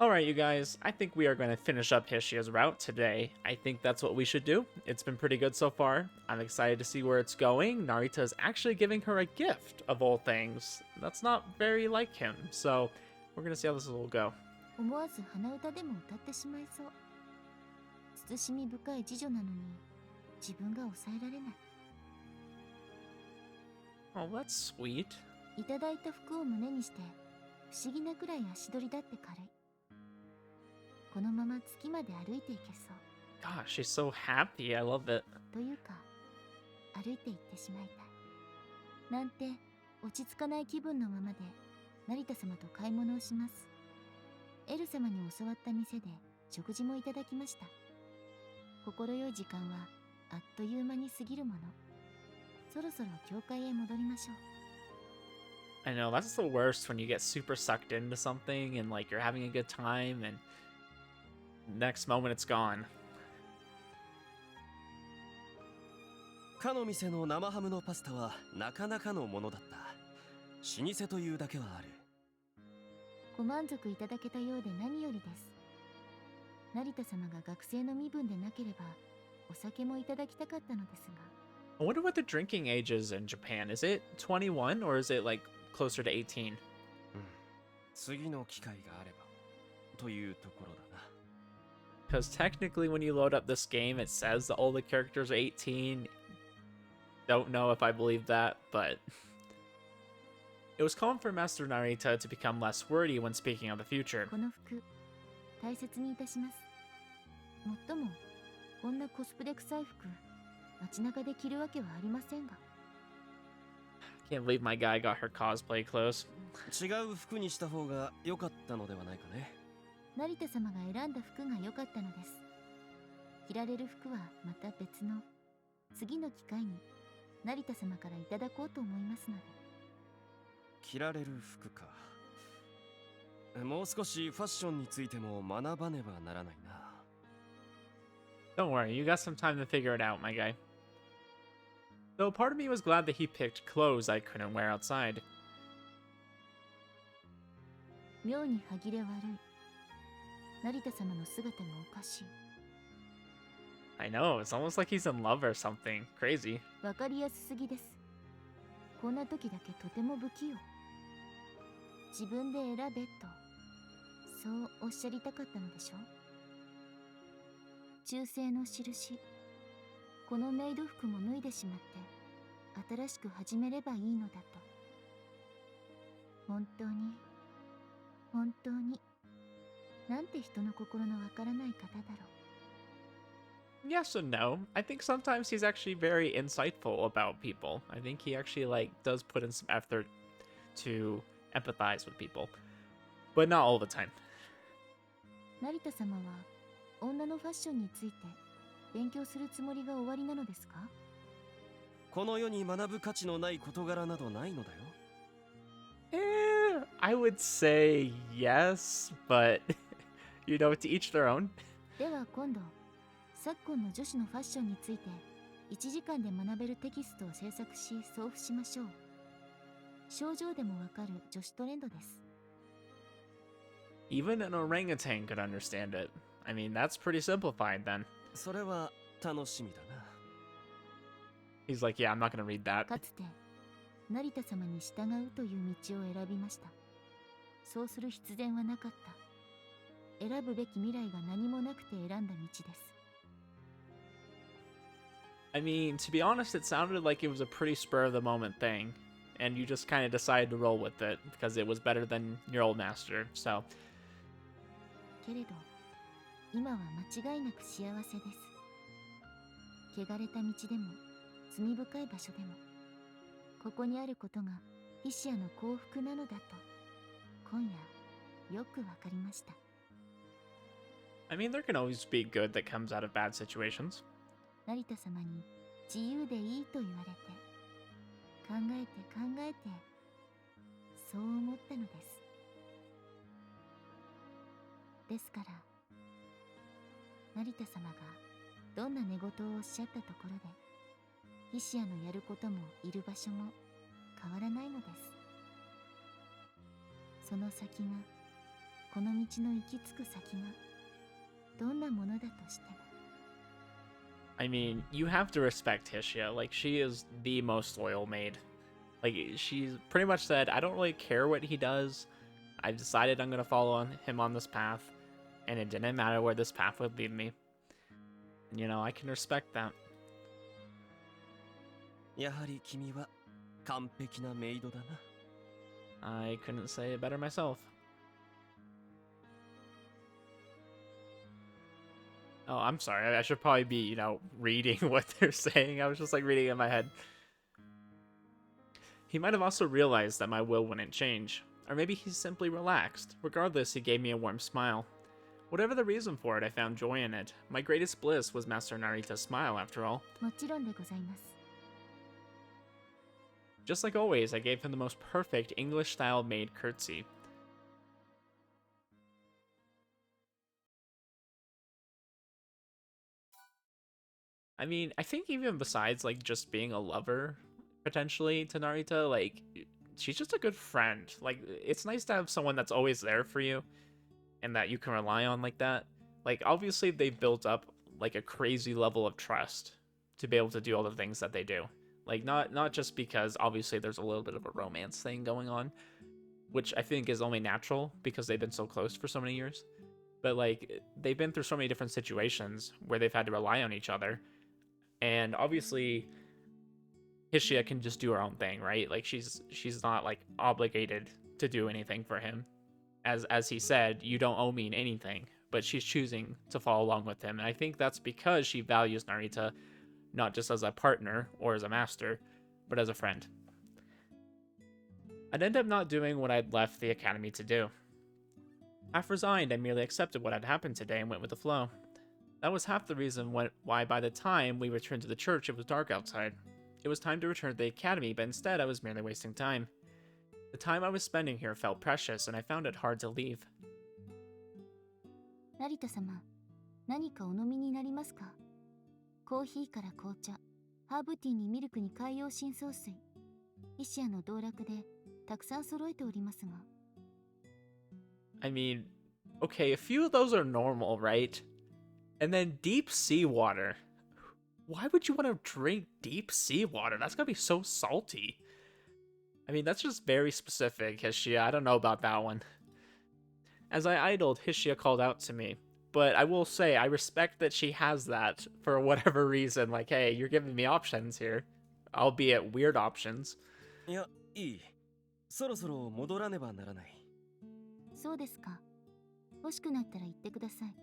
Alright, you guys, I think we are going to finish up Hishia's route today. I think that's what we should do. It's been pretty good so far. I'm excited to see where it's going. Narita is actually giving her a gift, of all things. That's not very like him, so we're going to see how this will go. 思わず鼻歌でも歌ってしまいそう。慎み深い次女なのに自分が抑えられない。Oh, that's sweet. いただいた服を胸にして不思議なくらい足取りだって軽い。このまま月まで歩いていけそう。Gosh, she's so happy. I love it. というか、歩いていってしまいたい。なんて落ち着かない気分のままで成田様と買い物をします。エル様に教わった店で食事もいただきました。心よい時間はあっという間に過ぎるもの。そろそろ教会へ戻りましょう。I know, that's the worst when you get super sucked into something and like you're having a good time and next moment it's gone. かの店の生ハムのパスタはなかなかのものだった。老舗というだけはある。ご満足いただけたようで何よりです。成田様が学生の身分でなければお酒もいただきたかったのですが。I wonder what the drinking age is in Japan. Is it 21 or is it like closer to 18? 次の機会があればというところだな。Because technically when you load up this game it says that all the characters are 18. Don't know if I believe that, but it was common for Master Narita to become less wordy when speaking of the future. この服、大切にいたします。もっとも、こんなコスプレ臭い服、街中で着るわけはありませんが。Can't believe my guy got her cosplay clothes. 違う服にした方が良かったのではないかね。成田様が選んだ服が良かったのです。着られる服はまた別の、次の機会に成田様からいただこうと思いますので。着られる服か。もう少しファッションについても学ばねばならないな。Don't worry, you got some time to figure it out, my guy. Though part of me was glad that he picked clothes I couldn't wear outside. 妙に歯切れ悪い。成田様の姿がおかしい。I know, it's almost like he's in love or something. Crazy. わかりやすすぎです。こんな時だけとても不器用。自分で選べと、そうおっしゃりたかったのでしょう。忠誠の印。このメイド服も脱いでしまって新しく始めればいいのだと。本当に本当になんて人の心のわからない方だろう。 Yes and no. I think sometimes he's actually very insightful about people. I think he actually like does put in some effort to empathize with people, but not all the time. 成田様は女のファッションについて勉強するつもりが終わりなのですか？この世に学ぶ価値のない事柄などないのだよ。I would say yes, but you know, to each their own. では今度、昨今の女子のファッションについて1時間で学べるテキストを制作し送付しましょう。症状でもわかる女子トレンドです。Even an orangutan could understand it. I mean, that's pretty simplified then. それは楽しみだな。He's like, yeah, I'm not gonna read that. かつて成田様に従うという道を選びました。そうする必然はなかった。選ぶべき未来が何もなくて選んだ道です。I mean, to be honest, it sounded like it was a pretty spur of the moment thing, and you just kind of decided to roll with it because it was better than your old master, so. けれど、今は間違いなく幸せです。汚れた道でも、罪深い場所でも、ここにあることがヒシアの幸福なのだと、今夜、よくわかりました。I mean, there can always be good that comes out of bad situations. 成田様に自由でいいと言われて、考えて考えて、そう思ったのです。ですから、成田様がどんな寝言をおっしゃったところで、ヒシアのやることもいる場所も変わらないのです。その先がこの道の行き着く先がどんなものだとしても。 I mean, you have to respect Hishia. Like, she is the most loyal maid. Like, she's pretty much said, I don't really care what he does. I've decided I'm going to follow him on this path. And it didn't matter where this path would lead me. You know, I can respect that. やはり君は完璧なメイドだな。 I couldn't say it better myself. Oh, I'm sorry. I should probably be, you know, reading what they're saying. I was just like reading it in my head. He might have also realized that my will wouldn't change. Or maybe he's simply relaxed. Regardless, he gave me a warm smile. Whatever the reason for it, I found joy in it. My greatest bliss was Master Narita's smile, after all. もちろんでございます。 Just like always, I gave him the most perfect English-style maid curtsy. I mean, I think even besides, like, just being a lover, potentially, to Narita, like, she's just a good friend. Like, it's nice to have someone that's always there for you, and that you can rely on like that. Like, obviously, they've built up, like, a crazy level of trust to be able to do all the things that they do. Like, not just because, obviously, there's a little bit of a romance thing going on, which I think is only natural because they've been so close for so many years. But, like, they've been through so many different situations where they've had to rely on each other. And obviously, Hishia can just do her own thing, right? Like, she's not, like, obligated to do anything for him. As he said, you don't owe me anything, but she's choosing to follow along with him. And I think that's because she values Narita not just as a partner or as a master, but as a friend. I'd end up not doing what I'd left the academy to do. Half resigned, I merely accepted what had happened today and went with the flow. That was half the reason why by the time we returned to the church, it was dark outside. It was time to return to the academy, but instead I was merely wasting time. The time I was spending here felt precious, and I found it hard to leave. 成田様、何かお飲みになりますか？コーヒーから紅茶、ハーブティーにミルクに海洋深層水、イシアの道楽でたくさん揃えておりますが。I mean, okay, a few of those are normal, right? And then deep sea water. Why would you want to drink deep sea water? That's gotta be so salty. I mean, that's just very specific, Hishia. I don't know about that one. As I idled, Hishia called out to me. But I will say, I respect that she has that for whatever reason. Like, hey, you're giving me options here. Albeit weird options. いや、いい。そろそろ戻らねばならない。そうですか。欲しくなったら言ってください。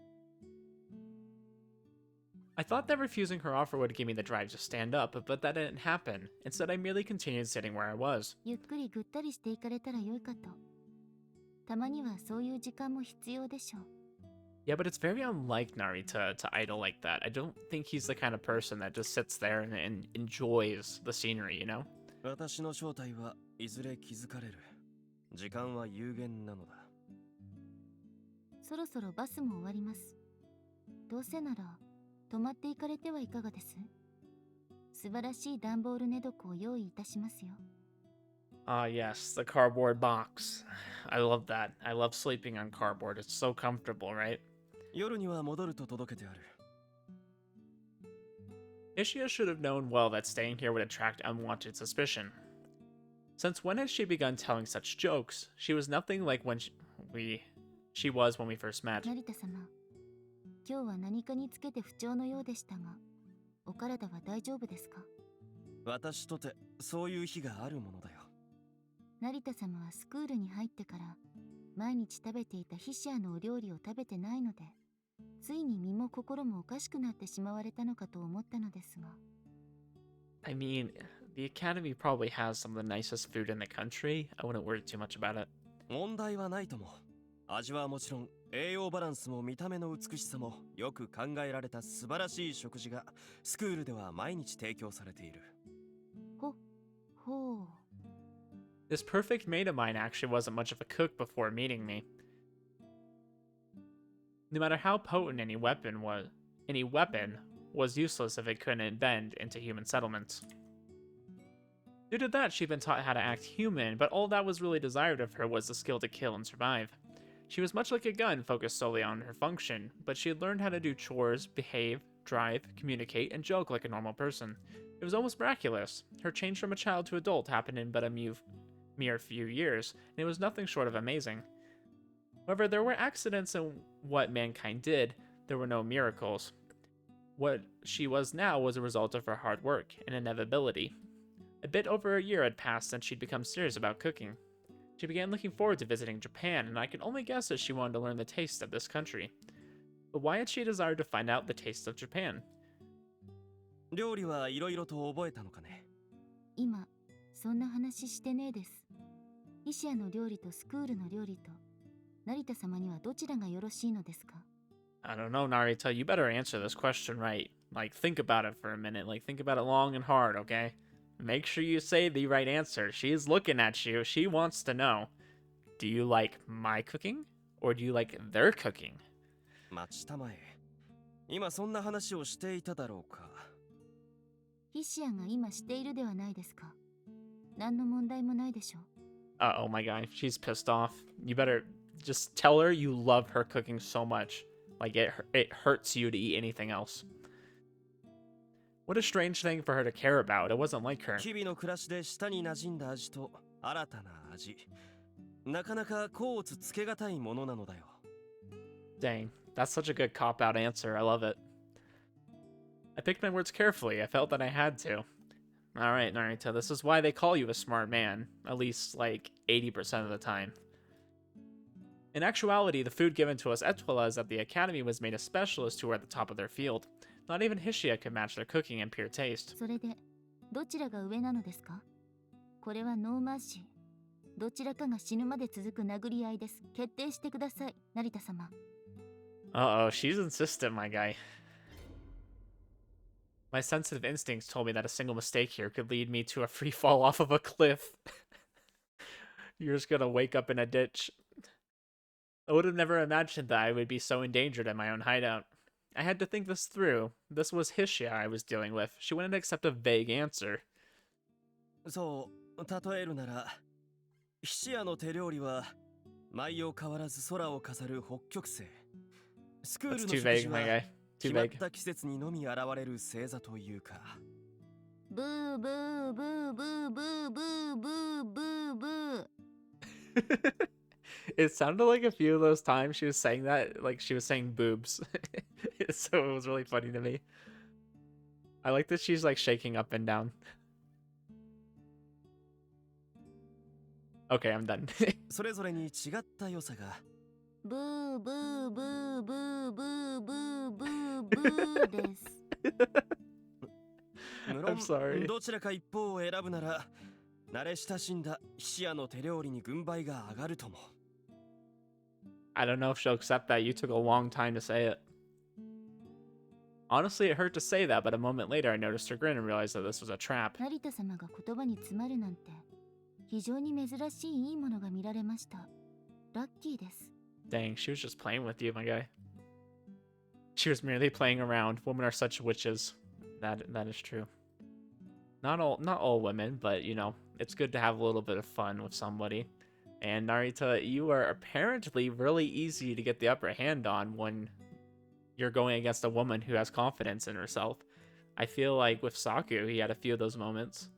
I thought that refusing her offer would give me the drive to stand up, but that didn't happen. Instead, I merely continued sitting where I was. ゆっくりぐったりしていかれたらよいかと。たまにはそういう時間も必要でしょう。Yeah, but it's very unlike Narita to idle like that. I don't think he's the kind of person that just sits there and enjoys the scenery, you know? 私の正体はいずれ気づかれる。時間は有限なのだ。そろそろバスも終わります。どうせなら泊まっていかれてはいかがです？素晴らしい段ボール寝床を用意いたしますよ。Ah, yes, the cardboard box. I love that. I love sleeping on cardboard. It's so comfortable, right? 夜には戻ると届けてある。Hishia should have known well that staying here would attract unwanted suspicion. Since when had she begun telling such jokes? She was nothing like when she was when we first met. 成田様、今日は何かにつけて不調のようでしたが、お体は大丈夫ですか？私とてそういう日があるものだよ。成田様はスクールに入ってから毎日食べていたヒシアのお料理を食べてないので、ついに身も心もおかしくなってしまわれたのかと思ったのですが。I mean, the academy probably has some of the nicest food in the country. I wouldn't worry too much about it. 問題はないとも。味はもちろん、栄養バランスも見た目の美しさもよく考えられた素晴らしい食事がスクールでは毎日提供されている。ほう。 This perfect maid of mine actually wasn't much of a cook before meeting me. No matter how potent any weapon was useless if it couldn't bend into human settlements. Due to that, she'd been taught how to act human, but all that was really desired of her was the skill to kill and survive. She was much like a gun, focused solely on her function, but she had learned how to do chores, behave, drive, communicate, and joke like a normal person. It was almost miraculous. Her change from a child to adult happened in but a mere few years, and it was nothing short of amazing. However, there were accidents in what mankind did. There were no miracles. What she was now was a result of her hard work and inevitability. A bit over a year had passed since she'd become serious about cooking. She began looking forward to visiting Japan, and I could only guess that she wanted to learn the taste of this country. But why had she desired to find out the taste of Japan? 料理はいろいろと覚えたのかね。今そんな話してねえです。イシアの料理とスクールの料理と成田様にはどちらがよろしいのですか？ I don't know, Narita. You better answer this question right. Like, think about it for a minute. Like, think about it long and hard, okay? Make sure you say the right answer. She's looking at you. She wants to know. Do you like my cooking? Or do you like their cooking? 待ちたまえ。今そんな話をしていただろうか。ヒシアが今しているではないですか。何の問題もないでしょう。Oh my god, she's pissed off. You better just tell her you love her cooking so much. Like, it hurts you to eat anything else. What a strange thing for her to care about. It wasn't like her. 日々の暮らしで舌に馴染んだ味と新たな味。なかなか甲乙つけがたいものなのだよ。Dang, that's such a good cop-out answer. I love it. I picked my words carefully. I felt that I had to. Alright, Narita, this is why they call you a smart man. At least, like, 80% of the time. In actuality, the food given to us Etoilas at the academy was made of specialists who were at the top of their field. Not even Hishia could match their cooking and pure taste. それでどちらが上なのですか？これはノーマーシー。どちらかが死ぬまで続く殴り合いです。決定してください、成田様。Uh-oh, she's insistent, my guy. My sensitive instincts told me that a single mistake here could lead me to a free fall off of a cliff. You're just gonna wake up in a ditch. I would have never imagined that I would be so endangered in my own hideout. I had to think this through. This was Hishia I was dealing with. She wouldn't accept a vague answer. そう、例えるなら、ヒシアの手料理は毎夜変わらず空を飾る北極星。スクール That's の too 食 vague, 事 my は guy. 決 Too まっ vague. た季節にのみ現れる星座というか。ブーブーブーブーブーブーブーブーブー。It sounded like a few of those times she was saying that, like she was saying boobs. So it was really funny to me. I like that she's like shaking up and down. Okay, I'm done. それぞれに違った良さが。ブーブーブーブーブーブーブーブーです。無論 I'm sorry. どちらか一方を選ぶなら、慣れ親しんだヒシアの手料理に軍配が上がるとも。I don't know if she'll accept that. You took a long time to say it. Honestly, it hurt to say that, but a moment later I noticed her grin and realized that this was a trap. 成田様が言葉に詰まるなんて非常に珍しいいいものが見られました。ラッキーです。Dang, she was just playing with you, my guy. She was merely playing around. Women are such witches. That is true. Not all women, but you know, it's good to have a little bit of fun with somebody. And Narita, you are apparently really easy to get the upper hand on when you're going against a woman who has confidence in herself. I feel like with Saku, he had a few of those moments.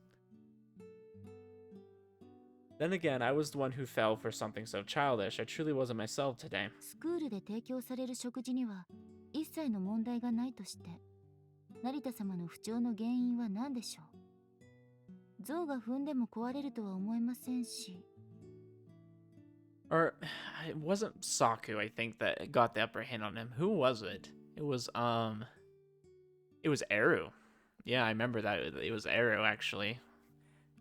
Then again, I was the one who fell for something so childish. I truly wasn't myself today. スクールで提供される食事には一切の問題がないとして、成田様の不調の原因は何でしょう？象が踏んでも壊れるとは思えませんし。Or it wasn't Saku, I think, that got the upper hand on him. Who was it? It was Eru. Yeah, I remember that. It was Eru, actually.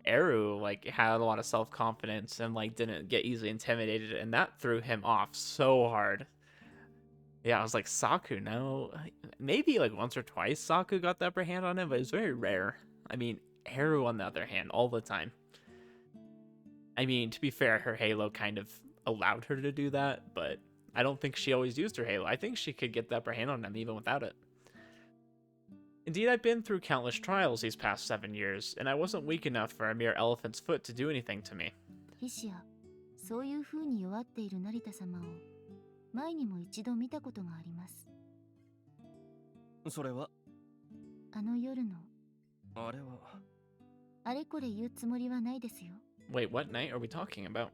Eru, like, had a lot of self-confidence and, like, didn't get easily intimidated, and that threw him off so hard. Yeah, I was like, Saku, no. Maybe, like, once or twice Saku got the upper hand on him, but it was very rare. I mean, Eru, on the other hand, all the time. I mean, to be fair, her Halo kind of allowed her to do that, but I don't think she always used her Halo. I think she could get the upper hand on him even without it. Indeed, I've been through countless trials these past 7 years, and I wasn't weak enough for a mere elephant's foot to do anything to me. ヒシア、そういう風に弱っている成田様を前にも一度見たことがあります。それはあの夜の、あれはあれこれ言うつもりはないですよ。Wait, what night are we talking about?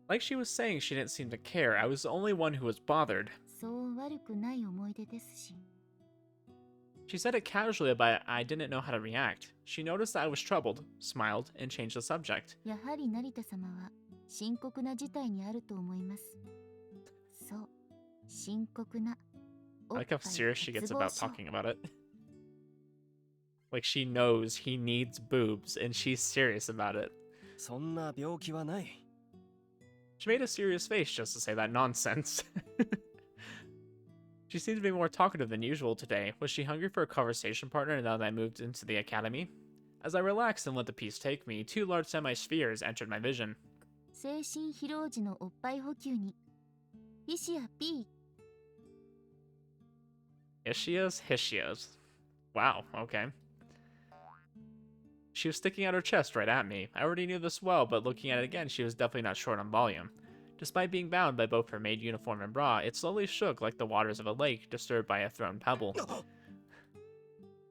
Like she was saying, she didn't seem to care. I was the only one who was bothered. そう悪くない思い出ですし。She said it casually, but I didn't know how to react. She noticed that I was troubled, smiled, and changed the subject. やはり成田様は深刻な事態にあると思います。そう、深刻な。I like how serious she gets about talking about it. Like she knows he needs boobs, and she's serious about it. そんな病気はない。She made a serious face just to say that nonsense. She seemed to be more talkative than usual today. Was she hungry for a conversation partner now that I moved into the academy? As I relaxed and let the piece take me, two large semi-spheres entered my vision. 精神疲労時のおっぱい補給に。Hishia P. Hishia's. Wow, okay. She was sticking out her chest right at me. I already knew this well, but looking at it again, she was definitely not short on volume. Despite being bound by both her maid uniform and bra, it slowly shook like the waters of a lake disturbed by a thrown pebble.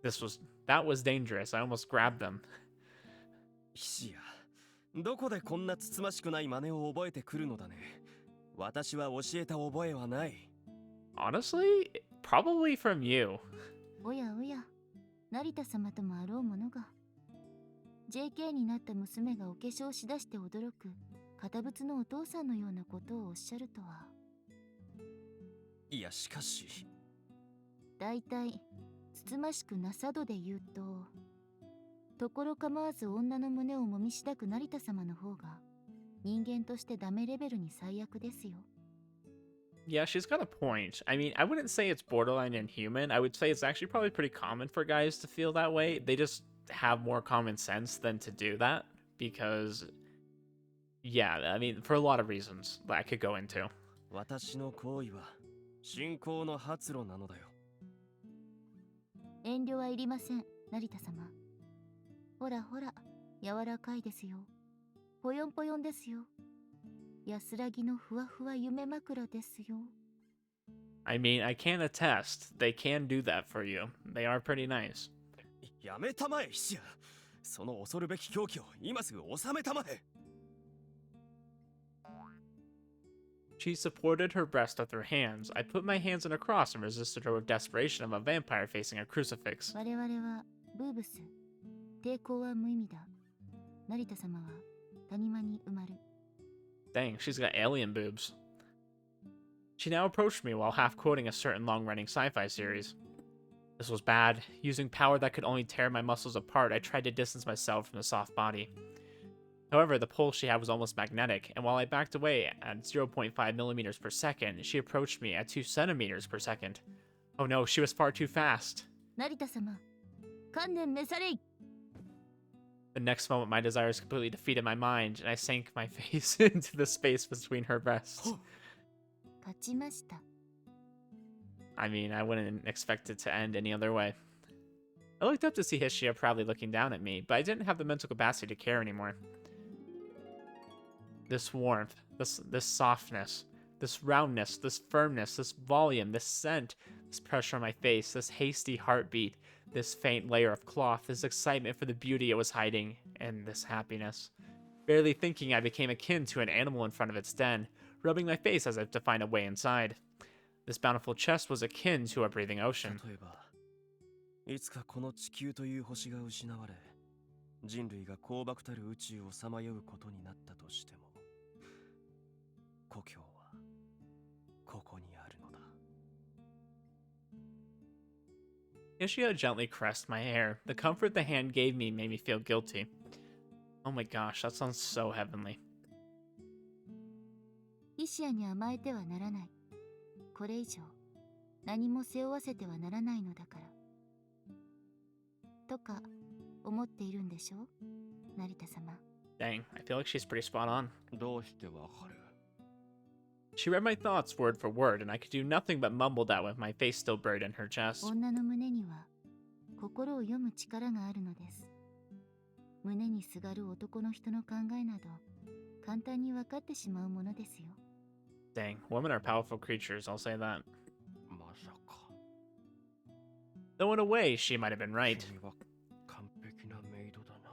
That was dangerous. I almost grabbed them. ヒシア、どこでこんなつつましくない真似を覚えてくるのだね。私は教えた覚えはない。Honestly, probably from you. おやおや、成田様ともあろうものが。JK になった娘がお化粧しだして驚く堅物のお父さんのようなことをおっしゃるとは。いやしかし。だいたいつつましくなさどで言うと、ところ構わず女の胸をもみしだく成田様の方が人間としてダメレベルに最悪ですよ。Yeah, she's got a point. I mean, I wouldn't say it's borderline inhuman. I would say it's actually probably pretty common for guys to feel that way. They just have more common sense than to do that because, yeah, I mean, for a lot of reasons that I could go into. 私の行為は信仰の発露なのだよ。遠慮はいりません、成田様。ほらほら、柔らかいですよ。ぽよんぽよんですよ。安らぎのふわふわ夢枕ですよ。I mean, I can attest, they can do that for you. They are pretty nice. やめたまえ、ヒシア。その恐るべき狂気を今すぐ収めたまえ。She supported her breast with her hands. I put my hands in a cross and resisted her with desperation of a vampire facing a crucifix. 我々はブーブス。抵抗は無意味だ。成田様は谷間に埋まる。Dang, she's got alien boobs. She now approached me while half quoting a certain long-running sci-fi series. This was bad. Using power that could only tear my muscles apart, I tried to distance myself from the soft body. However, the pull she had was almost magnetic, and while I backed away at 0.5 millimeters per second, she approached me at 2 centimeters per second. Oh no, she was far too fast. 成田様、観念召されい。 The next moment, my desires completely defeated my mind, and I sank my face into the space between her breasts. 勝ちました。I mean, I wouldn't expect it to end any other way. I looked up to see Hishia proudly looking down at me, but I didn't have the mental capacity to care anymore. This warmth, this softness, this roundness, this firmness, this volume, this scent, this pressure on my face, this hasty heartbeat, this faint layer of cloth, this excitement for the beauty it was hiding, and this happiness. Barely thinking, I became akin to an animal in front of its den, rubbing my face as if to find a way inside. This bountiful chest was akin to a breathing ocean. 例えば、いつかこの地球という星が失われ、人類が荒漠たる宇宙をさまようことになったとしても、故郷はここにあるのだ。Hishia gently caressed my hair. The comfort the hand gave me made me feel guilty. Oh my gosh, that sounds so heavenly. イシアに甘えてはならない。これ以上何も背負わせてはならないのだから。とか思っているんでしょ、成田様。Dang, I feel like she's pretty spot on. どうしてわかる？ She read my thoughts word for word, and I could do nothing but mumble that with my face still buried in her chest. 女の胸には心を読む力があるのです。胸にすがる男の人の考えなど簡単に分かってしまうものですよ。Dang, women are powerful creatures, I'll say that. まさか Though in a way, she might have been right. 君は完璧なメイドだな。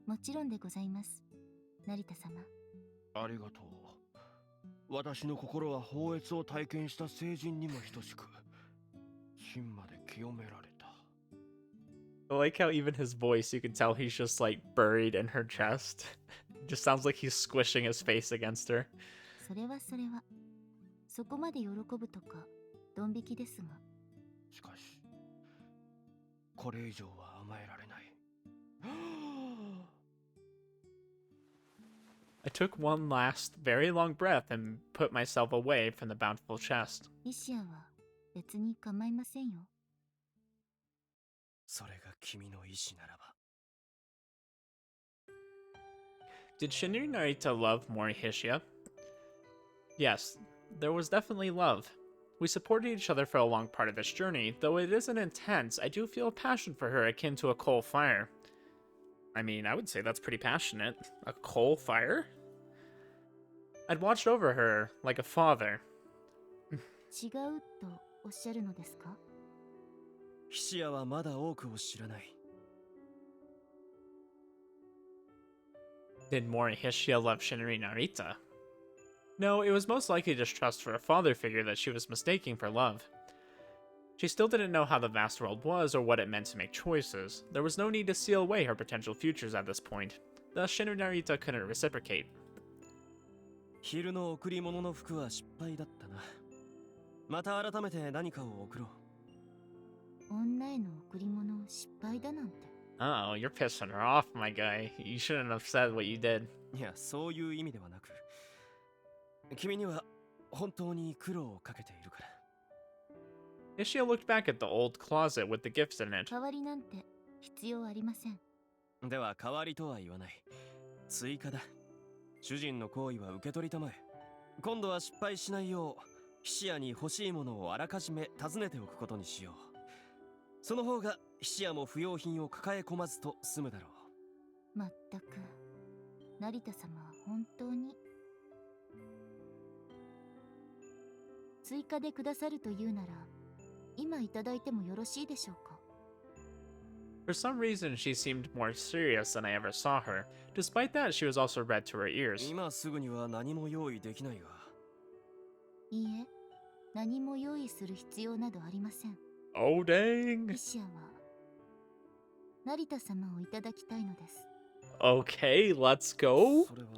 もちろんでございます、成田様。ありがとう。私の心は法悦を体験した聖人にも等しく、真まで清められた。I like how even his voice, you can tell he's just like buried in her chest. Just sounds like he's squishing his face against her. それはそこまで喜ぶとかドン引きですが。しかし、これ以上は甘えられない。I took one last, very long breath and put myself away from the bountiful chest. イシアは別に構いませんよ。それが君の意志ならば。Did Shinri Narita love Mori Hishia? Yes, there was definitely love. We supported each other for a long part of this journey, though it isn't intense. I do feel a passion for her akin to a coal fire. I mean, I would say that's pretty passionate. A coal fire? I'd watched over her like a father. 違うとおっしゃるのですか？ヒシアはまだ多くを知らない。Did Mori Hishia love Shinri Narita? No, it was most likely distrust for a father figure that she was mistaking for love. She still didn't know how the vast world was or what it meant to make choices. There was no need to seal away her potential futures at this point. Thus, Shinri Narita couldn't reciprocate. 昼の贈り物の服は失敗だったな。また改めて何かを贈ろう。女への贈り物失敗だなんて。Oh, you're pissing her off, my guy. You shouldn't have said what you did. いや、そういう意味ではなく、君には本当に苦労をかけているから。Hishia looked back at the old closet with the gifts in it. 代わりなんて必要ありません。では代わりとは言わない。追加だ。主人の行為は受け取りたまえ。今度は失敗しないよう、ヒシアに欲しいものをあらかじめ尋ねておくことにしよう。その方がヒシアも不要品を抱え込まずと済むだろう。まったく、成田様は本当に。追加でくださるというなら、今いただいてもよろしいでしょうか。For some reason, she seemed more serious than I ever saw her. Despite that, she was also red to her ears. 今すぐには何も用意できないが。いいえ、何も用意する必要などありません。Oh, dang. イシアは成田様をいただきたいのです。Okay, let's go. それは。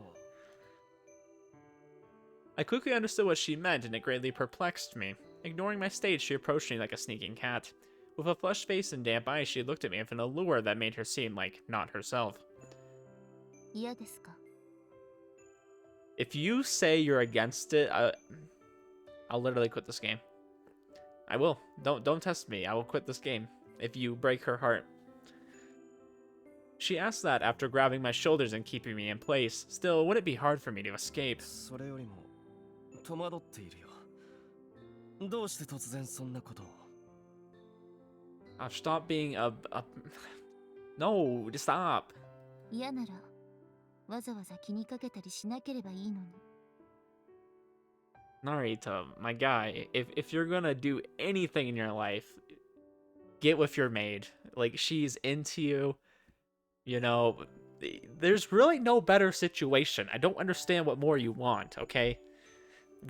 I quickly understood what she meant, and it greatly perplexed me. Ignoring my state, she approached me like a sneaking cat. With a flushed face and damp eyes, she looked at me with an allure that made her seem like not herself. 嫌ですか？ If you say you're against it, I'll literally quit this game. I will. Don't test me. I will quit this game if you break her heart. She asked that after grabbing my shoulders and keeping me in place. Still, would it be hard for me to escape? それよりも戸惑っているよ。どうして突然そんなことを。I'll stop being a... No, stop. 嫌ならわざわざ気にかけたりしなければいいのに。Narita, my guy, if you're gonna do anything in your life, get with your maid. Like, she's into you. You know, there's really no better situation. I don't understand what more you want, okay?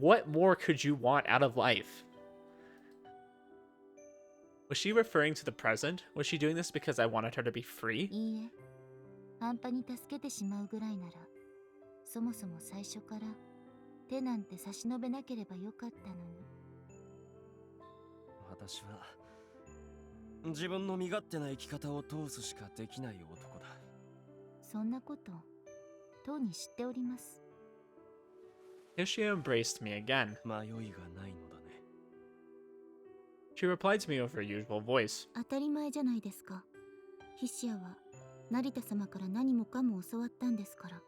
What more could you want out of life? Was she referring to the present? Was she doing this because I wanted her to be free? いいえ、半端に助けてしまうぐらいなら、そもそも最初から手なんて差し伸べなければよかったのに。私は自分の身勝手な生き方を通すしかできない男だ。そんなこととうに知っております。Hishia embraced me again. 迷いがないのだね。She replied to me with her usual voice. 当たり前じゃないですか。ヒシアは成田様から何もかも教わったんですから。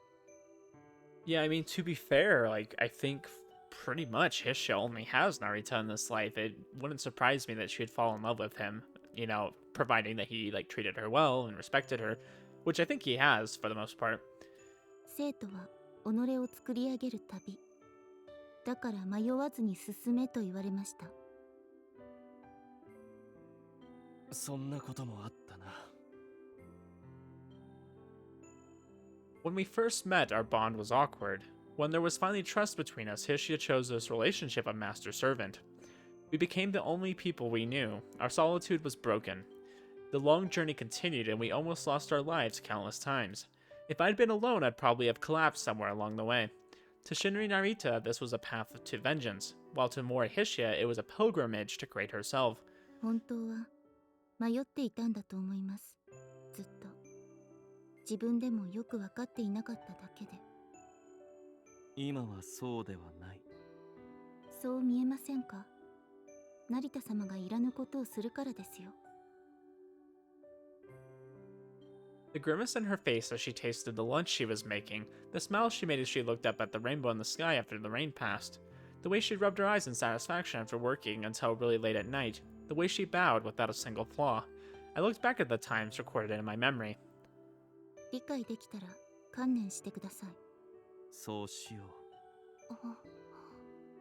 Yeah, I mean, to be fair, like, I think pretty much Hishia only has Narita in this life. It wouldn't surprise me that she'd fall in love with him, you know, providing that he, like, treated her well and respected her, which I think he has for the most part. 生徒は己を作り上げる旅。だから迷わずに進めと言われました。そんなこともあったな。When we first met, our bond was awkward. When there was finally trust between us, Hishia chose this relationship of master-servant. We became the only people we knew. Our solitude was broken. The long journey continued, and we almost lost our lives countless times. If I'd been alone, I'd probably have collapsed somewhere along the way. To Shinri Narita, this was a path to vengeance, while to Mori Hishia, it was a pilgrimage to create herself. 本当は迷っていたんだと思います。ずっと。自分でもよく分かっていなかっただけで。今はそうではない。そう見えませんか？成田様がいらぬことをするからですよ。The grimace in her face as she tasted the lunch she was making, the smile she made as she looked up at the rainbow in the sky after the rain passed, the way she rubbed her eyes in satisfaction after working until really late at night, the way she bowed without a single flaw. I looked back at the times recorded in my memory. 理解できたら観念してください。そうしよあ、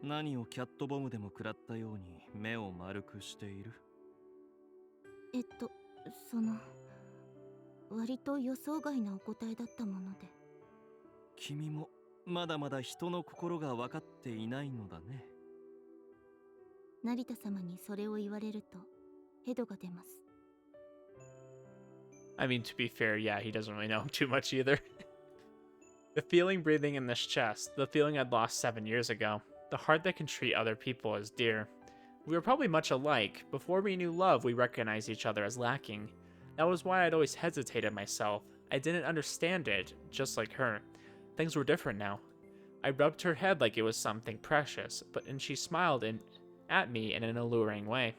う。何をキャットボムでも食らったように目を丸くしている？割と予想外なお答えだったもので。君もまだまだ人の心が分かっていないのだね。成田様にそれを言われるとヘドが出ます。I mean, to be fair, yeah, he doesn't really know too much either. The feeling breathing in this chest, the feeling I'd lost 7 years ago, the heart that can treat other people as dear. We were probably much alike. Before we knew love, we recognized each other as lacking. That was why I'd always hesitated myself. I didn't understand it, just like her. Things were different now. I rubbed her head like it was something precious, and she smiled at me in an alluring way.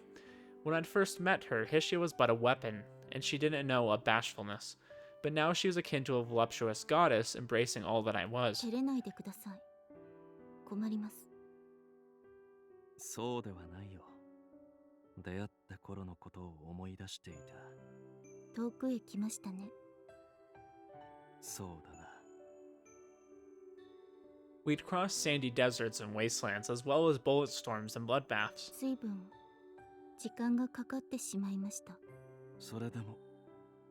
When I'd first met her, Hishia was but a weapon, and she didn't know a bashfulness. But now she was akin to a voluptuous goddess, embracing all that I was. 照れないでください。困ります。そうではないよ。出会った頃のことを思い出していた。遠くへ来ましたね。そうだな。We'd crossed sandy deserts and wastelands, as well as bullet storms and bloodbaths. 随分時間がかかってしまいました。それでも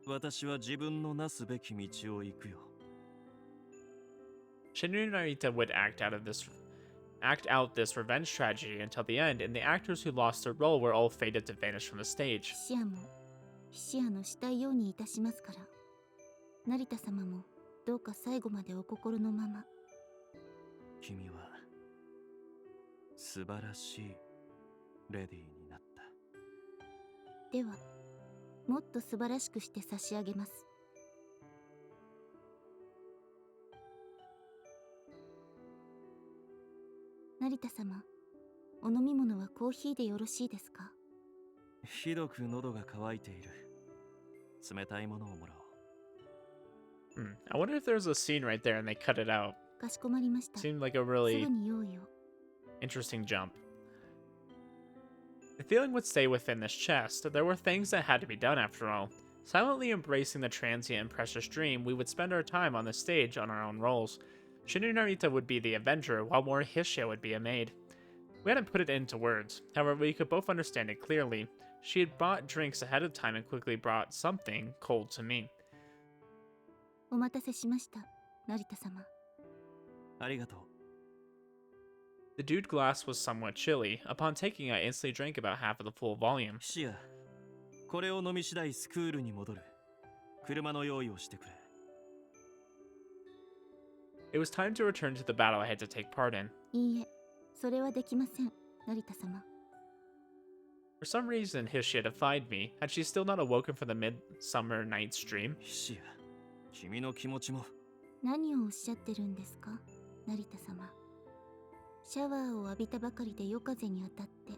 私は自分のなすべき道を行くよ。Shinri and Narita would act out this revenge tragedy until the end, and the actors who lost their role were all fated to vanish from the stage. ヒシアもヒシアのしたいようにいたしますから。成田様もどうか最後までお心のまま。君は素晴らしいレディーになった。ではもっと素晴らしくして差し上げます。成田様、お飲み物はコーヒーでよろしいですか？ひどく喉が渇いている。冷たいものをもらおう。I wonder if there's a scene right there and they cut it out. かしこまりました。 Seemed like a す really ぐに用意を。 interesting jump. The feeling would stay within this chest. There were things that had to be done after all. Silently embracing the transient and precious dream, we would spend our time on the stage on our own roles. Shinri Narita would be the avenger, while Mori Hishia would be a maid. We hadn't put it into words, however we could both understand it clearly. She had bought drinks ahead of time and quickly brought something cold to me. お待たせしました、成田様。ありがとう。The dude glass was somewhat chilly. Upon taking it, I instantly drank about half of the full volume. シア、これを飲み次第スクールに戻る。車の用意をしてくれ。It was time to return to the battle I had to take part in. いいえ、それはできません、成田様。For some reason, Hishia defied me. Had she still not awoken from the midsummer night's dream? シア、君の気持ちも。何をおっしゃってるんですか、成田様。シャワーを浴びたばかりで夜風に当たって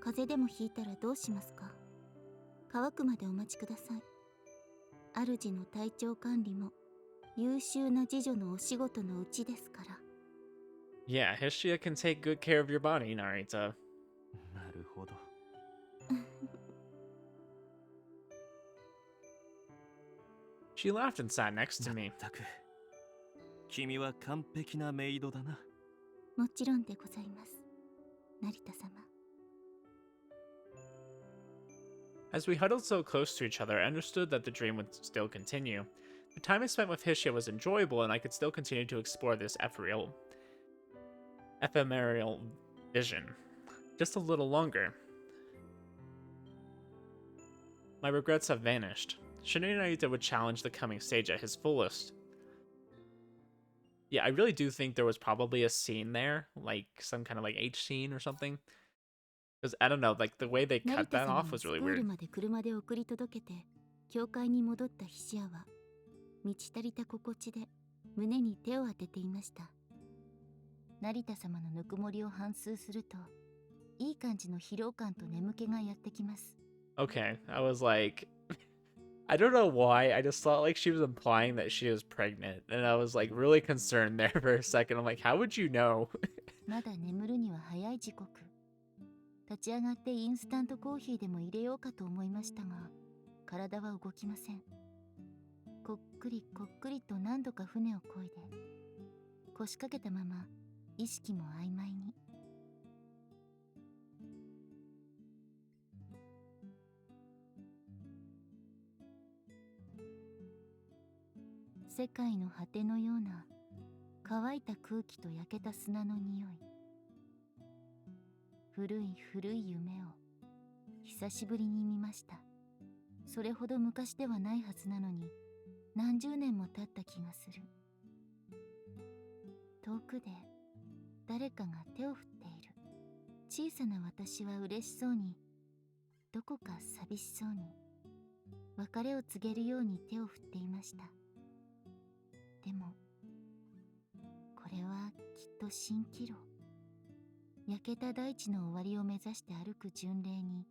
風邪でもひいたらどうしますか？乾くまでお待ちください。主の体調管理も優秀な次女のお仕事のうちですから。 Yeah, Hishia can take good care of your body, Narita. なるほど。She laughed and sat next to me. まったく。君は完璧なメイドだな。もちろんでございます、成田様。 As we huddled so close to each other, I understood that the dream would still continue. The time I spent with Hishia was enjoyable, and I could still continue to explore this ephemeral vision. Just a little longer. My regrets have vanished. Shinya Narita would challenge the coming stage at his fullest. Yeah, I really do think there was probably a scene there, like some kind of like H scene or something. Because I don't know, like the way they cut that off was really weird. 成田様をスクールまで車で送り届けて教会に戻ったヒシアは満ち足りた心地で胸に手を当てていました。成田様のぬくもりを反芻するといい感じの疲労感と眠気がやってきます。 Okay, I was like, I don't know why, I just thought like she was implying that she was pregnant, and I was like really concerned there for a second. I'm like, how would you know? まだ眠るには早い時刻。立ち上がってインスタントコーヒーでも入れようかと思いましたが、体は動きません。こっくりこっくりと何度か船を漕いで腰掛けたまま意識も曖昧に。世界の果てのような乾いた空気と焼けた砂の匂い。古い古い夢を久しぶりに見ました。それほど昔ではないはずなのに何十年も経った気がする。遠くで誰かが手を振っている。小さな私は嬉しそうに、どこか寂しそうに、別れを告げるように手を振っていました。でもこれはきっと蜃気楼。焼けた大地の終わりを目指して歩く巡礼に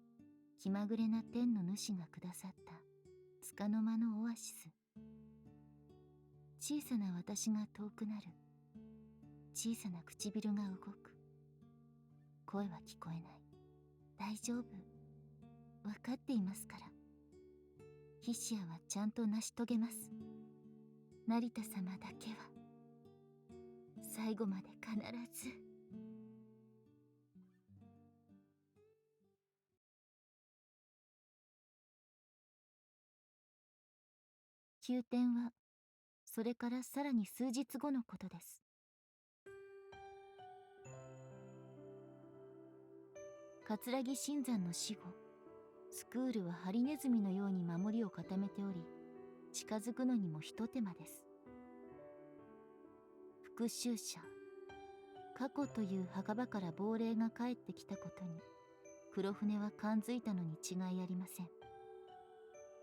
気まぐれな天の主がくださった束の間のオアシス。小さな私が遠くなる。小さな唇が動く。声は聞こえない。大丈夫。わかっていますから。ヒシアはちゃんと成し遂げます。成田様だけは最後まで必ず。急転はそれからさらに数日後のことです。葛城新山の死後、スクールはハリネズミのように守りを固めており、近づくのにもひと手間です。復讐者、過去という墓場から亡霊が帰ってきたことに黒船は感づいたのに違いありません。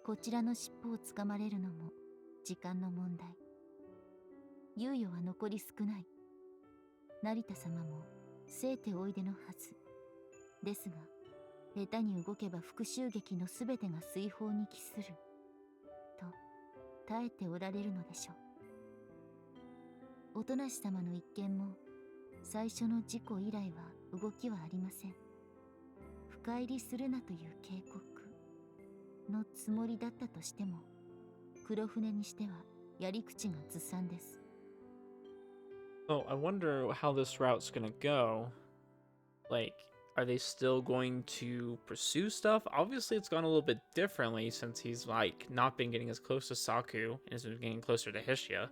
こちらの尻尾をつかまれるのも時間の問題。猶予は残り少ない。成田様もせいておいでのはずですが、下手に動けば復讐劇のすべてが水泡に帰すると耐えておられるのでしょう。おとなし様の一件も最初の事故以来は動きはありません。深入りするなという警告のつもりだったとしても、黒船にしてはやり口がずさんです。Oh, I wonder how this route's gonna go. Like, are they still going to pursue stuff? Obviously, it's gone a little bit differently since he's, like, not been getting as close to Saku and has been getting closer to Hishia.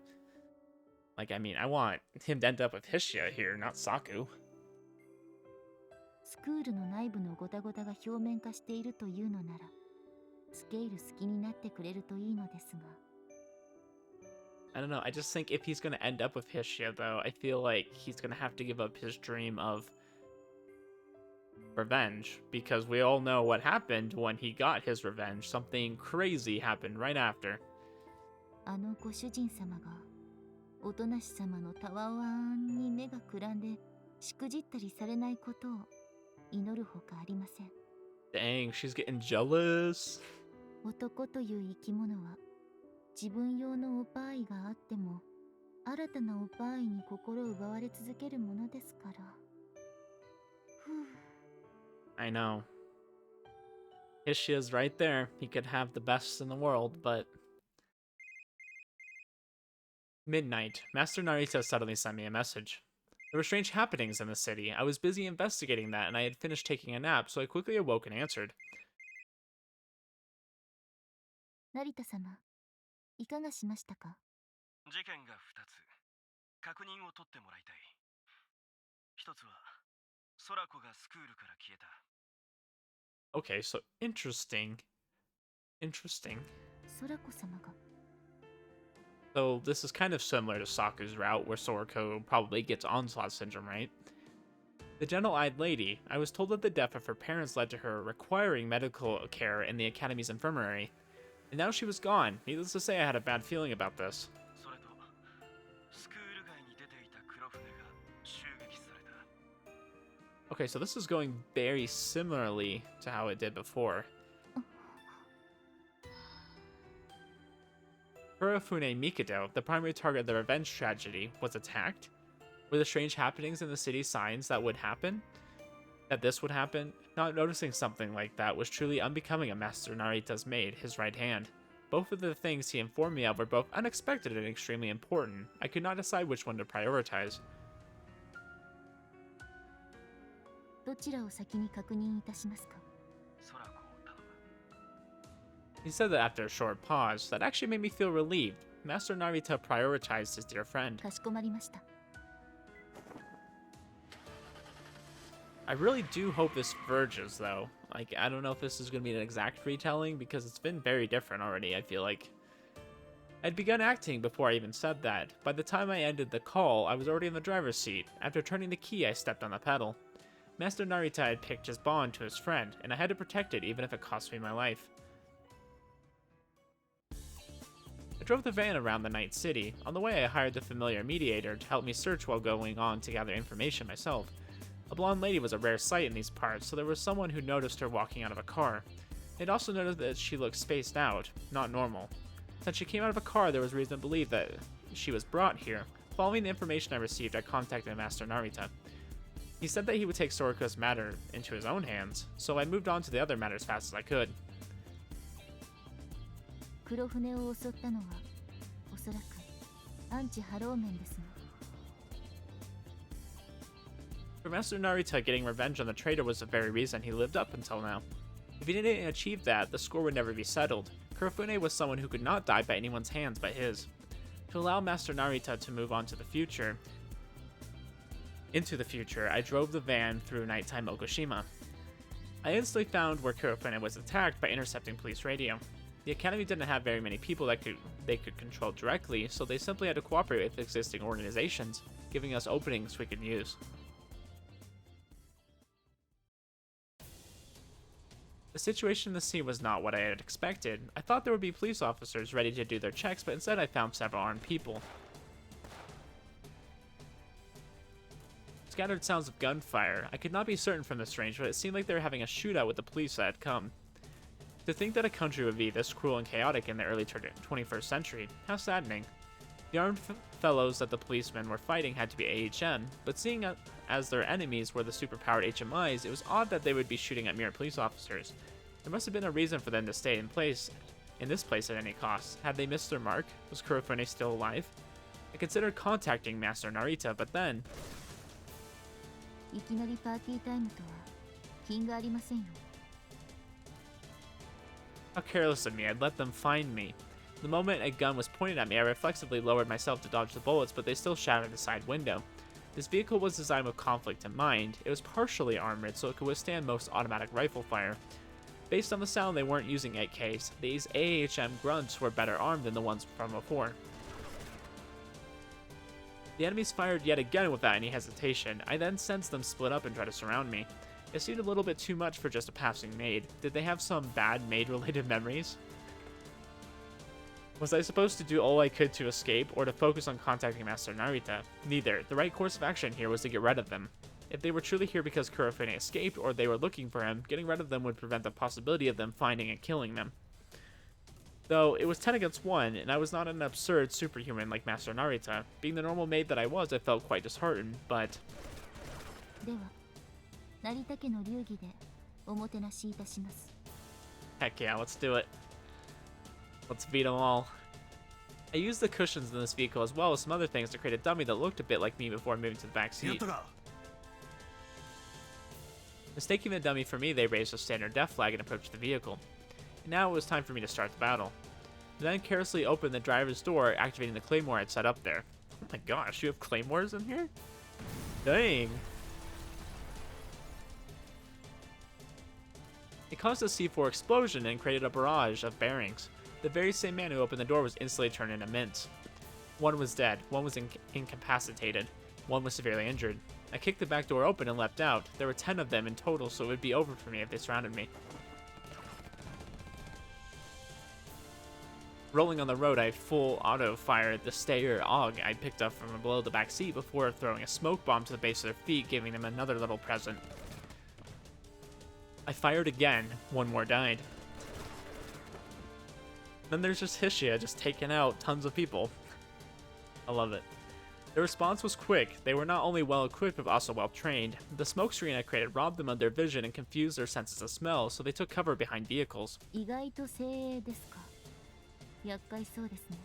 Like, I mean, I want him to end up with Hishia here, not Saku. スクールの内部のゴタゴタが表面化しているというのなら、スケール好きになってくれるといいのですが。I don't know, I just think if he's gonna end up with Hishia, though, I feel like he's gonna have to give up his dream of revenge, because we all know what happened when he got his revenge. Something crazy happened right after. あのご主人様がおとなし様のたわわんに目がくらんでしくじったりされないことを祈るほかありません。 Dang, she's getting jealous. 男という生き物は自分用のおぱいがあっても新たなおぱいに心奪われ続けるものですから。I know. Hishia's right there. He could have the best in the world, but... Midnight. Master Narita suddenly sent me a message. There were strange happenings in the city. I was busy investigating that, and I had finished taking a nap, so I quickly awoke and answered. 成田様、いかがしましたか？事件が2つ確認を取ってもらいたい。一つは空子がスクールから消えた。 Okay, so interesting. Interesting. 空子様が。 So this is kind of similar to Saku's route, where Sorako probably gets onslaught syndrome, right? The gentle-eyed lady, I was told that the death of her parents led to her requiring medical care in the Academy's infirmary. And now she was gone. Needless to say, I had a bad feeling about this. それとスクール外に出ていた黒船が襲撃された。 Okay, so this is going very similarly to how it did before. Kurofune Mikado, the primary target of the revenge tragedy, was attacked? Were the strange happenings in the city signs that would happen? That this would happen? Not noticing something like that was truly unbecoming of Master Narita's maid, his right hand. Both of the things he informed me of were both unexpected and extremely important. I could not decide which one to prioritize. どちらを先に確認いたしますか？ 空子を頼む。 He said that after a short pause, that actually made me feel relieved. Master Narita prioritized his dear friend. かしこまりました。 I really do hope this verges, though. Like, I don't know if this is going to be an exact retelling, because it's been very different already, I feel like. I'd begun acting before I even said that. By the time I ended the call, I was already in the driver's seat. After turning the key, I stepped on the pedal. Master Narita had picked his bond to his friend, and I had to protect it even if it cost me my life. I drove the van around the night city. On the way, I hired the familiar mediator to help me search while going on to gather information myself. A blonde lady was a rare sight in these parts, so there was someone who noticed her walking out of a car. They'd also noticed that she looked spaced out, not normal. Since she came out of a car, there was reason to believe that she was brought here. Following the information I received, I contacted Master Narita. He said that he would take Sorako's matter into his own hands, so I moved on to the other matters fast as I could. 黒船を襲ったのはおそらくアンチハロー面ですね。 For Master Narita, getting revenge on the traitor was the very reason he lived up until now. If he didn't achieve that, the score would never be settled. Kurofune was someone who could not die by anyone's hands but his. To allow Master Narita to move on to the future, I drove the van through nighttime Okushima. I instantly found where Kurofune was attacked by intercepting police radio. The Academy didn't have very many people that they could control directly, so they simply had to cooperate with existing organizations, giving us openings we could use. The situation in the scene was not what I had expected. I thought there would be police officers ready to do their checks, but instead I found several armed people. Scattered sounds of gunfire. I could not be certain from this range, but it seemed like they were having a shootout with the police that had come. To think that a country would be this cruel and chaotic in the early 21st century, how saddening. The armed fellows that the policemen were fighting had to be AHM, but seeing as their enemies were the superpowered HMIs, it was odd that they would be shooting at mere police officers. There must have been a reason for them to stay in this place at any cost. Had they missed their mark? Was Kurofune still alive? I considered contacting Master Narita, but then... いきなりパーティータイムとは品がありませんよ。 How careless of me, I'd let them find me. The moment a gun was pointed at me, I reflexively lowered myself to dodge the bullets, but they still shattered the side window. This vehicle was designed with conflict in mind. It was partially armored, so it could withstand most automatic rifle fire. Based on the sound, they weren't using AKs. These AHM grunts were better armed than the ones from before. The enemies fired yet again without any hesitation. I then sensed them split up and try to surround me. It seemed a little bit too much for just a passing maid. Did they have some bad maid-related memories? Was I supposed to do all I could to escape, or to focus on contacting Master Narita? Neither. The right course of action here was to get rid of them. If they were truly here because Kurofune escaped, or they were looking for him, getting rid of them would prevent the possibility of them finding and killing them. Though, it was 10 against 1, and I was not an absurd superhuman like Master Narita. Being the normal maid that I was, I felt quite disheartened, but... では、成田家の流儀でおもてなしいたします。 Heck yeah, let's do it. Let's beat them all. I used the cushions in this vehicle as well as some other things to create a dummy that looked a bit like me before moving to the back seat. Mistaking the dummy for me, they raised a standard death flag and approached the vehicle. And now it was time for me to start the battle. I then carelessly opened the driver's door, activating the claymore I'd set up there. Oh my gosh, you have claymores in here? Dang. It caused a C4 explosion and created a barrage of bearings. The very same man who opened the door was instantly turned into mince. One was dead, one was incapacitated, one was severely injured. I kicked the back door open and leapt out. There were 10 of them in total, so it would be over for me if they surrounded me. Rolling on the road, I full auto-fired the stayer AUG I picked up from below the back seat before throwing a smoke bomb to the base of their feet, giving them another little present. I fired again. One more died. Then there's just Hishia just taking out tons of people. I love it. Their response was quick. They were not only well equipped but also well trained. The smoke screen I created robbed them of their vision and confused their senses of smell, so they took cover behind vehicles. 意外と精鋭ですか。厄介そうですね。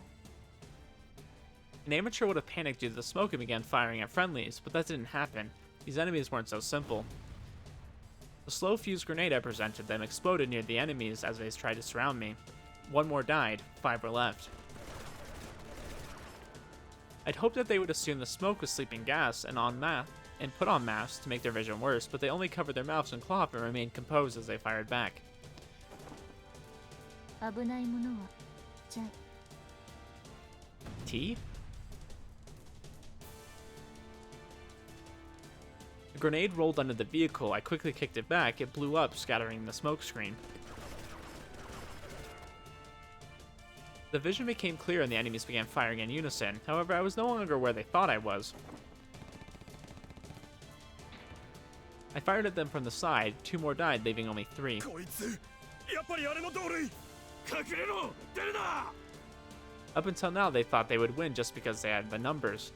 An amateur would have panicked due to the smoke and began firing at friendlies, but that didn't happen. These enemies weren't so simple. The slow fuse grenade I presented them exploded near the enemies as they tried to surround me. One more died, 5 were left. I'd hoped that they would assume the smoke was sleeping gas and put on masks to make their vision worse, but they only covered their mouths and cloth and remained composed as they fired back. 危ないものはチャイ。 Tea? A grenade rolled under the vehicle. I quickly kicked it back. It blew up, scattering the smoke screen. The vision became clear and the enemies began firing in unison. However, I was no longer where they thought I was. I fired at them from the side. 2 more died, leaving only 3. Up until now, they thought they would win just because they had the numbers.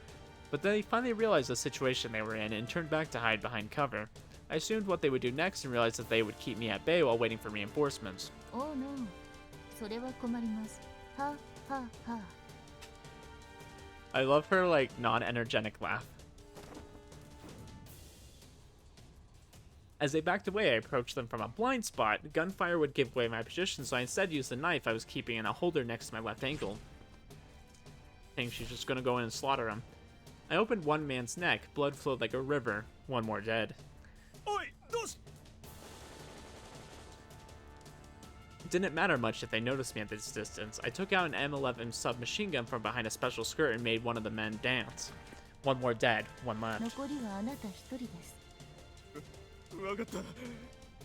But they finally realized the situation they were in and turned back to hide behind cover. I assumed what they would do next and realized that they would keep me at bay while waiting for reinforcements. Oh no. それは困ります。ははは。 I love her, like, non-energetic laugh. As they backed away, I approached them from a blind spot. Gunfire would give away my position, so I instead used the knife I was keeping in a holder next to my left ankle. I think she's just gonna go in and slaughter him. I opened one man's neck. Blood flowed like a river. 1 more dead. It didn't matter much if they noticed me at this distance. I took out an M11 submachine gun from behind a special skirt and made one of the men dance. 1 more dead. 1 left. 残りはあなた一人です。わかった。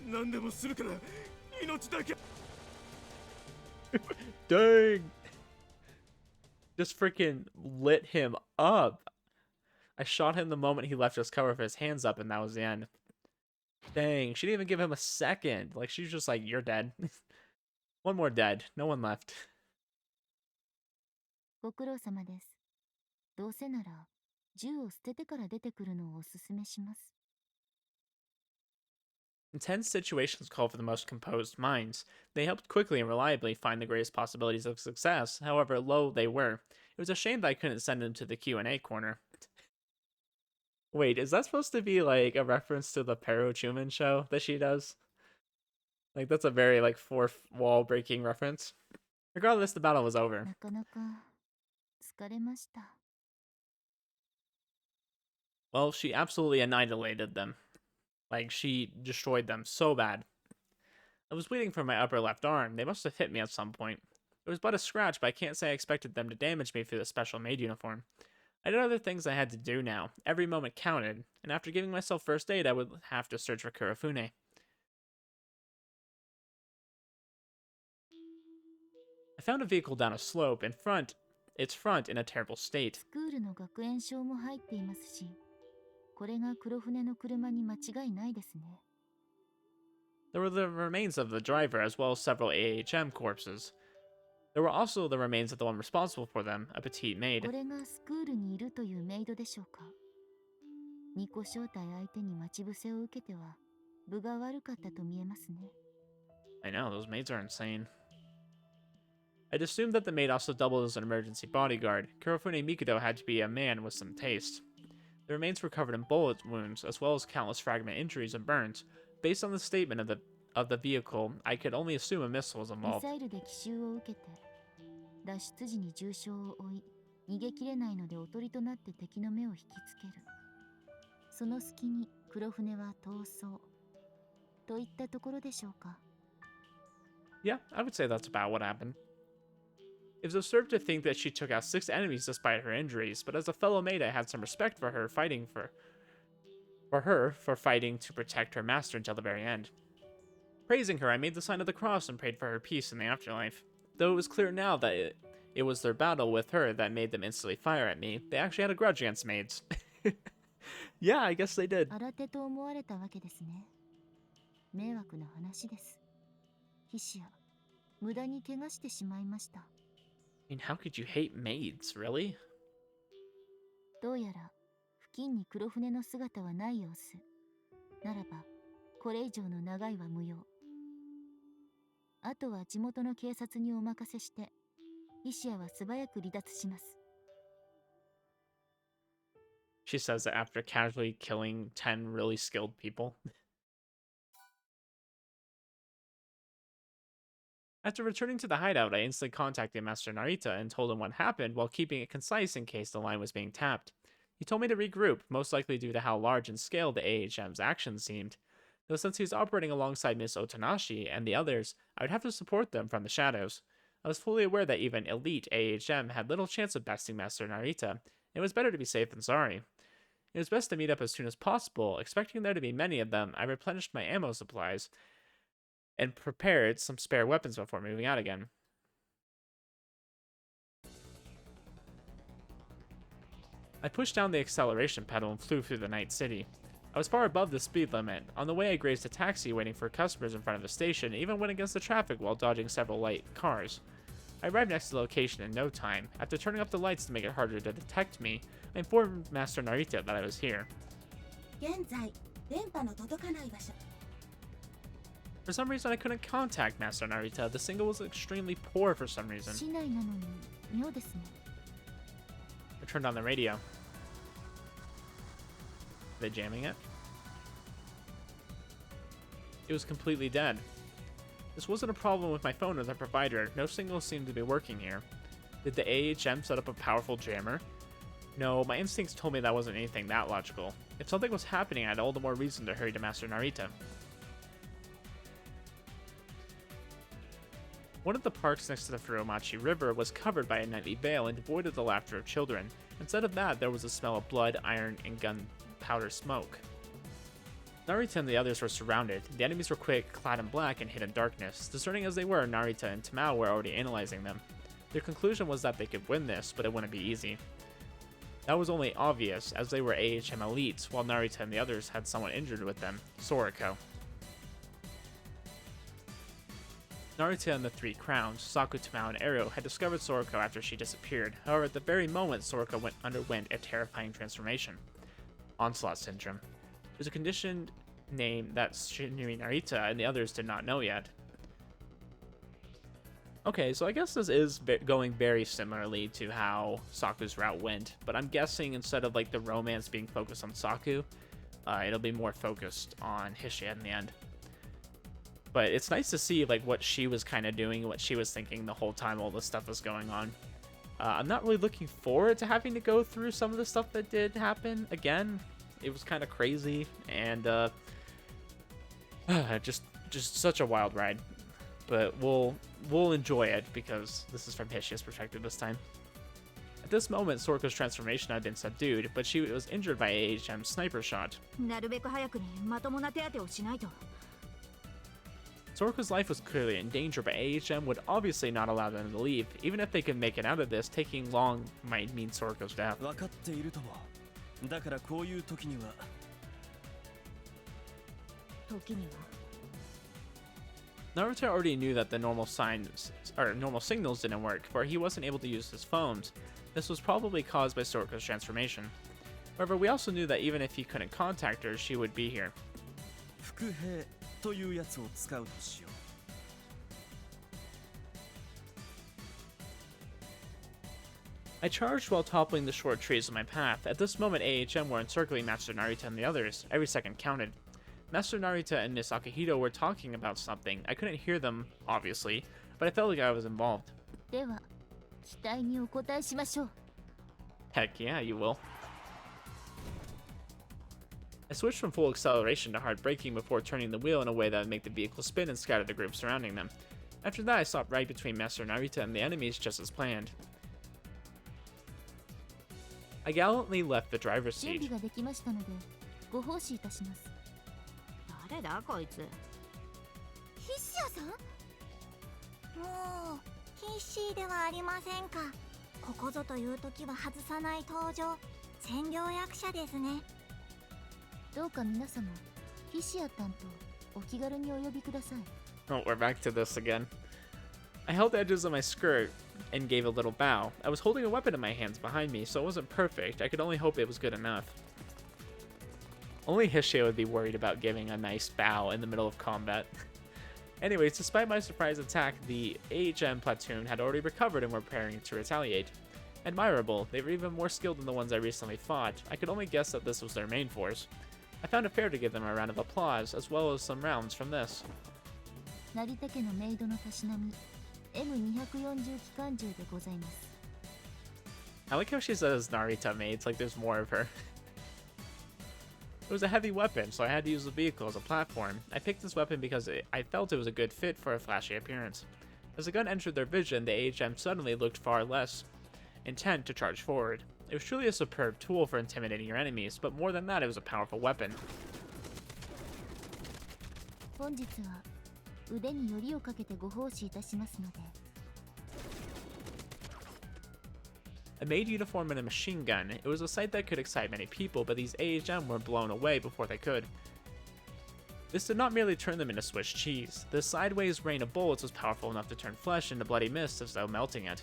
何でもするから命だけ。Dang! Just freaking lit him up. I shot him the moment he left his cover with his hands up, and that was the end. Dang, she didn't even give him a second. Like, she was just like, you're dead. 1 more dead. No one left. ご苦労様です。どうせなら銃を捨ててから出てくるのをおすすめします。 Intense situations call for the most composed minds. They helped quickly and reliably find the greatest possibilities of success, however low they were. It was a shame that I couldn't send them to the Q&A corner. Wait, is that supposed to be like a reference to the Pero Chuman show that she does? Like, that's a very, like, fourth wall breaking reference. Regardless, the battle was over. なかなか疲れました。 Well, she absolutely annihilated them. Like, she destroyed them so bad. I was bleeding from my upper left arm. They must have hit me at some point. It was but a scratch, but I can't say I expected them to damage me through the special maid uniform. I had other things I had to do now. Every moment counted, and after giving myself first aid, I would have to search for Kurofune. I found a vehicle down a slope, its front in a terrible state. スクールの学園証も入っていますし、これが黒船の車に間違いないですね。 There were the remains of the driver, as well as several AHM corpses. There were also the remains of the one responsible for them, a petite maid. これがスクールにいるというメイドでしょうか。2個正体相手に待ち伏せを受けては分が悪かったと見えますね。 I know, those maids are insane. I'd assumed that the maid also doubled as an emergency bodyguard. Kurofune Mikudo had to be a man with some taste. The remains were covered in bullet wounds, as well as countless fragment injuries and burns. Based on the statement of the vehicle, I could only assume a missile was ミ involved. サイルで奇襲を受けて脱出時に重傷を負い逃げきれないのでおとりとなって敵の目を引きつける。その隙に黒船は逃走といったところでしょうか。 Yeah, I would say that's about what happened. It was absurd to think that she took out 6 enemies despite her injuries, but as a fellow maid, I had some respect for her fighting for fighting to protect her master until the very end. Praising her, I made the sign of the cross and prayed for her peace in the afterlife. Though it was clear now that it was their battle with her that made them instantly fire at me, they actually had a grudge against maids. Yeah, I guess they did. 新手と思われたわけですね。迷惑な話です。ヒシア、無駄に怪我してしまいました。I mean, how could you hate maids, really? どうやら付近に黒船の姿はない様子。ならばこれ以上の長いは無用。あとは地元の警察にお任せしてヒシアは素早く離脱します。 She says that after casually killing 10 really skilled people. After returning to the hideout, I instantly contacted Master Narita and told him what happened while keeping it concise in case the line was being tapped. He told me to regroup, most likely due to how large in scale the AHM's actions seemed. Though since he was operating alongside Miss Otanashi and the others, I would have to support them from the shadows. I was fully aware that even elite AHM had little chance of besting Master Narita, and it was better to be safe than sorry. It was best to meet up as soon as possible. Expecting there to be many of them, I replenished my ammo supplies and prepared some spare weapons before moving out again. I pushed down the acceleration pedal and flew through the night city. I was far above the speed limit. On the way, I grazed a taxi waiting for customers in front of the station, even went against the traffic while dodging several light cars. I arrived next to the location in no time. After turning up the lights to make it harder to detect me, I informed Master Narita that I was here. 現在、電波の届かない場所。 For some reason, I couldn't contact Master Narita. The signal was extremely poor for some reason. 市内なのに妙ですね。 I turned on the radio. Are they jamming it? It was completely dead. This wasn't a problem with my phone or the provider. No signals seemed to be working here. Did the AHM set up a powerful jammer? No, my instincts told me that wasn't anything that logical. If something was happening, I had all the more reason to hurry to Master Narita. One of the parks next to the Furomachi River was covered by a nightly veil and devoid of the laughter of children. Instead of that, there was a smell of blood, iron, and gunpowder smoke. Narita and the others were surrounded. The enemies were quick, clad in black, and hid in darkness. Discerning as they were, Narita and Tamao were already analyzing them. Their conclusion was that they could win this, but it wouldn't be easy. That was only obvious, as they were AHM elites, while Narita and the others had someone injured with them, Soriko. Narita and the Three Crowns, Saku, Tamao, and Ero had discovered Soriko after she disappeared. However, at the very moment, Soriko underwent a terrifying transformation. Onslaught Syndrome. It was a conditioned name that Shinui Narita and the others did not know yet. Okay, so I guess this is going very similarly to how Saku's route went, but I'm guessing instead of like the romance being focused on Saku, it'll be more focused on Hishia in the end. But it's nice to see like what she was kind of doing, what she was thinking the whole time all this stuff was going on. I'm not really looking forward to having to go through some of the stuff that did happen again. It was kind of crazy and just such a wild ride. But we'll enjoy it because this is from Hishia's perspective this time. At this moment, Soriko's transformation had been subdued, but she was injured by AHM's sniper shot. なるべく早くにまともな手当てをしないと。 Soriko's life was clearly in danger, but AHM would obviously not allow them to leave. Even if they could make it out of this, taking long might mean Soriko's death. 分かっているとも。だからこういう時には。時には。 Narita already knew that the normal signals didn't work, for he wasn't able to use his phones. This was probably caused by Soriko's transformation. However, we also knew that even if he couldn't contact her, she would be here. 伏兵というやつを使うとしよう。I charged while toppling the short trees in my path. At this moment, AHM were encircling Master Narita and the others. Every second counted. Master Narita and Miss Akihito were talking about something. I couldn't hear them, obviously, but I felt like I was involved. では、期待にお応えしましょう。 Heck yeah, you will. I switched from full acceleration to hard braking before turning the wheel in a way that would make the vehicle spin and scatter the group surrounding them. After that, I stopped right between Master Narita and the enemies just as planned. I gallantly left the driver's 準 seat. 備ができましたので、ご奉仕いたします。誰だこいつ。ヒッシアさん？もう必死ではありませんか。ここぞという時は外さない登場。占領役者ですね。どうか皆様、ヒシア担当、お気軽にお呼びください。 Oh, we're back to this again. I held the edges of my skirt and gave a little bow. I was holding a weapon in my hands behind me, so it wasn't perfect. I could only hope it was good enough. Only Hishia would be worried about giving a nice bow in the middle of combat. Anyways, despite my surprise attack, the AHM platoon had already recovered and were preparing to retaliate. Admirable, they were even more skilled than the ones I recently fought. I could only guess that this was their main force. I found it fair to give them a round of applause, as well as some rounds from this. 成田家のメイドのたしなみ、M240 機関銃でございます。I like how she says Narita maids, like there's more of her. It was a heavy weapon, so I had to use the vehicle as a platform. I picked this weapon because I felt it was a good fit for a flashy appearance. As the gun entered their vision, the AHM suddenly looked far less intent to charge forward. It was truly a superb tool for intimidating your enemies, but more than that, it was a powerful weapon. 本日は腕によりをかけてご奉仕いたしますので。A maid uniform and a machine gun. It was a sight that could excite many people, but these AHM were blown away before they could. This did not merely turn them into Swiss cheese. The sideways rain of bullets was powerful enough to turn flesh into bloody mist as though melting it.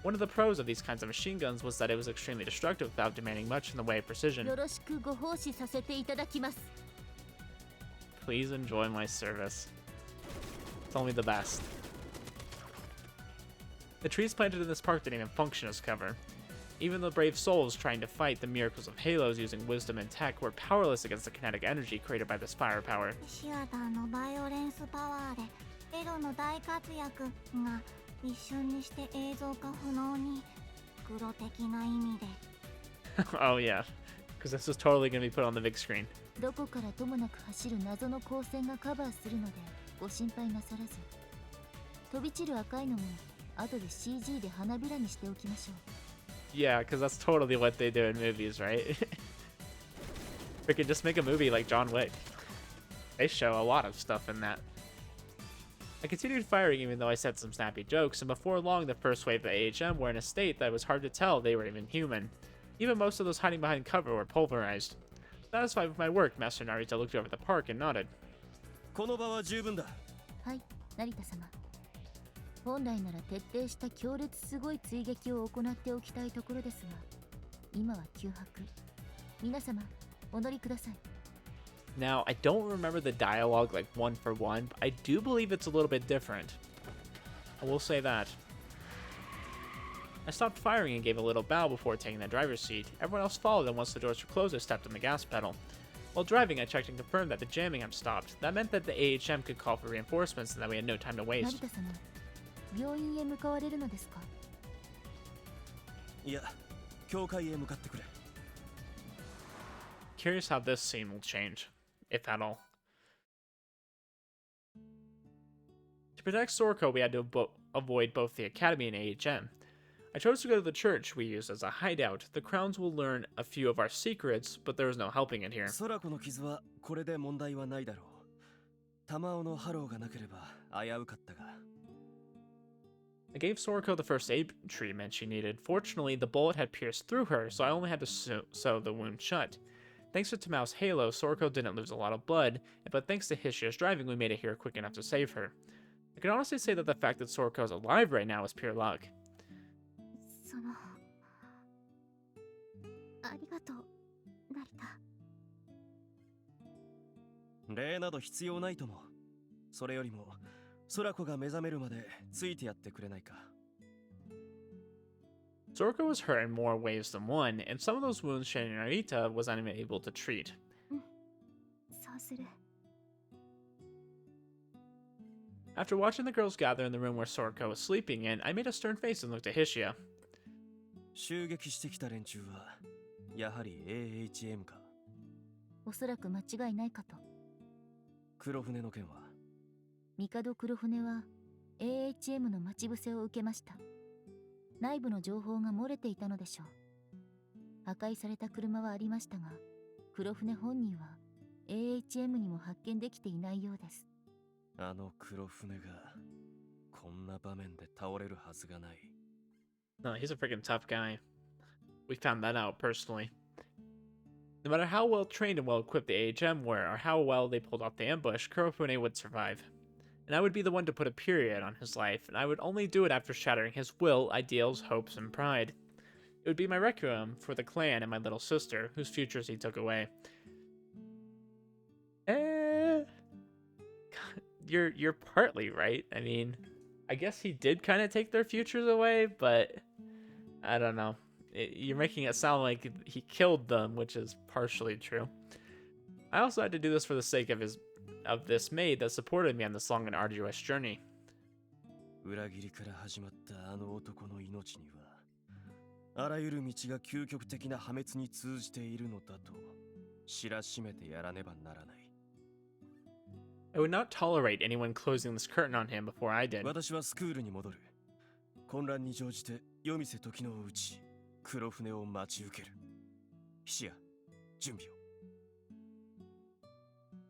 One of the pros of these kinds of machine guns was that it was extremely destructive without demanding much in the way of precision. よろしくご奉仕させていただきます。 Please enjoy my service. It's only the best. The trees planted in this park didn't even function as cover. Even the brave souls trying to fight the miracles of halos using wisdom and tech were powerless against the kinetic energy created by this firepower. シアターのバイオレンスパワーでエロの大活躍が一瞬にして映像化不能に黒的な意味で。Oh yeah, because this is totally going to be put on the big screen. どこからともなく走る謎の光線がカバーするのでご心配なさらず。飛び散る赤いのも後で CG で花びらにしておきましょう。Yeah, because that's totally what they do in movies, right? We could just make a movie like John Wick. They show a lot of stuff in that. I continued firing even though I said some snappy jokes, and before long the first wave of AHM were in a state that it was hard to tell they were even human. Even most of those hiding behind cover were pulverized. Satisfied with my work, Master Narita looked over the park and nodded. この場は十分だ。はい、成田様。本来なら徹底した強烈すごい追撃を行っておきたいところですが、今は休泊。皆様、お乗りください。Now, I don't remember the dialogue like one for one, but I do believe it's a little bit different. I will say that. I stopped firing and gave a little bow before taking the driver's seat. Everyone else followed, and once the doors were closed, I stepped on the gas pedal. While driving, I checked and confirmed that the jamming had stopped. That meant that the AHM could call for reinforcements and that we had no time to 成 waste. 田様、病院へ向かわれるのですか？いや、教会へ向かってくれ。Curious how this scene will change, if at all. To protect Sorko, we had to avoid both the Academy and AHM. I chose to go to the church we used as a hideout. The crowns will learn a few of our secrets, but there was no helping it here. 空子の傷はこれで問題はないだろう。玉緒のハローがなければ危うかったが。I gave Sorako the first aid treatment she needed. Fortunately, the bullet had pierced through her, so I only had to sew the wound shut. Thanks to Tamao's halo, Sorako didn't lose a lot of blood, but thanks to Hishia's driving, we made it here quick enough to save her. I can honestly say that the fact that Sorako is alive right now is pure luck. そのありがとう、成田。礼など必要ないとも。それよりも空子が目覚めるまでついてやってくれないか。Zorko was hurt in more ways than one, and some of those wounds Narita was unable to treat. そうする。 After watching the girls gather in the room where Zorko was sleeping in, I made a stern face and looked at Hishia. 襲撃してきた連中はやはり AHM か。おそらく間違いないかと。黒船の件は帝黒船は AHM の待ち伏せを受けました。内部の情報が漏れていたのでしょう。破壊された車はありましたが、黒船本人は AHM にも発見できていないようです。あの黒船がこんな場面で倒れるはずがない。No, he's a freaking tough guy. We found that out personally. No matter how well trained and well equipped the AHM were, or how well they pulled off the ambush, Kurofune would survive. And I would be the one to put a period on his life, and I would only do it after shattering his will, ideals, hopes, and pride. It would be my requiem for the clan and my little sister, whose futures he took away. You're partly right. I mean, I guess he did kind of take their futures away, but I don't know. You're making it sound like he killed them, which is partially true. I also had to do this for the sake of this maid that supported me on this long and arduous journey. 裏切りから始まったあの男の命には、あらゆる道が究極的な破滅に通じているのだと知らしめてやらねばならない。I would not tolerate anyone closing this curtain on him before I did. 私はスクールに戻る。混乱に乗じて夜店時のうち、黒船を待ち受ける。ヒシア、準備を。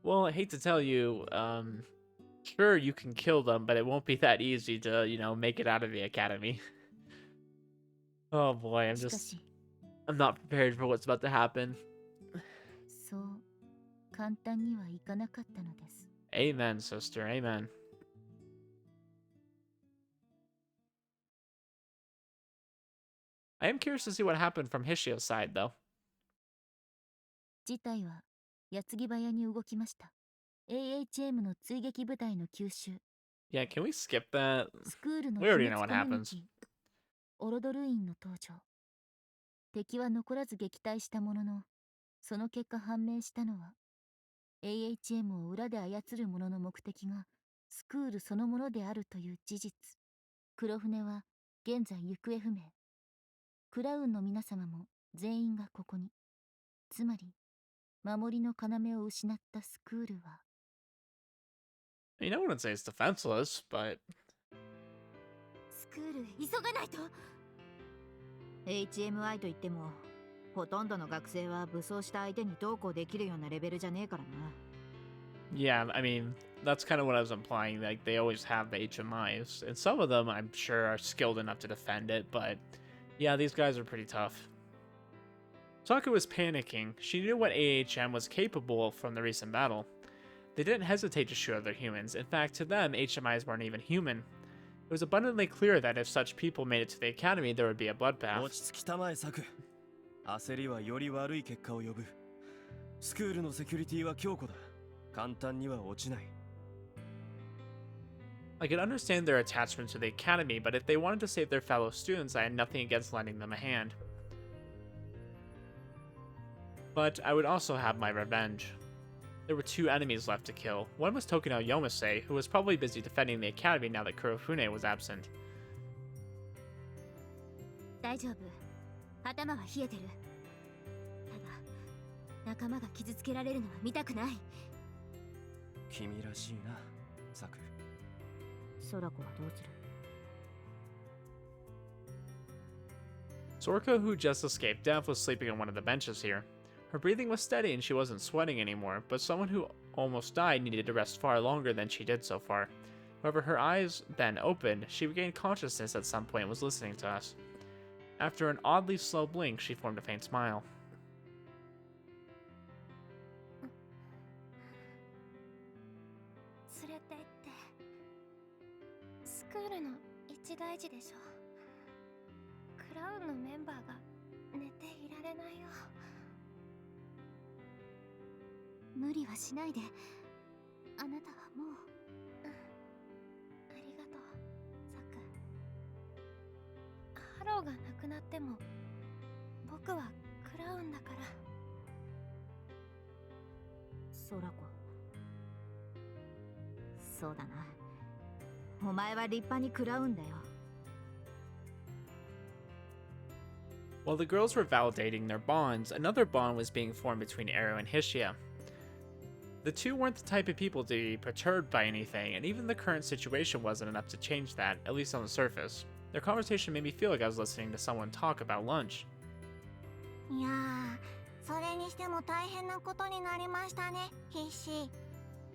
Well, I hate to tell you, sure you can kill them, but it won't be that easy to, make it out of the academy. Oh boy, I'm not prepared for what's about to happen. そう簡単にはいかなかったのです。 Amen, sister, amen. I am curious to see what happened from Hishia's side, though. 事態は矢継ぎ早に動きました。AHM の追撃部隊の吸収。 Yeah, can we skip that? スクールの We 秘 already 密 know コ what ミュニ happens. ティオロドルインの登場。敵は残らず撃退したものの、その結果判明したのは AHM を裏で操る者の目的がスクールそのものであるという事実。黒船は現在行方不明。クラウンの皆様も全員がここに。つまり守りの要を失ったスクールは I mean, I wouldn't say it's defenseless, but スクール急がないと。 HMI といってもほとんどの学生は武装した相手にどうこうできるようなレベルじゃねえからな。 yeah, I mean, that's kind of what I was implying. Like, they always have the HMIs, and some of them, I'm sure, are skilled enough to defend it, but yeah, these guys are pretty tough. Saku was panicking. She knew what AHM was capable of from the recent battle. They didn't hesitate to shoot other humans. In fact, to them, HMIs weren't even human. It was abundantly clear that if such people made it to the academy, there would be a bloodbath. 落ち着きたまえサク。焦りはより悪い結果を呼ぶ。スクールのセキュリティは強固だ。簡単には落ちない。I could understand their attachment to the academy, but if they wanted to save their fellow students, I had nothing against lending them a hand. But I would also have my revenge. There were two enemies left to kill. One was Tokino Yomase, who was probably busy defending the academy now that Kurofune was absent. 大丈夫。頭は冷えてる。ただ仲間が傷つけられるのは見たくない。君らしいな、サク。空子はどうする？ Sorko, who just escaped death, was sleeping on one of the benches here. Her breathing was steady and she wasn't sweating anymore, but someone who almost died needed to rest far longer than she did so far. However, her eyes then opened, she regained consciousness at some point and was listening to us. After an oddly slow blink, she formed a faint smile. 連れて行って。スクールの一大事でしょ。クラウンのメンバーが寝ていられないよ。無理はしないで。あなたはもう。ありがとう、サク。ハロがなくなっても僕はクラウンだから。空子、そうだな。お前は立派にクラウンだよ。While the girls were validating their bonds, another bond was being formed between Ero and Hishia. The two weren't the type of people to be perturbed by anything, and even the current situation wasn't enough to change that, at least on the surface. Their conversation made me feel like I was listening to someone talk about lunch. いやー、それにしても大変なことになりましたね、必死。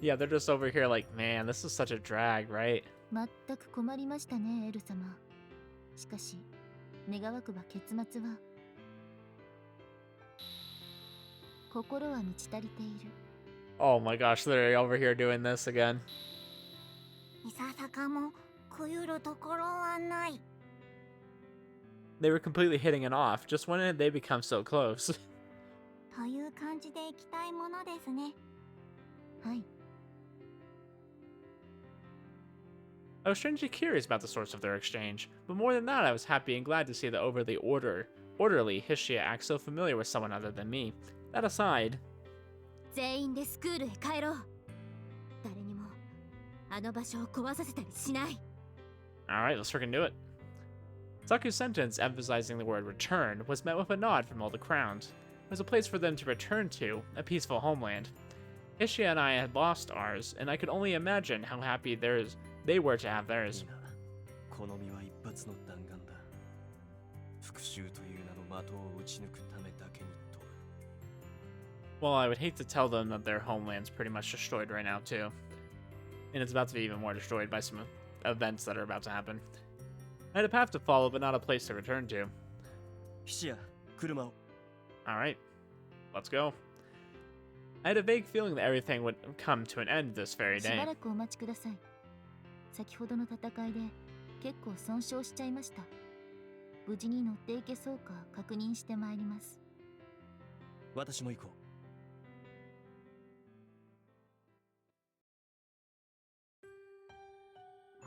Yeah, they're just over here like, man, this is such a drag, right? 全く困りましたね、エル様。しかし、願わくば結末は。心は満ち足りている。Oh my gosh, they're over here doing this again. いささかもくゆるところはない。They were completely hitting it off. Just when did they become so close? という感じでいきたいものですね。はい。I was strangely curious about the source of their exchange, but more than that, I was happy and glad to see the overly orderly Hishia act so familiar with someone other than me. That aside, 全員でスクールへ帰ろう。誰にもあの場所を壊させたりしない。alright, let's freaking do it. Saku's sentence emphasizing the word return was met with a nod from all the crowns. It was a place for them to return to, a peaceful homeland. Hishia and I had lost ours, and I could only imagine how happy they were to have theirs. 好みは一発の弾丸だ。復讐という名の的を撃ち抜くためだけに飛ぶ。 Well, I would hate to tell them that their homeland's pretty much destroyed right now, too. And it's about to be even more destroyed by some events that are about to happen. I had a path to follow, but not a place to return to. ヒシア、車を。Alright, let's go. I had a vague feeling that everything would come to an end this very しば day. らくお待ちください。先ほどの戦いで結構損傷しちゃいました。無事に乗っていけそうか確認してまいります。私も行こ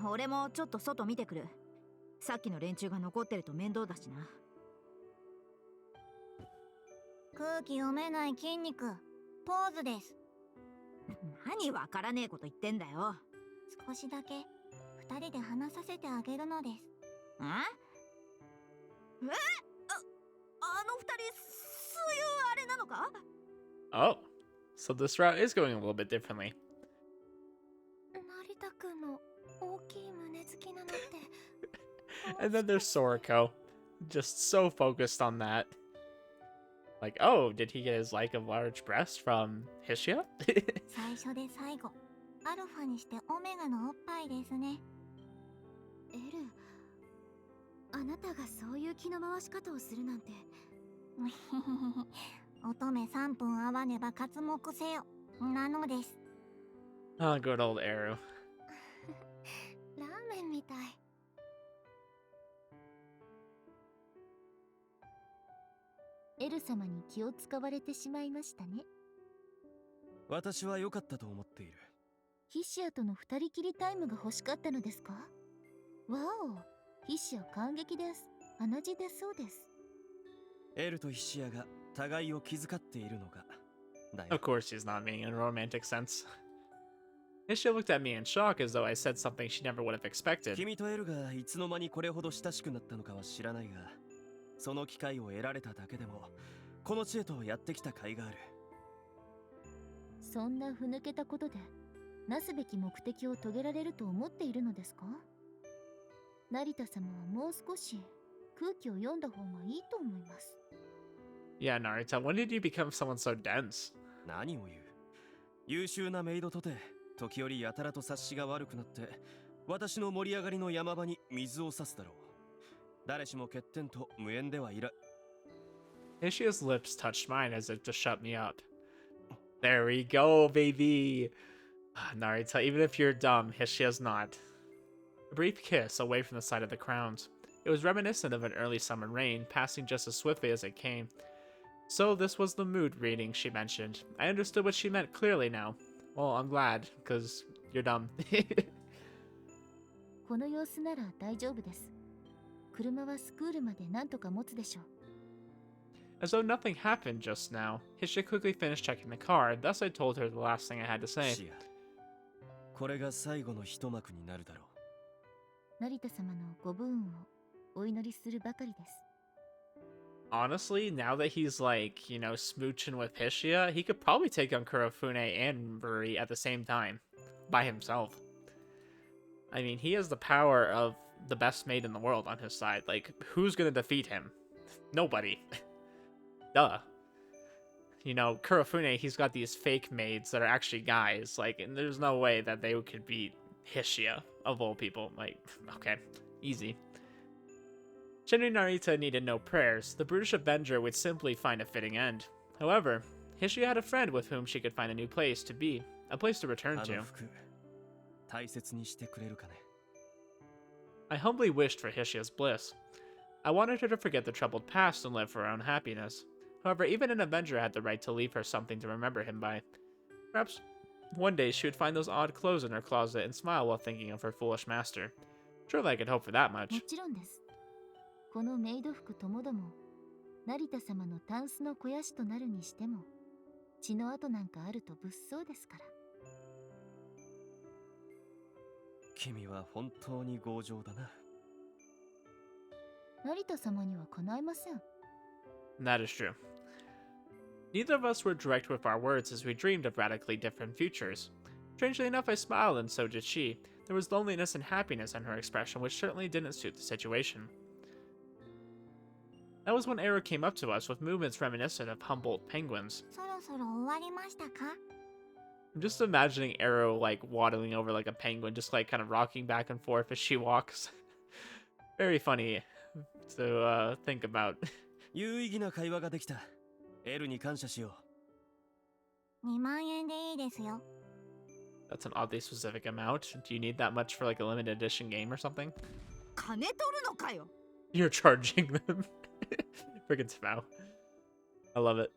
う。俺もちょっと外見てくる。さっきの連中が残ってると面倒だしな。空気読めない筋肉、ポーズです。何わからねえこと言ってんだよ。少しだけ二人で話させてあげるのです。あの二人、そういうあれなのか？ Oh, so this route is going a little bit differently. 成田くんの大きい胸好きなのって。And then there's Soriko, just so focused on that. Like, oh, did he get his like of large breast from Hishia? 最初で最後、アルファにしてオメガのおっぱいですね。エル、あなたがそういう気の回し方をするなんて。乙女3分合わねば刮目せよなのです。Oh, good old Eru. ラーメンみたい。エル様に気を使われてしまいましたね。う。私は良かったと思っている。ヒシアとの二人きりタイムが欲しかったのですか？わお、ヒシア感激です。鼻血出そうです。エルとヒシアが互いを気遣っているのがだよ。 Of course she's not meaning in a romantic sense. Hishia looked at me in shock as though I said something she never would have expected. 君とエルがいつの間にこれほど親しくなったのかは知らないが、その機会を得られただけでもこの地へとやってきた甲斐がある。そんなふぬけたことでなすべき目的を遂げられると思っているのですか？成田様はもう少し空気を読んだ方がいいと思います。Yeah, Narita, when did you become someone so dense? 何を言う。優秀なメイドとて時折やたらと察しが悪くなって私の盛り上がりの山場に水を差すだろう。誰しも欠点と無縁ではいら。 Hishia's lips touched mine as if to shut me up. There we go, baby! Narita, even if you're dumb, Hishia's not. A brief kiss away from the side of the crowns. It was reminiscent of an early summer rain, passing just as swiftly as it came. So this was the mood reading she mentioned. I understood what she meant clearly now. Well, I'm glad, because you're dumb. この様子なら大丈夫です。車はスクールまでなんとか持つでしょう。 As though nothing happened just now, Hishia quickly finished checking the car, thus I told her the last thing I had to say. シア、これが最後の一幕になるだろう。成田様のご武運をお祈りするばかりです。 Honestly, now that he's like, you know, smooching with Hishia, he could probably take on Kurofune and Buri at the same time, by himself. I mean, he has the power of the best maid in the world on his side. Like, who's gonna defeat him? Nobody. Duh. You know, Kurofune, he's got these fake maids that are actually guys. Like, and there's no way that they could beat Hishia, of all people. Like, okay, easy. Shinri Narita needed no prayers. The brutish avenger would simply find a fitting end. However, Hishia had a friend with whom she could find a new place to be, a place to return あ to. の服、大切にしてくれるかね。I humbly wished for Hishia's bliss. I wanted her to forget the troubled past and live for her own happiness. However, even an avenger had the right to leave her something to remember him by. Perhaps one day she would find those odd clothes in her closet and smile while thinking of her foolish master. Surely I could hope for that much. もちろんです。このメイド服ともども成田様のタンスの肥やしとなるにしても血の跡なんかあると物騒ですから。君は本当に強情だな。成田様にはかないません。 That is true. Neither of us were direct with our words as we dreamed of radically different futures. Strangely enough, I smiled and so did she. There was loneliness and happiness in her expression which certainly didn't suit the situation. That was when Arrow came up to us with movements reminiscent of Humboldt penguins. そろそろ終わりましたか？ I'm just imagining Arrow like waddling over like a penguin, just like kind of rocking back and forth as she walks. Very funny to think about. 有意義な会話ができた。エルに感謝しよう。2万円でいいですよ。 That's an oddly specific amount. Do you need that much for like a limited edition game or something? 金取るのかよ。 You're charging them. Friggin' Spow. I love it.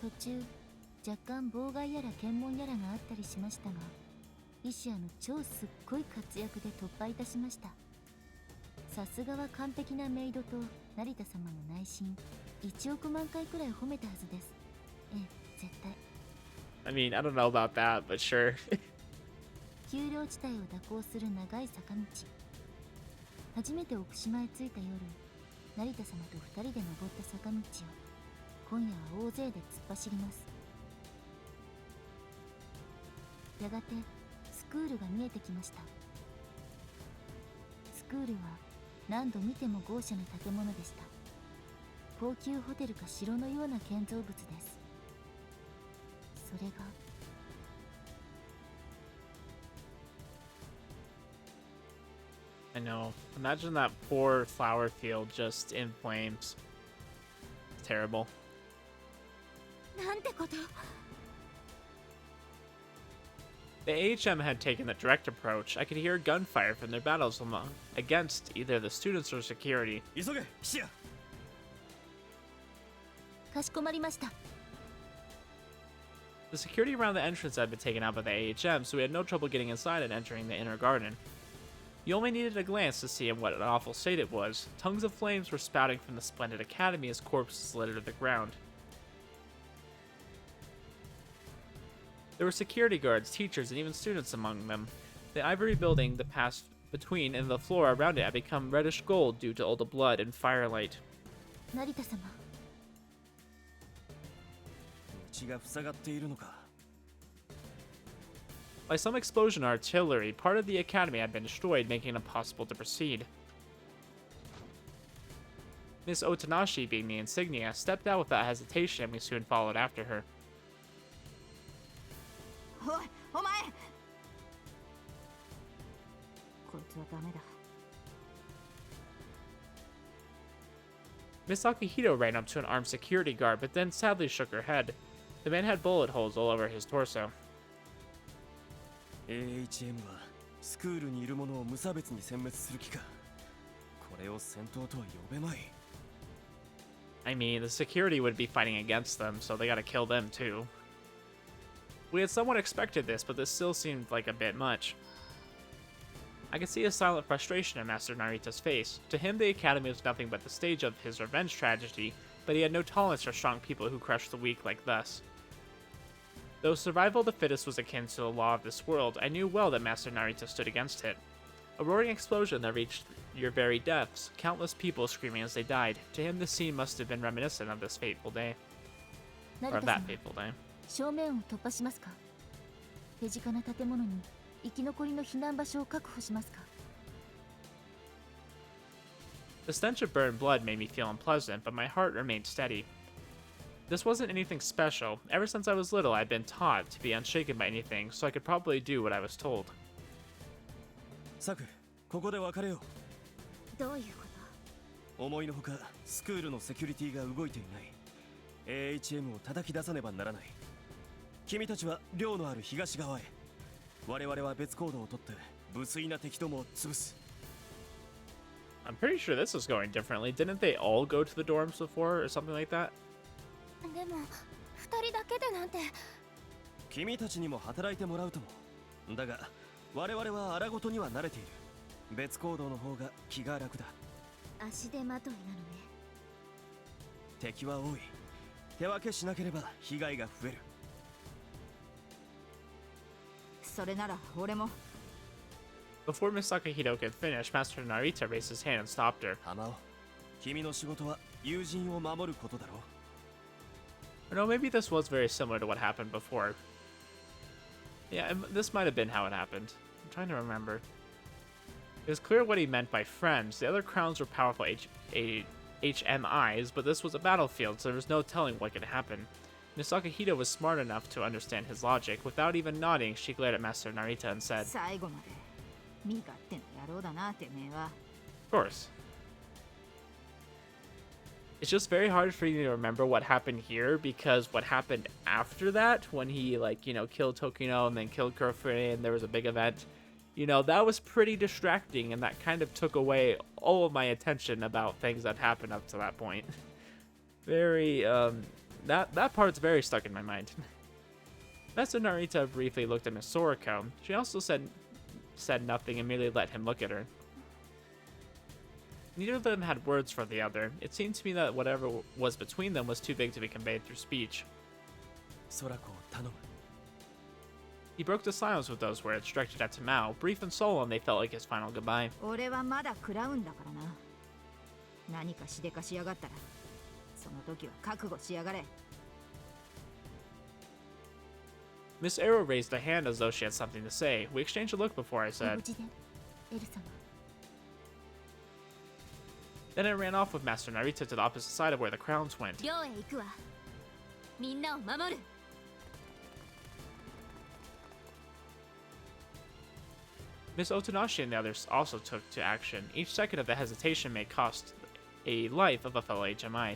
途中若干妨害やら検問やらがあったりしましたが、イシアの超すっごい活躍で突破いたしました。さすがは完璧なメイドと成田様の内心1億万回くらい褒めたはずです。ええ、絶対。 I mean, I don't know about that, but sure. 丘陵地帯を蛇行する長い坂道。初めて奥島へ着いた夜、成田様と2人で登った坂道を今夜は大勢で突っ走ります。やがてスクールが見えてきました。スクールは何度見ても豪奢な建物でした。高級ホテルか城のような建造物です。それがI know. Imagine that poor flower field just in flames. It's terrible. なんてこと。 The AHM had taken the direct approach. I could hear gunfire from their battles against either the students or security. 急げ、シア。かしこまりました。 The security around the entrance had been taken out by the AHM, so we had no trouble getting inside and entering the inner garden. You only needed a glance to see in what an awful state it was. Tongues of flames were spouting from the splendid academy as corpses littered the ground. There were security guards, teachers, and even students among them. The ivory building that passed between and the floor around it had become reddish gold due to all the blood and firelight. 成田様。 道が塞がっているのか。 By some explosion or artillery, part of the academy had been destroyed, making it impossible to proceed. Miss Otanashi, being the insignia, stepped out without hesitation, and we soon followed after her. おい、お前。こいつはダメだ。 Miss Akihito ran up to an armed security guard, but then sadly shook her head. The man had bullet holes all over his torso. AHM はスクールにいる者を無差別に殲滅する気か。これを戦闘とは呼べまい。I mean, the security would be fighting against them, so they gotta kill them too. We had somewhat expected this, but this still seemed like a bit much. I could see a silent frustration in Master Narita's face. To him, the Academy was nothing but the stage of his revenge tragedy, but he had no tolerance for strong people who crush the weak like thus. Though survival of the fittest was akin to the law of this world, I knew well that Master Narita stood against it. A roaring explosion that reached your very depths, countless people screaming as they died. To him, this scene must have been reminiscent of this fateful day. Or of that fateful day. 正面を突破しますか？手近な建物に生き残りの避難場所を確保しますか？ The stench of burned blood made me feel unpleasant, but my heart remained steady. This wasn't anything special. Ever since I was little, I'd been taught to be unshaken by anything, so I could probably do what I was told. サク、ここで別れよどういうこう。思いのほかスクールのセキュリティが動いていない。AHM を叩き出さねばならない。君たちは寮のある東側へ。我々は別行動をとって無粋な敵どもを潰す。I'm pretty sure this is going differently. Didn't they all go to the dorms before or something like that? でも2人だけでなんて。君たちにも働いてもらうとも。だが我々は荒ごとには慣れている。別行動の方が気が楽だ。と？足手まといなのね。敵は多い。手分けしなければ被害が増える。それなら俺も。 Before Miss Sakahito could finish, Master Narita raised his hand and stopped her. 浜尾、君の仕事は友人を守ることだろう。 Or no, maybe this was very similar to what happened before. Yeah, this might have been how it happened. I'm trying to remember. It was clear what he meant by friends. The other crowns were powerful HMIs, but this was a battlefield, so there was no telling what could happen. Miss Sakahito was smart enough to understand his logic. Without even nodding, she glared at Master Narita and said, 最後まで身勝手な野郎だなてめえは。 Of course. It's just very hard for you to remember what happened here because what happened after that, when he, like, you know, killed Tokino and then killed Kurofune and there was a big event, you know, that was pretty distracting and that kind of took away all of my attention about things that happened up to that point. Very, that part's very stuck in my mind. Master Narita briefly looked at Miss Soriko. She also said nothing and merely let him look at her. Neither of them had words for the other. It seemed to me that whatever was between them was too big to be conveyed through speech. 空子を頼む。 He broke the silence with those words, directed at Tamao. Brief and solemn, they felt like his final goodbye. 俺はまだ食らうんだからな。何かしでかしやがったら、その時は覚悟しやがれ。 Miss Arrow raised a hand as though she had something to say. We exchanged a look before I ご said. 無事で、エル様。 Then I ran off with Master Narita to the opposite side of where the crowns went. 寮へ行くわ。みんなを守る。 Miss Otonashi and the others also took to action. Each second of the hesitation may cost a life of a fellow HMI.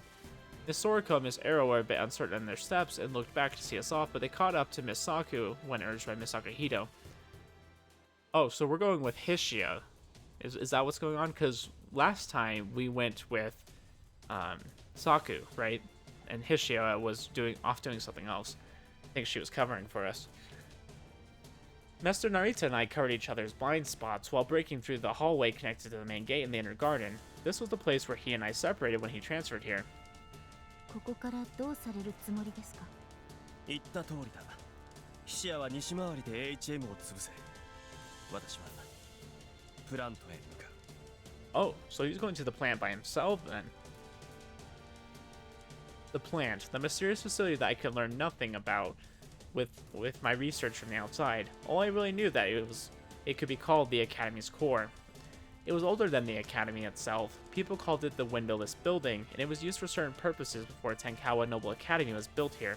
Miss Soriko and Miss Arrow were a bit uncertain in their steps and looked back to see us off, but they caught up to Miss Saku when urged by Miss Akahito. Oh, so we're going with Hishia. Is that what's going on? Because last time we went with Saku, right? And Hishia was doing something else. I think she was covering for us. Master Narita and I covered each other's blind spots while breaking through the hallway connected to the main gate in the inner garden. This was the place where he and I separated when he transferred here. ここからどうされるつもりですか？言った通りだ。ヒシアは西回りで AHM を潰せ。私はプラントへ向かう。 Oh, so he's going to the plant by himself then. The plant, the mysterious facility that I could learn nothing about with my research from the outside. All I really knew that it could be called the Academy's core. It was older than the Academy itself. People called it the Windowless Building, and it was used for certain purposes before Tenkawa Noble Academy was built here.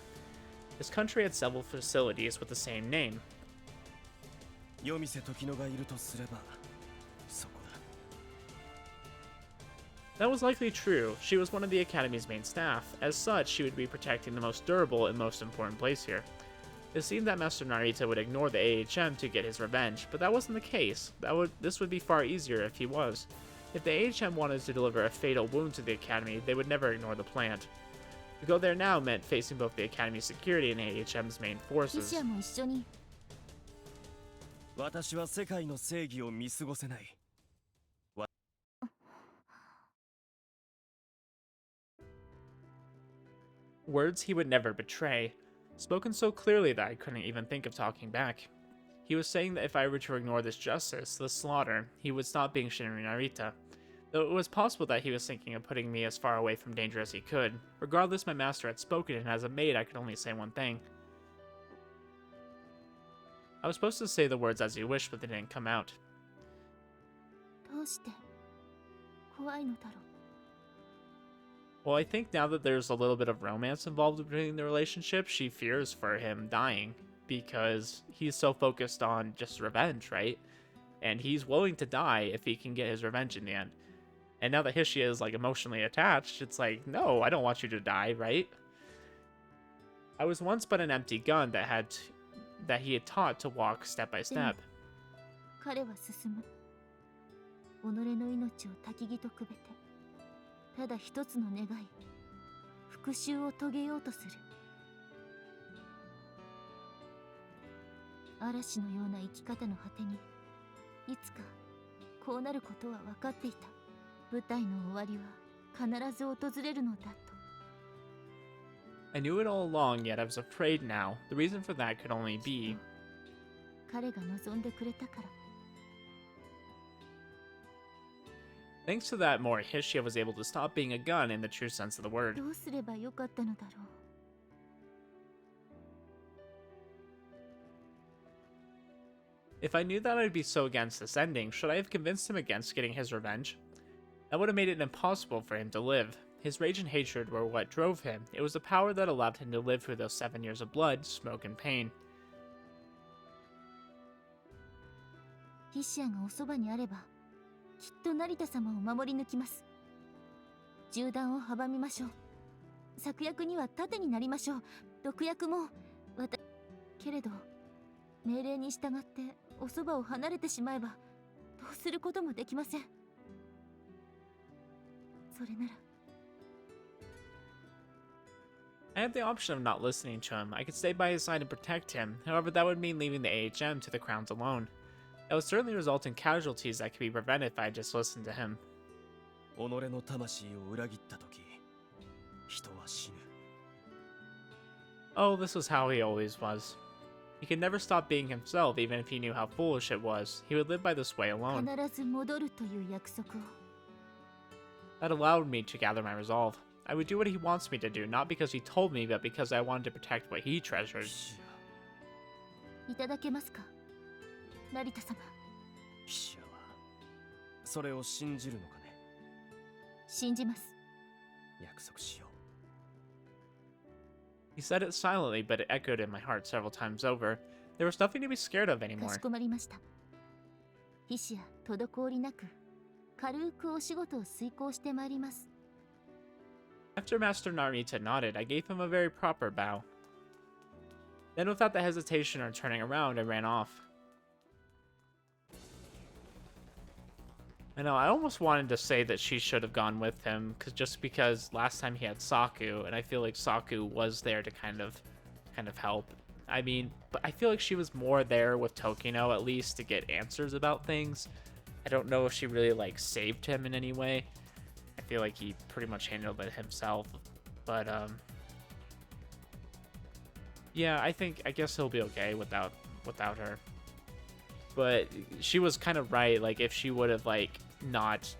This country had several facilities with the same name. 夜店時野がいるとすればそこだ。 That was likely true. She was one of the Academy's main staff. As such, she would be protecting the most durable and most important place here. It seemed that Master Narita would ignore the AHM to get his revenge, but that wasn't the case. This would be far easier if he was. If the AHM wanted to deliver a fatal wound to the Academy, they would never ignore the plant. To go there now meant facing both the Academy's security and AHM's main ヒ forces. シアも一緒に。私は世界の正義を見過ごせない。 Words he would never betray, spoken so clearly that I couldn't even think of talking back. He was saying that if I were to ignore this justice, this slaughter, he would stop being Shinri Narita. Though it was possible that he was thinking of putting me as far away from danger as he could. Regardless, my master had spoken, and as a maid, I could only say one thing. I was supposed to say the words as he wished, but they didn't come out. どうして怖いのだろう。 Well, I think now that there's a little bit of romance involved between the relationship, she fears for him dying because he's so focused on just revenge, right? And he's willing to die if he can get his revenge in the end. And now that Hishia is like emotionally attached, it's like, no, I don't want you to die, right? I was once but an empty gun that he had taught to walk step by step. 彼は進む。己の命を焚き木とくべて、ただ一つの願い、復讐を遂げようとする。嵐のような生き方の果てに、いつかこうなることは分かっていた。舞台の終わりは必ず訪れるのだと。I knew it all along, yet I was afraid now. The reason for that could only be 彼が望んでくれたから。 thanks to that more, Hishia was able to stop being a gun in the true sense of the word. どうすればよかったのだろう。 If I knew that I'd be so against this ending, should I have convinced him against getting his revenge? That would have made it impossible for him to live. His rage and hatred were what drove him. It was the power that allowed him to live through those 7 years of blood, smoke, and pain. ヒシアがおそばにあれば、きっと成田様を守り抜きます。銃弾を阻みましょう。策略には盾になりましょう。毒薬もけれど命令に従っておそばを離れてしまえばどうすることもできません。それなら I had the option of not listening to him. I could stay by his side and protect him. However, that would mean leaving the AHM to the Crowns alone. That would certainly result in casualties that could be prevented if I just listened to him. 己の魂を裏切った時、人は死ぬ。 Oh, this was how he always was. He could never stop being himself, even if he knew how foolish it was. He would live by this way alone. 必ず戻るという約束を。 That allowed me to gather my resolve. I would do what he wants me to do, not because he told me, but because I wanted to protect what he treasured. いただけますか、成田様。ヒシアはそれを信じるのかね。信じます。約束しよう。 He said it silently, but it echoed in my heart several times over. There was nothing to be scared of か anymore. しこまりました。ヒシア、滞りなく軽くお仕事を遂行してまいります。 After Master Narita nodded, I gave him a very proper bow. Then, without the hesitation or turning around, I ran off. I know, I almost wanted to say that she should have gone with him, just because last time he had Saku, and I feel like Saku was there to kind of help. I mean, but I feel like she was more there with Tokino, at least, to get answers about things. I don't know if she really, like, saved him in any way. I feel like he pretty much handled it himself, but, yeah, I guess he'll be okay without her. But she was kind of right, like, if she would have, like, not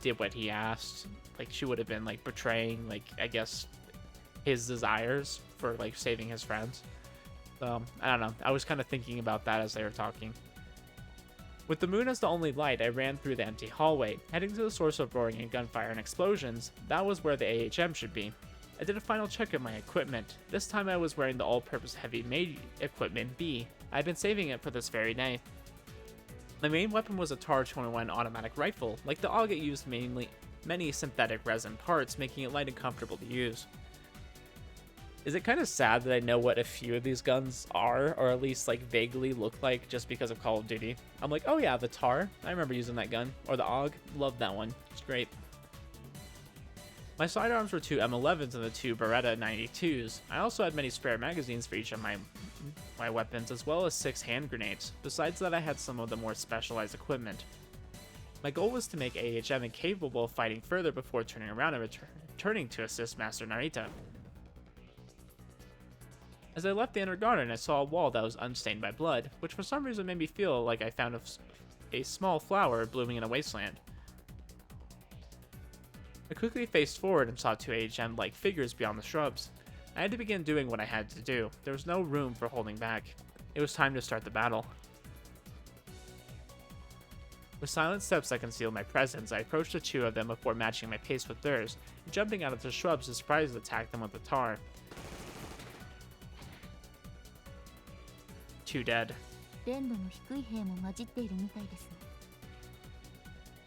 did what he asked, like, she would have been, like, betraying, like, I guess, his desires for, like, saving his friends. So, I don't know, I was kind of thinking about that as they were talking. With the moon as the only light, I ran through the empty hallway, heading to the source of roaring and gunfire and explosions. That was where the AHM should be. I did a final check of my equipment. This time I was wearing the all-purpose heavy maid equipment B. I had been saving it for this very day. My main weapon was a TAR-21 automatic rifle. Like the AUG, it used many synthetic resin parts, making it light and comfortable to use. Is it kind of sad that I know what a few of these guns are, or at least like vaguely look like, just because of Call of Duty? I'm like, oh yeah, the TAR, I remember using that gun. Or the AUG, love that one, it's great. My sidearms were two M11s and the two Beretta 92s. I also had many spare magazines for each of my weapons, as well as 6 hand grenades. Besides that, I had some of the more specialized equipment. My goal was to make AHM incapable of fighting further before turning around and returning to assist Master Narita. As I left the inner garden, I saw a wall that was unstained by blood, which for some reason made me feel like I found a small flower blooming in a wasteland. I quickly faced forward and saw 2 AHM-like figures beyond the shrubs. I had to begin doing what I had to do. There was no room for holding back. It was time to start the battle. With silent steps that concealed my presence, I approached the 2 of them before matching my pace with theirs, and jumping out of the shrubs to surprise attack them with the tar. 2 dead. 連度の低い兵も混じっているみたいですね。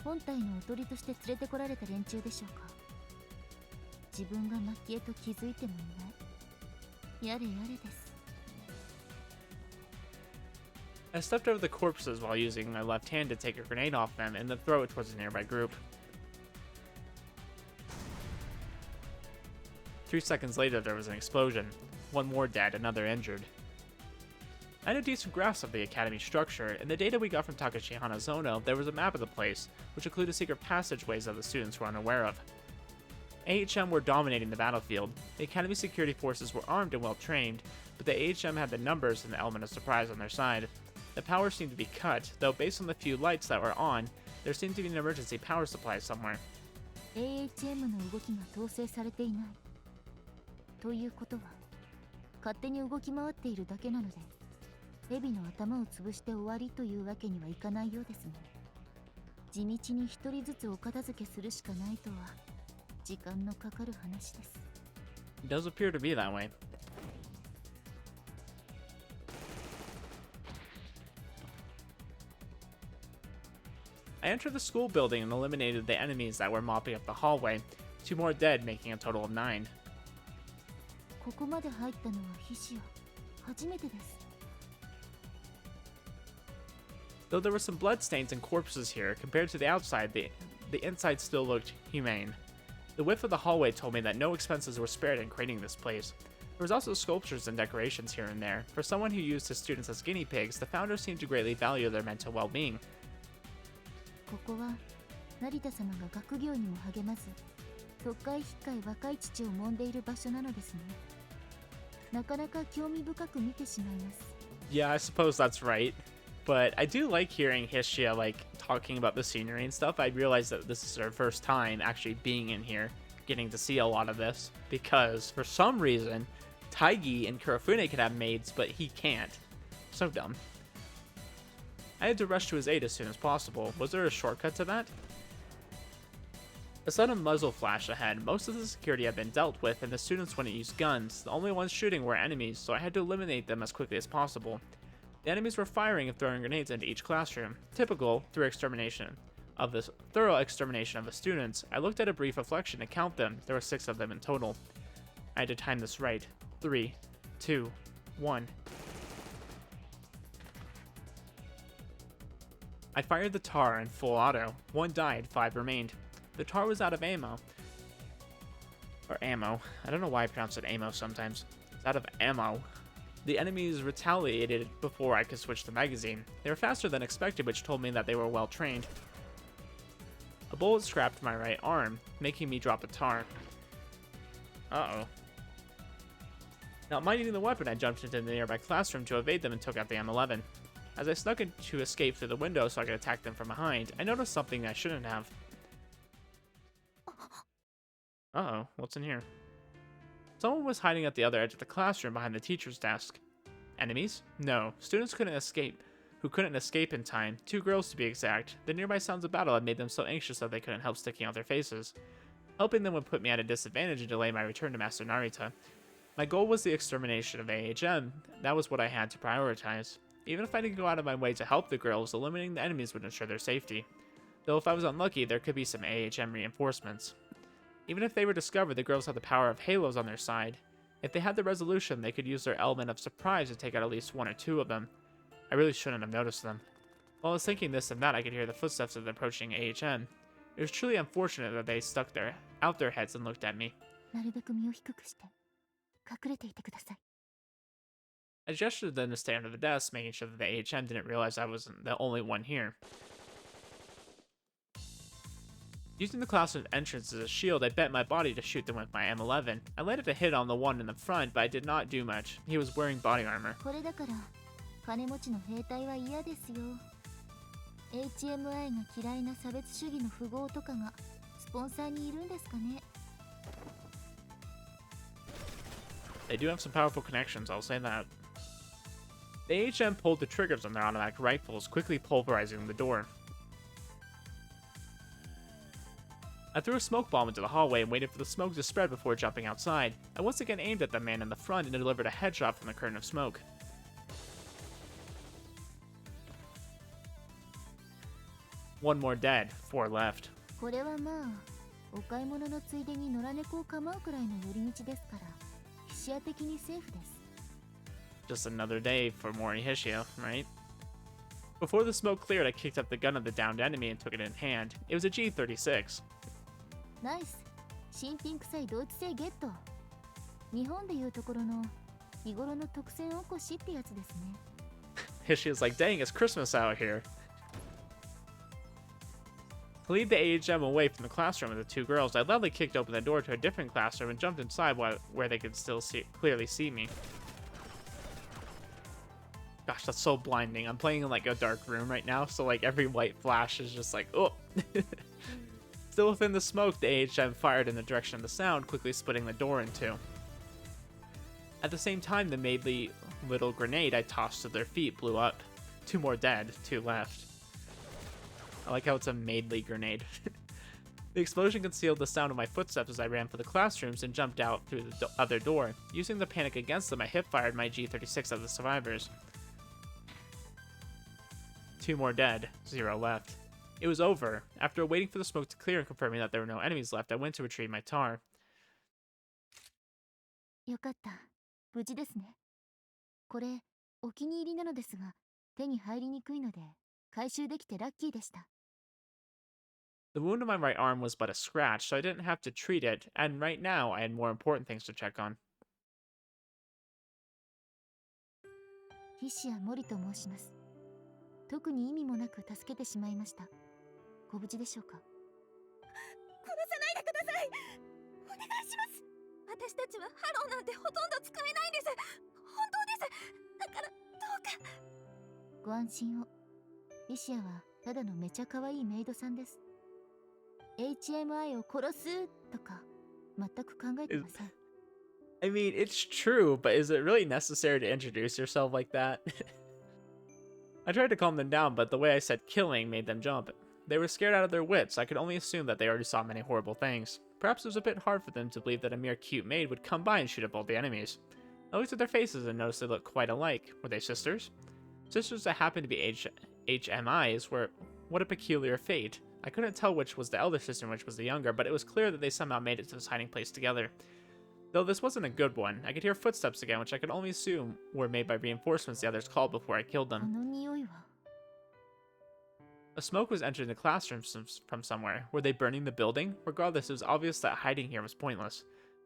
本体のおとりとして連れてこられた連中でしょうか。自分が蒔絵と気づいてもいない。やれやれです。I stepped over the corpses while using my left hand to take a grenade off them and then throw it towards a nearby group. 3 seconds later, there was an explosion. 1 more dead, another injured. I had a decent grasp of the academy structure. In the data we got from Takashi Hanazono, there was a map of the place, which included secret passageways that the students were unaware of. AHM were dominating the battlefield. The academy security forces were armed and well trained, but the AHM had the numbers and the element of surprise on their side. The power seemed to be cut, though based on the few lights that were on, there seemed to be an emergency power supply somewhere. AHM の動きが統制されていない。ということは、勝手に動き回っているだけなので、蛇の頭を潰して終わりというわけにはいかないようですね。地道に一人ずつお片付けするしかないとは、時間のかかる話です。It does appear to be that way. I entered the school building and eliminated the enemies that were mopping up the hallway. 2 more dead, making a total of 9. ここまで入ったのはヒシア。初めてです。Though there were some bloodstains and corpses here, compared to the outside, the inside still looked humane. The width of the hallway told me that no expenses were spared in creating this place. There was also sculptures and decorations here and there. For someone who used his students as guinea pigs, the founder seemed to greatly value their mental well-being. ここは成田様が学業にも励まず、特会引っかい若い父を揉んでいる場所なのですね。なかなか興味深く見てしまいます。Yeah, I suppose that's right. But I do like hearing Hishia, like, talking about the scenery and stuff. I realized that this is our first time actually being in here, getting to see a lot of this. Because, for some reason, Tagi and Kurofune could have maids, but he can't. So dumb. I had to rush to his aid as soon as possible. Was there a shortcut to that? A sudden muzzle flash ahead. Most of the security had been dealt with, and the students wouldn't use guns. The only ones shooting were enemies, so I had to eliminate them as quickly as possible. The enemies were firing and throwing grenades into each classroom. Typical, thorough extermination of the students. I looked at a brief reflection to count them. There were 6 of them in total. I had to time this right. 3, 2, 1. I fired the tar in full auto. 1 died, 5 remained. The tar was out of ammo. Or ammo. I don't know why I pronounce it ammo sometimes. It's out of ammo. The enemies retaliated before I could switch the magazine. They were faster than expected, which told me that they were well trained. A bullet scrapped my right arm, making me drop the tar. Uh-oh. Not minding the weapon, I jumped into the nearby classroom to evade them and took out the M11. As I snuck in to escape through the window so I could attack them from behind, I noticed something I shouldn't have. Uh-oh, what's in here? Someone was hiding at the other edge of the classroom behind the teacher's desk. Enemies? No. Students who couldn't escape in time. 2 girls to be exact. The nearby sounds of battle had made them so anxious that they couldn't help sticking out their faces. Helping them would put me at a disadvantage and delay my return to Master Narita. My goal was the extermination of AHM. That was what I had to prioritize. Even if I didn't go out of my way to help the girls, eliminating the enemies would ensure their safety. Though if I was unlucky, there could be some AHM reinforcements. Even if they were discovered, the girls had the power of halos on their side. If they had the resolution, they could use their element of surprise to take out at least 1 or 2 of them. I really shouldn't have noticed them. While I was thinking this and that, I could hear the footsteps of the approaching AHM. It was truly unfortunate that they stuck out their heads and looked at me. なるべく身を低くして隠れていてください。 I gestured them to stay under the desk, making sure that the AHM didn't realize I wasn't the only one here. Using the classroom entrance as a shield, I bent my body to shoot them with my M11. I landed a hit on the one in the front, but I did not do much. He was wearing body armor. これだから金持ちの兵隊は嫌ですよ。HMI が嫌いな差別主義の富豪とかがスポンサーにいるんですかね。 They do have some powerful connections, I'll say that. The AHM pulled the triggers on their automatic rifles, quickly pulverizing the door. I threw a smoke bomb into the hallway and waited for the smoke to spread before jumping outside. I once again aimed at the man in the front and delivered a headshot from the curtain of smoke. One more dead, 4 left. これはまあお買い物のついでに野良猫を構うくらいの寄り道ですからヒシア的にセーフです。 Just another day for Mori Hishia, right? Before the smoke cleared, I kicked up the gun of the downed enemy and took it in hand. It was a G36. ナイス。新品臭いドイツ製ゲット。日本でいうところの日頃の特選おこしってやつですね。 Hishia's like, dang, it's Christmas out here. To lead the AHM away from the classroom with the 2 girls, I loudly kicked open the door to a different classroom and jumped inside where they could still clearly see me. Gosh, that's so blinding. I'm playing in like a dark room right now, so like every white flash is just like, oh. Still within the smoke, the AHM fired in the direction of the sound, quickly splitting the door in 2. At the same time, the maidly little grenade I tossed to their feet blew up. 2 more dead, 2 left. I like how it's a maidly grenade. The explosion concealed the sound of my footsteps as I ran for the classrooms and jumped out through the other door. Using the panic against them, I hip-fired my G36 at the survivors. 2 more dead, 0 left. It was over. After waiting for the smoke to clear and confirming that there were no enemies left, I went to retrieve my tar. よかった。無事ですね。これお気に入りなのですが手に入りにくいので回収できてラッキーでした。 The wound on my right arm was but a scratch, so I didn't have to treat it, and right now I had more important things to check on. ヒシア・モリと申します。特に意味もなく助けてしまいました。ご無事でしょうか。殺さないでください。お願いします。私たちはハローなんてほとんど使えないんです。本当です。だからどうか。ご安心を。ヒシアはただのめちゃ可愛いメイドさんです。HMI を殺すとか全く考えてません。I mean, it's true, but is it really necessary to introduce yourself like that? I tried to calm them down, but the way I said killing made them jump. They were scared out of their wits. I could only assume that they already saw many horrible things. Perhaps it was a bit hard for them to believe that a mere cute maid would come by and shoot up all the enemies. I looked at their faces and noticed they looked quite alike. Were they sisters? Sisters that happened to be HMIs were... What a peculiar fate. I couldn't tell which was the elder sister and which was the younger, but it was clear that they somehow made it to this hiding place together. Though this wasn't a good one, I could hear footsteps again, which I could only assume were made by reinforcements the others called before I killed こ them. の匂いは。 A smoke was entering the classroom from somewhere. Were they burning the building? Regardless, it was obvious that hiding here was pointless.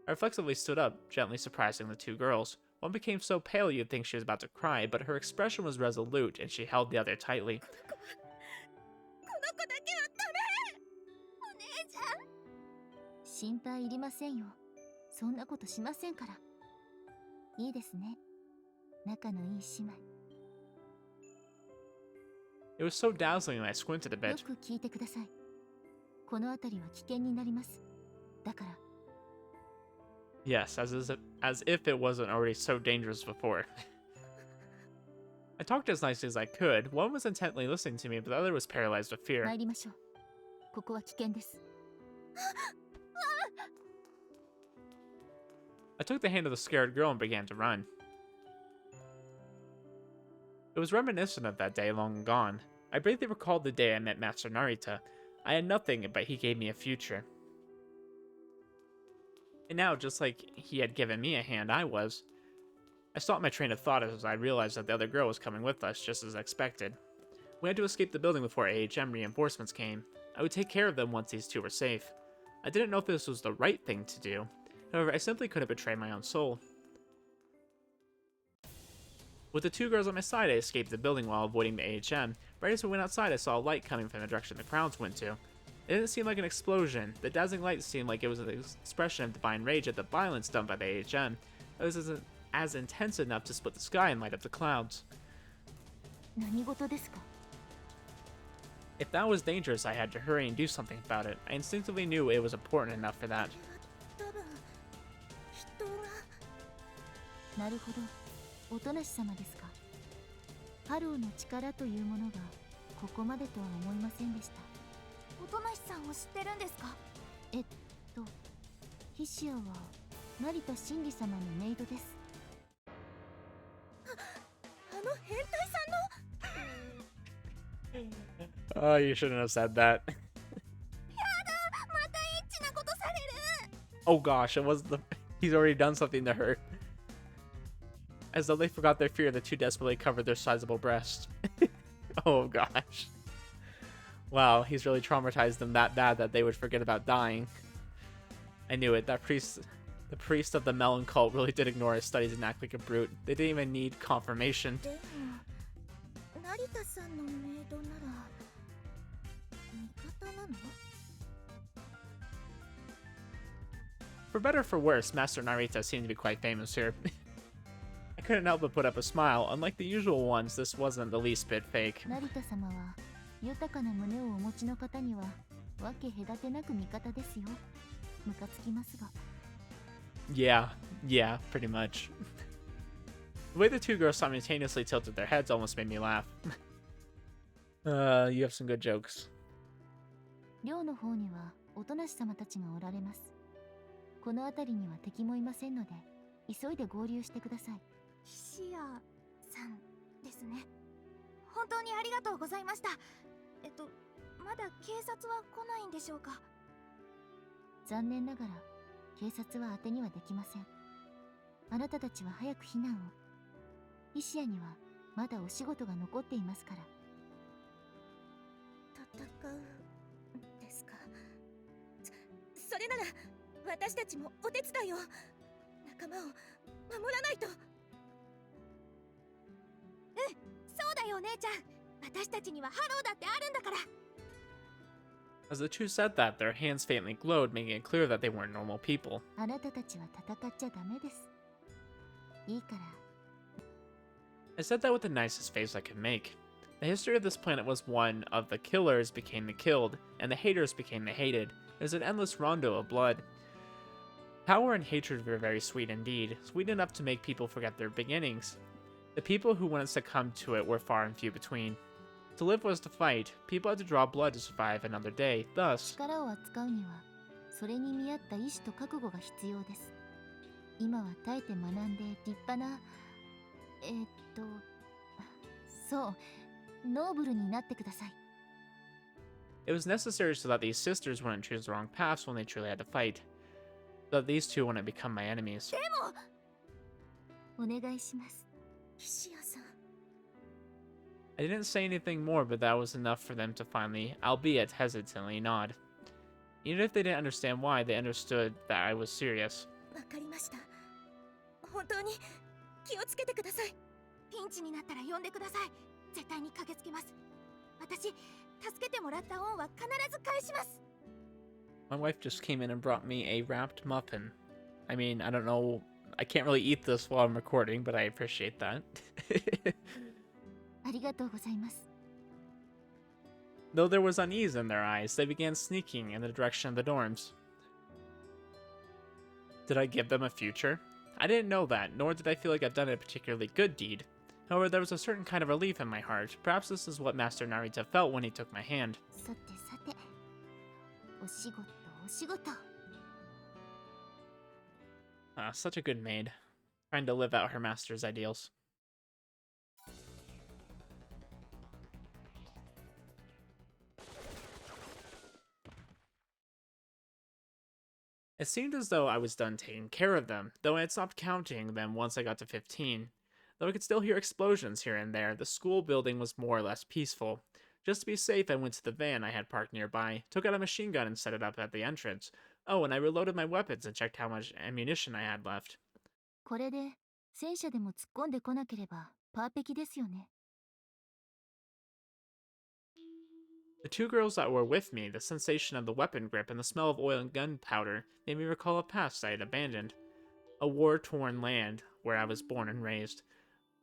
I reflexively stood up, gently surprising the 2 girls. One became so pale you'd think she was about to cry, but her expression was resolute and she held the other tightly. この子だけはダメ。お姉ちゃん。心配いりませんよ。そんなことしませんから。いいですね。仲のいい姉妹。 It was so dazzling that I squinted a よ bit. く聞いてください。この辺りは危険になります。だから。 Yes, as if it wasn't already so dangerous before. I talked as nicely as I could. One was intently listening to me, but the other was paralyzed with fear. 参りましょう。ここは危険です。 I took the hand of the scared girl and began to run. It was reminiscent of that day long gone. I briefly recalled the day I met Master Narita. I had nothing, but he gave me a future. And now, just like he had given me a hand, I stopped my train of thought as I realized that the other girl was coming with us, just as expected. We had to escape the building before AHM reinforcements came. I would take care of them once these 2 were safe. I didn't know if this was the right thing to do. However, I simply couldn't betray my own soul. With the 2 girls on my side, I escaped the building while avoiding the AHM. Right as we went outside, I saw a light coming from the direction the crowds went to. It didn't seem like an explosion. The dazzling light seemed like it was an expression of divine rage at the violence done by the AHM. It was as intense enough to split the sky and light up the clouds. 何事ですか? If that was dangerous, I had to hurry and do something about it. I instinctively knew it was important enough for that. 多分人が。なるほど。おとなし様ですか。ハローの力というものがここまでとは思いませんでした。おとなしさんを知ってるんですか？ヒシアは成田真理様のメイドです。あの変態さんの。 Oh, you shouldn't have said that. やだ、またエッチなことされる。 Oh gosh, it was the... He's already done something to her. As though they forgot their fear, the 2 desperately covered their sizable breasts. Oh gosh. Wow, he's really traumatized them that bad that they would forget about dying. I knew it. That priest... The priest of the Melon cult really did ignore his studies and act like a brute. They didn't even need confirmation. でも成田さんのメイドなら味方なの？ For better or for worse, Master Narita seemed to be quite famous here. I couldn't help but put up a smile. Unlike the usual ones, this wasn't the least bit fake. 成田様は豊かな胸をお持ちの方にはわけ隔てなく味方ですよ。ムカつきますが。Yeah, pretty much. The way the 2 girls simultaneously tilted their heads almost made me laugh. You have some good jokes. 寮の方にはおとなし様たちがおられます。この辺りには敵もいませんので、急いで合流してください。ヒシアさんですね。本当にありがとうございました。まだ警察は来ないんでしょうか？残念ながら警察は当てにはできません。あなたたちは早く避難を。ヒシアにはまだお仕事が残っていますから。戦うですか。それなら私たちもお手伝いを。仲間を守らないと。そうだよ姉ちゃん。私たちにはハローだってあるんだから。 As the 2 said that, their hands faintly glowed, making it clear that they weren't normal people. あなたたちは戦っちゃダメです。いいから。 I said that with the nicest face I could make. The history of this planet was one of the killers became the killed, and the haters became the hated. It was an endless rondo of blood. Power and hatred were very sweet indeed, sweet enough to make people forget their beginnings. The people who wouldn't succumb to it were far and few between. To live was to fight. People had to draw blood to survive another day. Thus, 力を扱うにはそれに見合った意志と覚悟が必要です。今は耐えて学んで立派なそうノーブルになってください。 it was necessary so that these sisters wouldn't choose the wrong paths when they truly had to fight. So that these 2 wouldn't become my enemies. お願いします。ヒシアさん。 I didn't say anything more, but that was enough for them to finally, albeit hesitantly, nod. Even if they didn't understand why, they understood that I was serious. わかりました。本当に気をつけてください。ピンチになったら呼んでください。絶対に駆けつけます。私、助けてもらった恩は必ず返します。 My wife just came in and brought me a wrapped muffin. I mean, I don't know, I can't really eat this while I'm recording, but I appreciate that. ありがとうございます。 Though there was unease in their eyes, they began sneaking in the direction of the dorms. Did I give them a future? I didn't know that, nor did I feel like I've done a particularly good deed. However, there was a certain kind of relief in my heart. Perhaps this is what Master Narita felt when he took my hand. さてさて、お仕事お仕事。 Such a good maid. Trying to live out her master's ideals. It seemed as though I was done taking care of them, though I had stopped counting them once I got to 15. Though I could still hear explosions here and there, the school building was more or less peaceful. Just to be safe, I went to the van I had parked nearby, took out a machine gun and set it up at the entrance. Oh, and I reloaded my weapons and checked how much ammunition I had left. これで戦車でも突っ込んでこなければパーペキですよね。 The two girls that were with me, the sensation of the weapon grip and the smell of oil and gunpowder made me recall a past I had abandoned. A war-torn land where I was born and raised.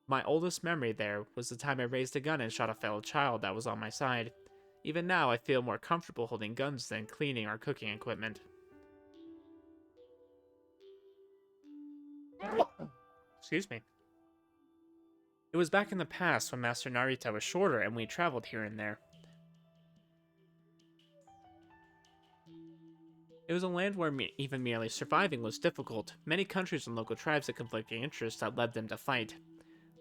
My oldest memory there was the time I raised a gun and shot a fellow child that was on my side. Even now, I feel more comfortable holding guns than cleaning or cooking equipment. Excuse me. It was back in the past when Master Narita was shorter and we traveled here and there. It was a land where even merely surviving was difficult. Many countries and local tribes had conflicting interests that led them to fight.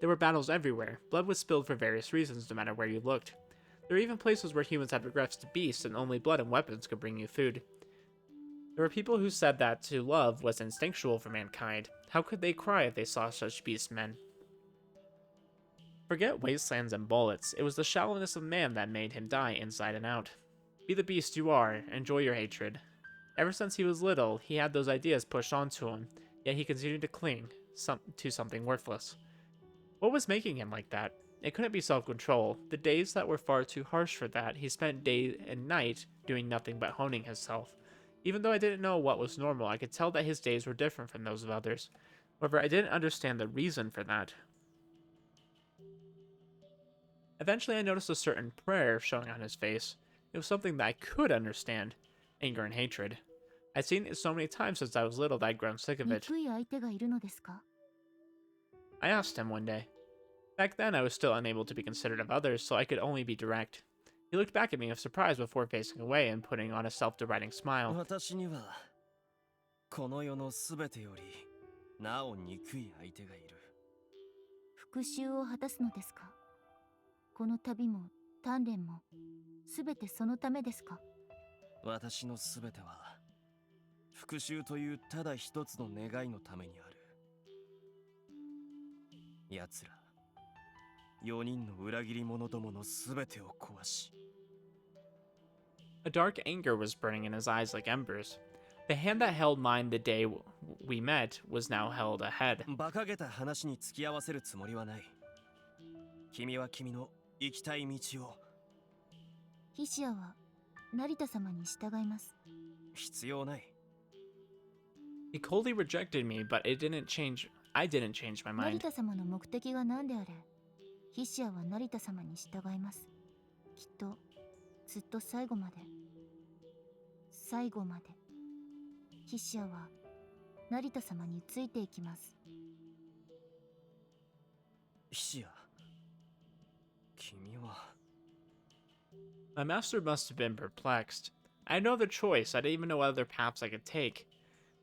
There were battles everywhere. Blood was spilled for various reasons, no matter where you looked. There were even places where humans had regressed to beasts and only blood and weapons could bring you food. There were people who said that to love was instinctual for mankind. How could they cry if they saw such beast men? Forget wastelands and bullets. It was the shallowness of man that made him die inside and out. Be the beast you are. Enjoy your hatred. Ever since he was little, he had those ideas pushed onto him, yet he continued to cling to something worthless. What was making him like that? It couldn't be self-control. The days that were far too harsh for that, he spent day and night doing nothing but honing himself. Even though I didn't know what was normal, I could tell that his days were different from those of others. However, I didn't understand the reason for that. Eventually, I noticed a certain prayer showing on his face. It was something that I could understand. Anger and hatred. I'd seen it so many times since I was little that I'd grown sick of it. 憎い相手がいるのですか? I asked him one day. Back then, I was still unable to be considerate of others, so I could only be direct. He looked back at me with surprise before facing away and putting on a self-deriding smile. 私にはこの世のすべてよりなお憎い相手がいる。復讐を果たすのですか? この旅も鍛錬もすべてそのためですか? 私のすべては復讐というただ一つの願いのためにある。奴ら4人の裏切り者どものすべてを壊し。A dark anger was burning in his eyes like embers. The hand that held mine the day we met was now held ahead. 馬鹿げた話に付き合わせるつもりはない。君は君の行きたい道を。ヒシアは成田様に従います。必要ない。He coldly rejected me, but I didn't change my 成 mind. 田様の目的が何であれ、ヒシアは成田様に従います。きっとずっと最後まで。最後まで。ヒシアは成田様についていきます。ヒシア、君は。My master must have been perplexed. I had no other choice. I didn't even know what other paths I could take.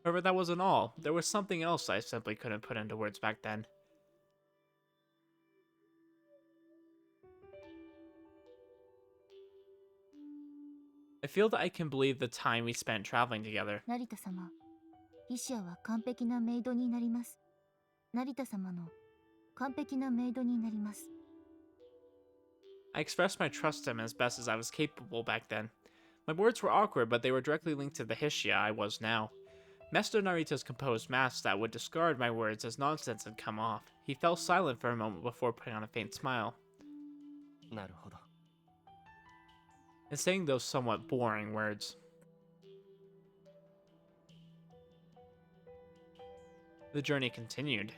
However, that wasn't all. There was something else I simply couldn't put into words back then. I feel that I can believe the time we spent traveling together. 成田様、ヒシアは完璧なメイドになります。成田様の完璧なメイドになります。I expressed my trust in him as best as I was capable back then. My words were awkward, but they were directly linked to the Hishia I was now. Master Narita's composed mask that would discard my words as nonsense had come off. He fell silent for a moment before putting on a faint smile. なるほど。And saying those somewhat boring words. The journey continued.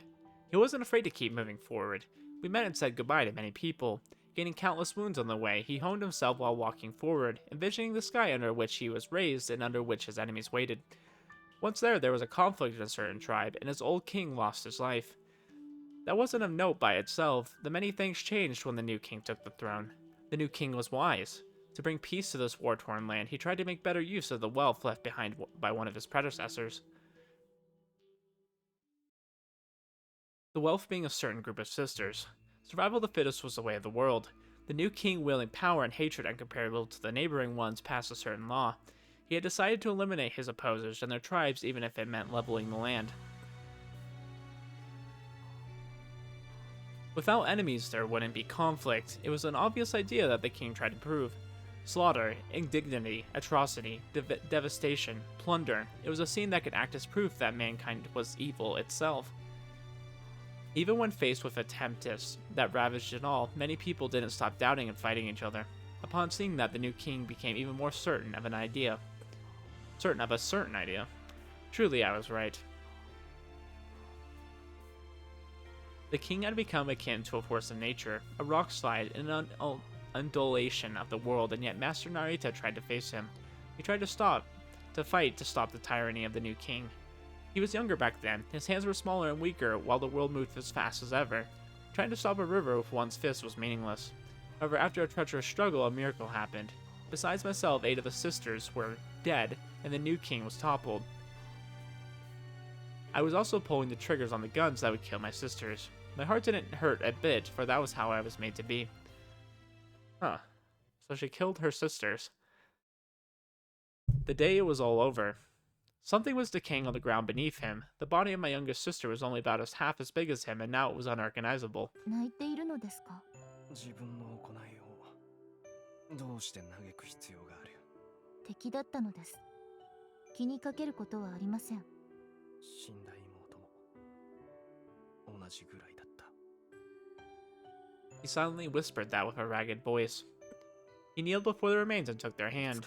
He wasn't afraid to keep moving forward. We met and said goodbye to many people. Gaining countless wounds on the way, he honed himself while walking forward, envisioning the sky under which he was raised and under which his enemies waited. Once there was a conflict in a certain tribe, and his old king lost his life. That wasn't of note by itself. The many things changed when the new king took the throne. The new king was wise. To bring peace to this war-torn land, he tried to make better use of the wealth left behind by one of his predecessors. The wealth being a certain group of sisters. Survival of the fittest was the way of the world. The new king wielding power and hatred incomparable to the neighboring ones past a certain law. He had decided to eliminate his opposers and their tribes even if it meant leveling the land. Without enemies, there wouldn't be conflict. It was an obvious idea that the king tried to prove. Slaughter, indignity, atrocity, devastation, plunder. It was a scene that could act as proof that mankind was evil itself. Even when faced with a tempest that ravaged it all, many people didn't stop doubting and fighting each other. Upon seeing that, the new king became even more certain of a certain idea. Truly, I was right. The king had become akin to a force of nature, a rock slide, an undulation of the world, and yet Master Narita tried to face him. He tried to fight to stop the tyranny of the new king. He was younger back then, his hands were smaller and weaker, while the world moved as fast as ever. Trying to stop a river with one's fist was meaningless. However, after a treacherous struggle, a miracle happened. Besides myself, 8 of the sisters were dead, and the new king was toppled. I was also pulling the triggers on the guns that would kill my sisters. My heart didn't hurt a bit, for that was how I was made to be. Huh. So she killed her sisters. The day it was all over. Something was decaying on the ground beneath him. The body of my youngest sister was only about half as big as him, and now it was unrecognizable. 泣いているのですか？自分の行いをどうして嘆く必要がある？敵だったのです。気にかけることはありません。死んだ妹も同じぐらいだった。He silently whispered that with a ragged voice. He kneeled before the remains and took their hand.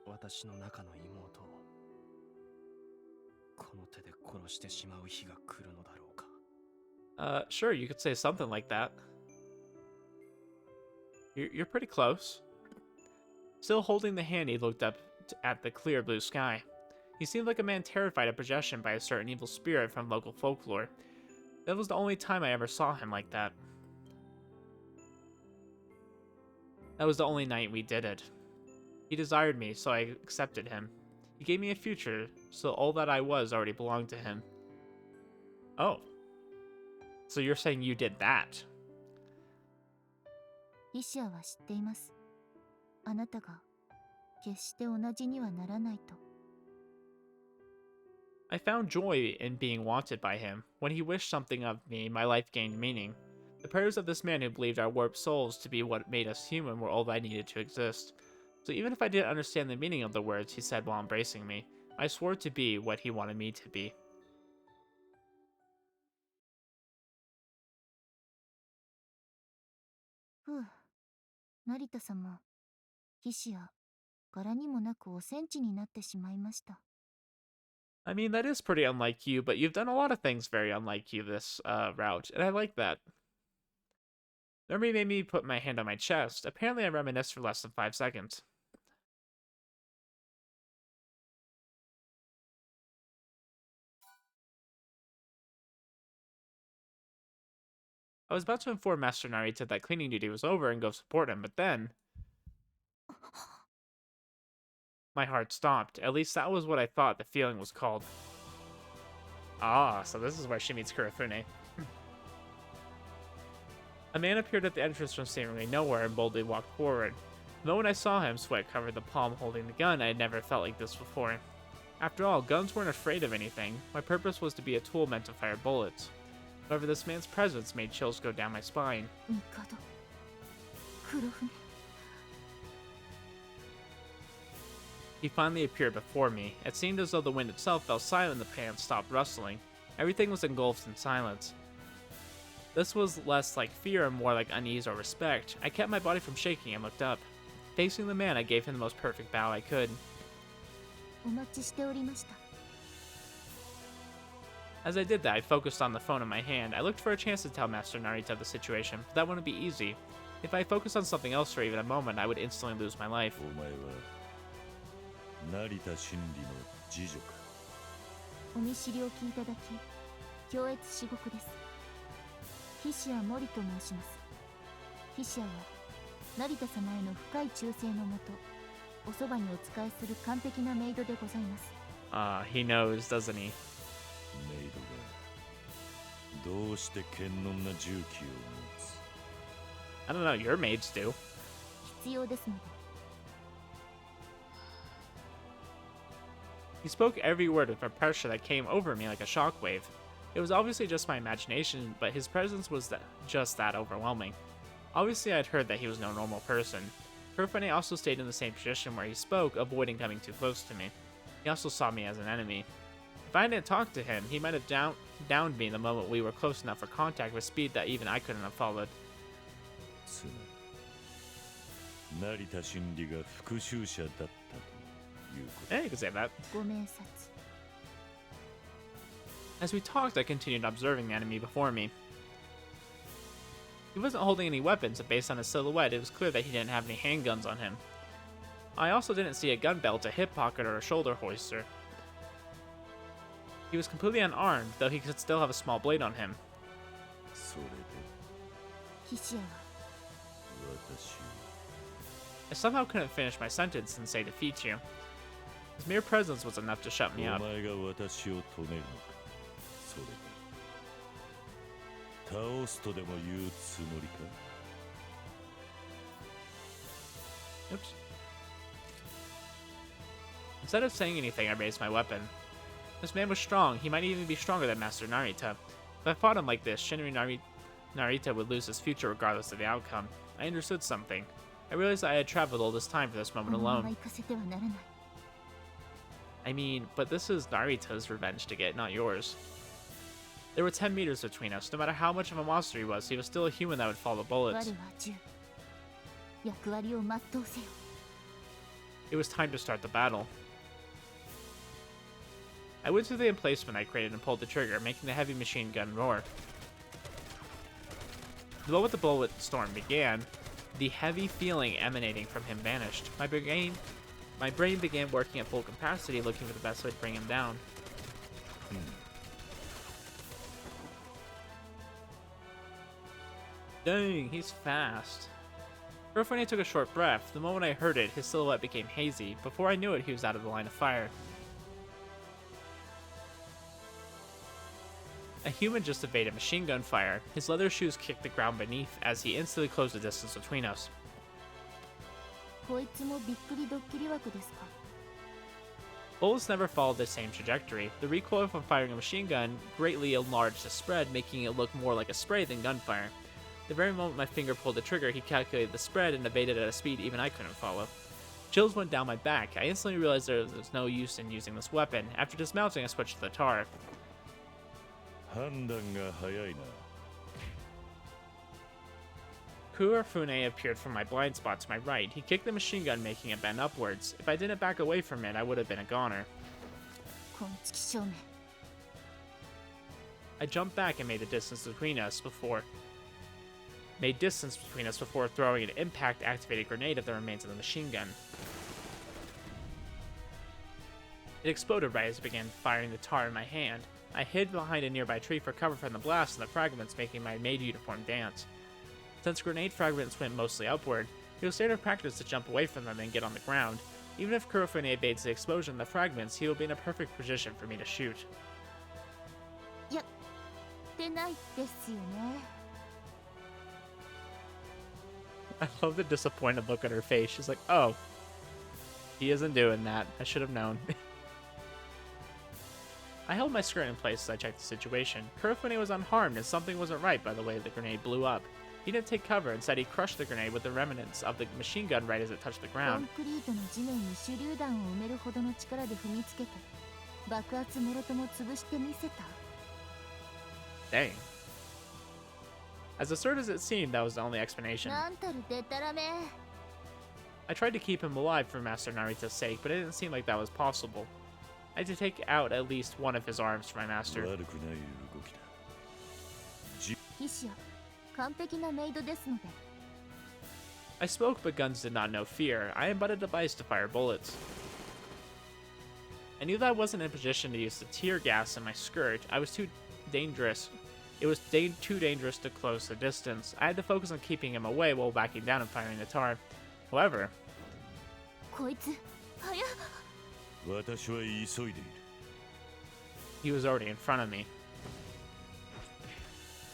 私の中の妹をこの手で殺してしまう日が来るのだろうか。Sure, you could say something like that. You're pretty close. Still holding the hand, he looked up at the clear blue sky. He seemed like a man terrified of possession by a certain evil spirit from local folklore. That was the only time I ever saw him like that. That was the only night we did it. He desired me, so I accepted him. He gave me a future, so all that I was already belonged to him. Oh. So you're saying you did that? リシアは知っています。あなたが決して同じにはならないと。I found joy in being wanted by him. When he wished something of me, my life gained meaning. The prayers of this man who believed our warped souls to be what made us human were all I needed to exist. So even if I didn't understand the meaning of the words he said while embracing me, I swore to be what he wanted me to be. ふう、成田様、ヒシア、柄にもなくおセンチになってしまいました。I mean, that is pretty unlike you, but you've done a lot of things very unlike you this route, and I like that. Nobody made me put my hand on my chest. Apparently I reminisced for less than 5 seconds. I was about to inform Master Narita that cleaning duty was over and go support him, but then... my heart stopped. At least that was what I thought the feeling was called. Ah, so this is where she meets Kurofune. A man appeared at the entrance from seemingly nowhere and boldly walked forward. The moment I saw him, sweat covered the palm holding the gun. I had never felt like this before. After all, guns weren't afraid of anything. My purpose was to be a tool meant to fire bullets. However, this man's presence made chills go down my spine. 帝、黒船。He finally appeared before me. It seemed as though the wind itself fell silent and the pan stopped rustling. Everything was engulfed in silence. This was less like fear and more like unease or respect. I kept my body from shaking and looked up. Facing the man, I gave him the most perfect bow I could. お待ちしておりました。 As I did that, I focused on the phone in my hand. I looked for a chance to tell Master Narita of the situation, but that wouldn't be easy. If I focused on something else for even a moment, I would instantly lose my life. お前は成田真理の次女か。お見知りを聞いただき、強越至極です。ヒシアモリと申します。ヒシアは成田様への深い忠誠のもと、おそばにお仕えする完璧なメイドでございます。He knows, doesn't he? メイドがどうして堅能な銃器を持つ？ I don't know, your maids do. 必要ですので。 He spoke every word with a pressure that came over me like a shockwave. It was obviously just my imagination, but his presence was just that overwhelming. Obviously, I'd heard that he was no normal person. Kurofune also stayed in the same position where he spoke, avoiding coming too close to me. He also saw me as an enemy. If I didn't talk to him, he might have downed me the moment we were close enough for contact with speed that even I couldn't have followed. つまり成田真理が復讐者だったということ。 Yeah, you could say that. ご明察。 As we talked, I continued observing the enemy before me. He wasn't holding any weapons, but based on his silhouette, it was clear that he didn't have any handguns on him. I also didn't see a gun belt, a hip pocket, or a shoulder hoister. He was completely unarmed, though he could still have a small blade on him. それでヒシアは私 I somehow couldn't finish my sentence and say defeat you. His mere presence was enough to shut me お up. 前が私を止めるのか。それで倒すとでも言うつもりか。 Oops. Instead of saying anything, I raised my weapon. This man was strong. He might even be stronger than Master Narita. If I fought him like this, Shinri Narita would lose his future regardless of the outcome. I understood something. I realized that I had traveled all this time for this moment このまま alone. 行かせてはならない。 I mean, but this is Narita's revenge to get, not yours. There were 10 meters between us. No matter how much of a monster he was still a human that would follow 我 bullets. は10。役割を全うせよ。 It was time to start the battle. I went through the emplacement I created and pulled the trigger, making the heavy machine gun roar. The moment the bullet storm began, the heavy feeling emanating from him vanished. My brain began working at full capacity, looking for the best way to bring him down. Dang, he's fast. Kurofune took a short breath. The moment I heard it, his silhouette became hazy. Before I knew it, he was out of the line of fire. A human just evaded machine gun fire. His leather shoes kicked the ground beneath as he instantly closed the distance between us. こいつもびっくりドッキリ枠ですか。 Bullets never followed the same trajectory. The recoil from firing a machine gun greatly enlarged the spread, making it look more like a spray than gunfire. The very moment my finger pulled the trigger, he calculated the spread and evaded at a speed even I couldn't follow. Chills went down my back. I instantly realized there was no use in using this weapon. After dismounting, I switched to the tar. 判断が早いな。 Kurofune appeared from my blind spot to my right. He kicked the machine gun, making it bend upwards. If I didn't back away from it, I would have been a goner. こんちき正面。 I jumped back and made distance between us before throwing an impact-activated grenade at the remains of the machine gun. It exploded right as it began firing the tar in my hand. I hid behind a nearby tree for cover from the blast and the fragments, making my maid uniform dance. Since grenade fragments went mostly upward, it was standard practice to jump away from them and get on the ground. Even if Kurofune evades the explosion of the fragments, he will be in a perfect position for me to shoot. やってないですよね。 I love the disappointed look on her face. She's like, oh, he isn't doing that. I should have known. I held my skirt in place as I checked the situation. Kurofune was unharmed and something wasn't right by the way the grenade blew up. He didn't take cover. Instead, he crushed the grenade with the remnants of the machine gun right as it touched the コ ground. ンクリートの地面に手榴弾を埋めるほどの力で踏みつけて爆発もろとも潰してみせた。 Dang. As absurd as it seemed, that was the only explanation. なんたるでたらめ。 I tried to keep him alive for Master Narita's sake, but it didn't seem like that was possible. I had to take out at least one of his arms for my master. 悪くない動きだ。ヒシア、完璧なメイドですので。 I spoke, but guns did not know fear. I am but a device to fire bullets. I knew that I wasn't in a position to use the tear gas in my skirt. I was too dangerous. It was too dangerous to close the distance. I had to focus on keeping him away while backing down and firing the tar. However, こいつ、早っ。私は急いでいる。 he was already in front of me.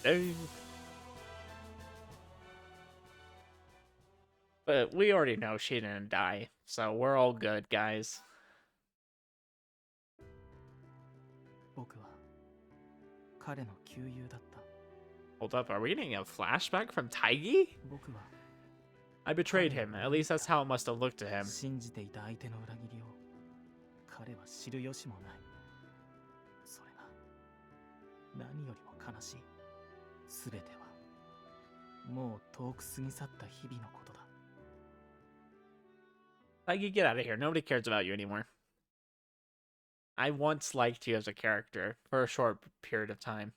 Dang. But we already know she didn't die, so we're all good, guys. 僕は彼の旧友だった。 Hold up, are we getting a flashback from Tagi? 僕は I betrayed him. At least that's how it must have looked to him. 信じていた相手の裏切りを彼は知る由もない。それが何よりも悲しい。すべてはもう遠く過ぎ去った日々のことだ。Tagi, get out of here. Nobody cares about you anymore. I once liked you as a character for a short period of time.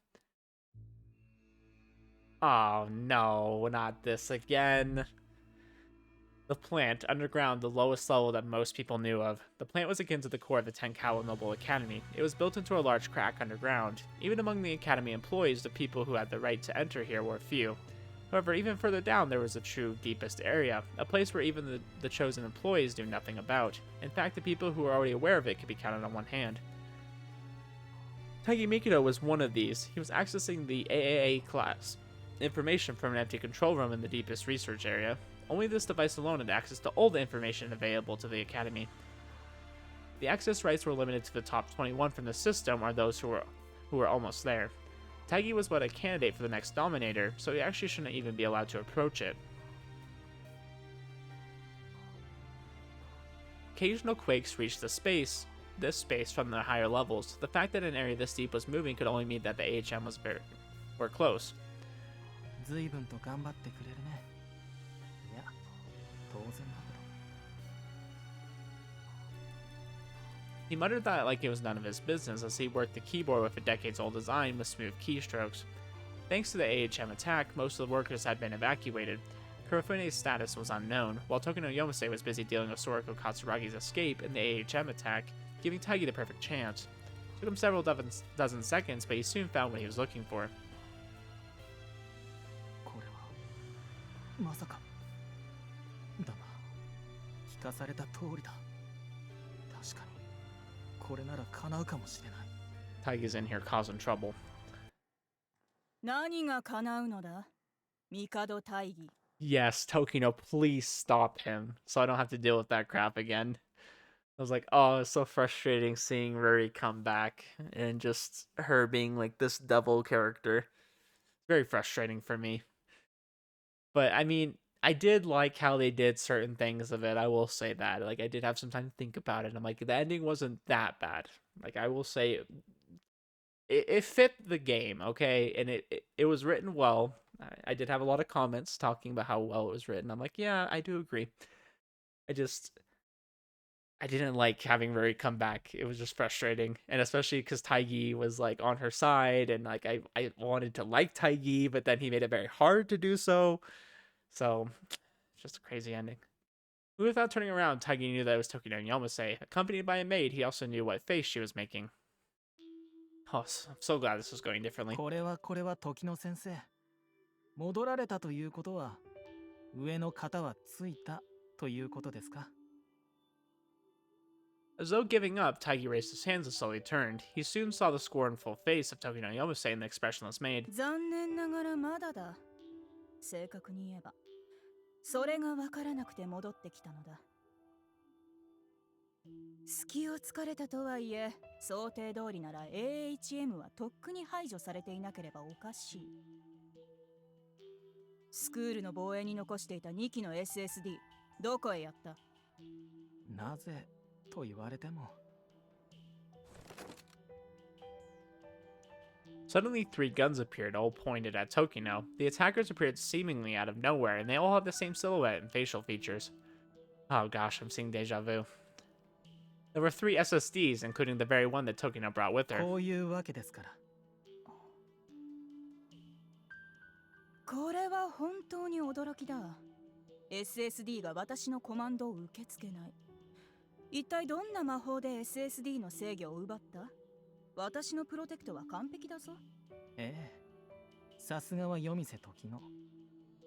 Oh no, not this again. The plant, underground, the lowest level that most people knew of. The plant was akin to the core of the Tenkawa Noble Academy. It was built into a large crack underground. Even among the Academy employees, the people who had the right to enter here were few. However, even further down, there was a true deepest area, a place where even the chosen employees knew nothing about. In fact, the people who were already aware of it could be counted on one hand. Tagi Mikado was one of these. He was accessing the AAA class information from an empty control room in the deepest research area. Only this device alone had access to all the information available to the Academy. The access rights were limited to the top 21 from the system, or those who were almost there. Tagi was but a candidate for the next Dominator, so he actually shouldn't even be allowed to approach it. Occasional quakes reached this space from the higher levels. The fact that an area this deep was moving could only mean that the AHM were close. 随分と頑張ってくれるね。いや、当然だけど。He muttered that like it was none of his business as he worked the keyboard with a decades-old design with smooth keystrokes. Thanks to the AHM attack, most of the workers had been evacuated. Kurofune's status was unknown, while Tokino Yomase was busy dealing with Soriko Katsuragi's escape and the AHM attack, giving Tagi the perfect chance. It took him several dozen seconds, but he soon found what he was looking for. これはまさか。だが、聞かされた通りだ。確かに、これなら叶うかもしれない。Tagi's in here causing trouble. 何が叶うのだ？帝大義。Yes, Tokino, please stop him, so I don't have to deal with that crap again. I was like, oh, it's so frustrating seeing Ruri come back and just her being like this devil character. Very frustrating for me. But I mean, I did like how they did certain things of it. I will say that. Like, I did have some time to think about it. I'm like, the ending wasn't that bad. Like, I will say it fit the game, okay? And it was written well. I did have a lot of comments talking about how well it was written. I'm like, yeah, I do agree. I didn't like having Ruri come back. It was just frustrating. And especially because Tagi was like on her side and like I wanted to like Tagi, but then he made it very hard to do so. So just a crazy ending. Without turning around, Tagi knew that it was Tokino Yomase. Accompanied by a maid, he also knew what face she was making. Oh, I'm so glad this was going differently. これは時の先生。戻られたということは、上の型はついたということですか？ As though giving up, Tagi raised his hands and slowly turned. He soon saw the scornful face of Tokino Yomase and the expressionless maid. 残念ながらまだだ。正確に言えば、それが分からなくて戻ってきたのだ。隙を突かれたとはいえ、想定通りなら AHM はとっくに排除されていなければおかしい。スクールの防衛に残していた2機の SSD、どこへやった？なぜと言われても。Suddenly, 3 guns appeared, all pointed at Tokino. The attackers appeared seemingly out of nowhere, and they all had the same silhouette and facial features. Oh gosh, I'm seeing deja vu. There were 3 SSDs, including the very one that Tokino brought with her. こういうわけですから。これは本当に驚きだ。SSD が私のコマンドを受け付けない。一体どんな魔法で SSD の制御を奪った？私のプロテクトは完璧だぞ。ええ、さすがは夜店時の。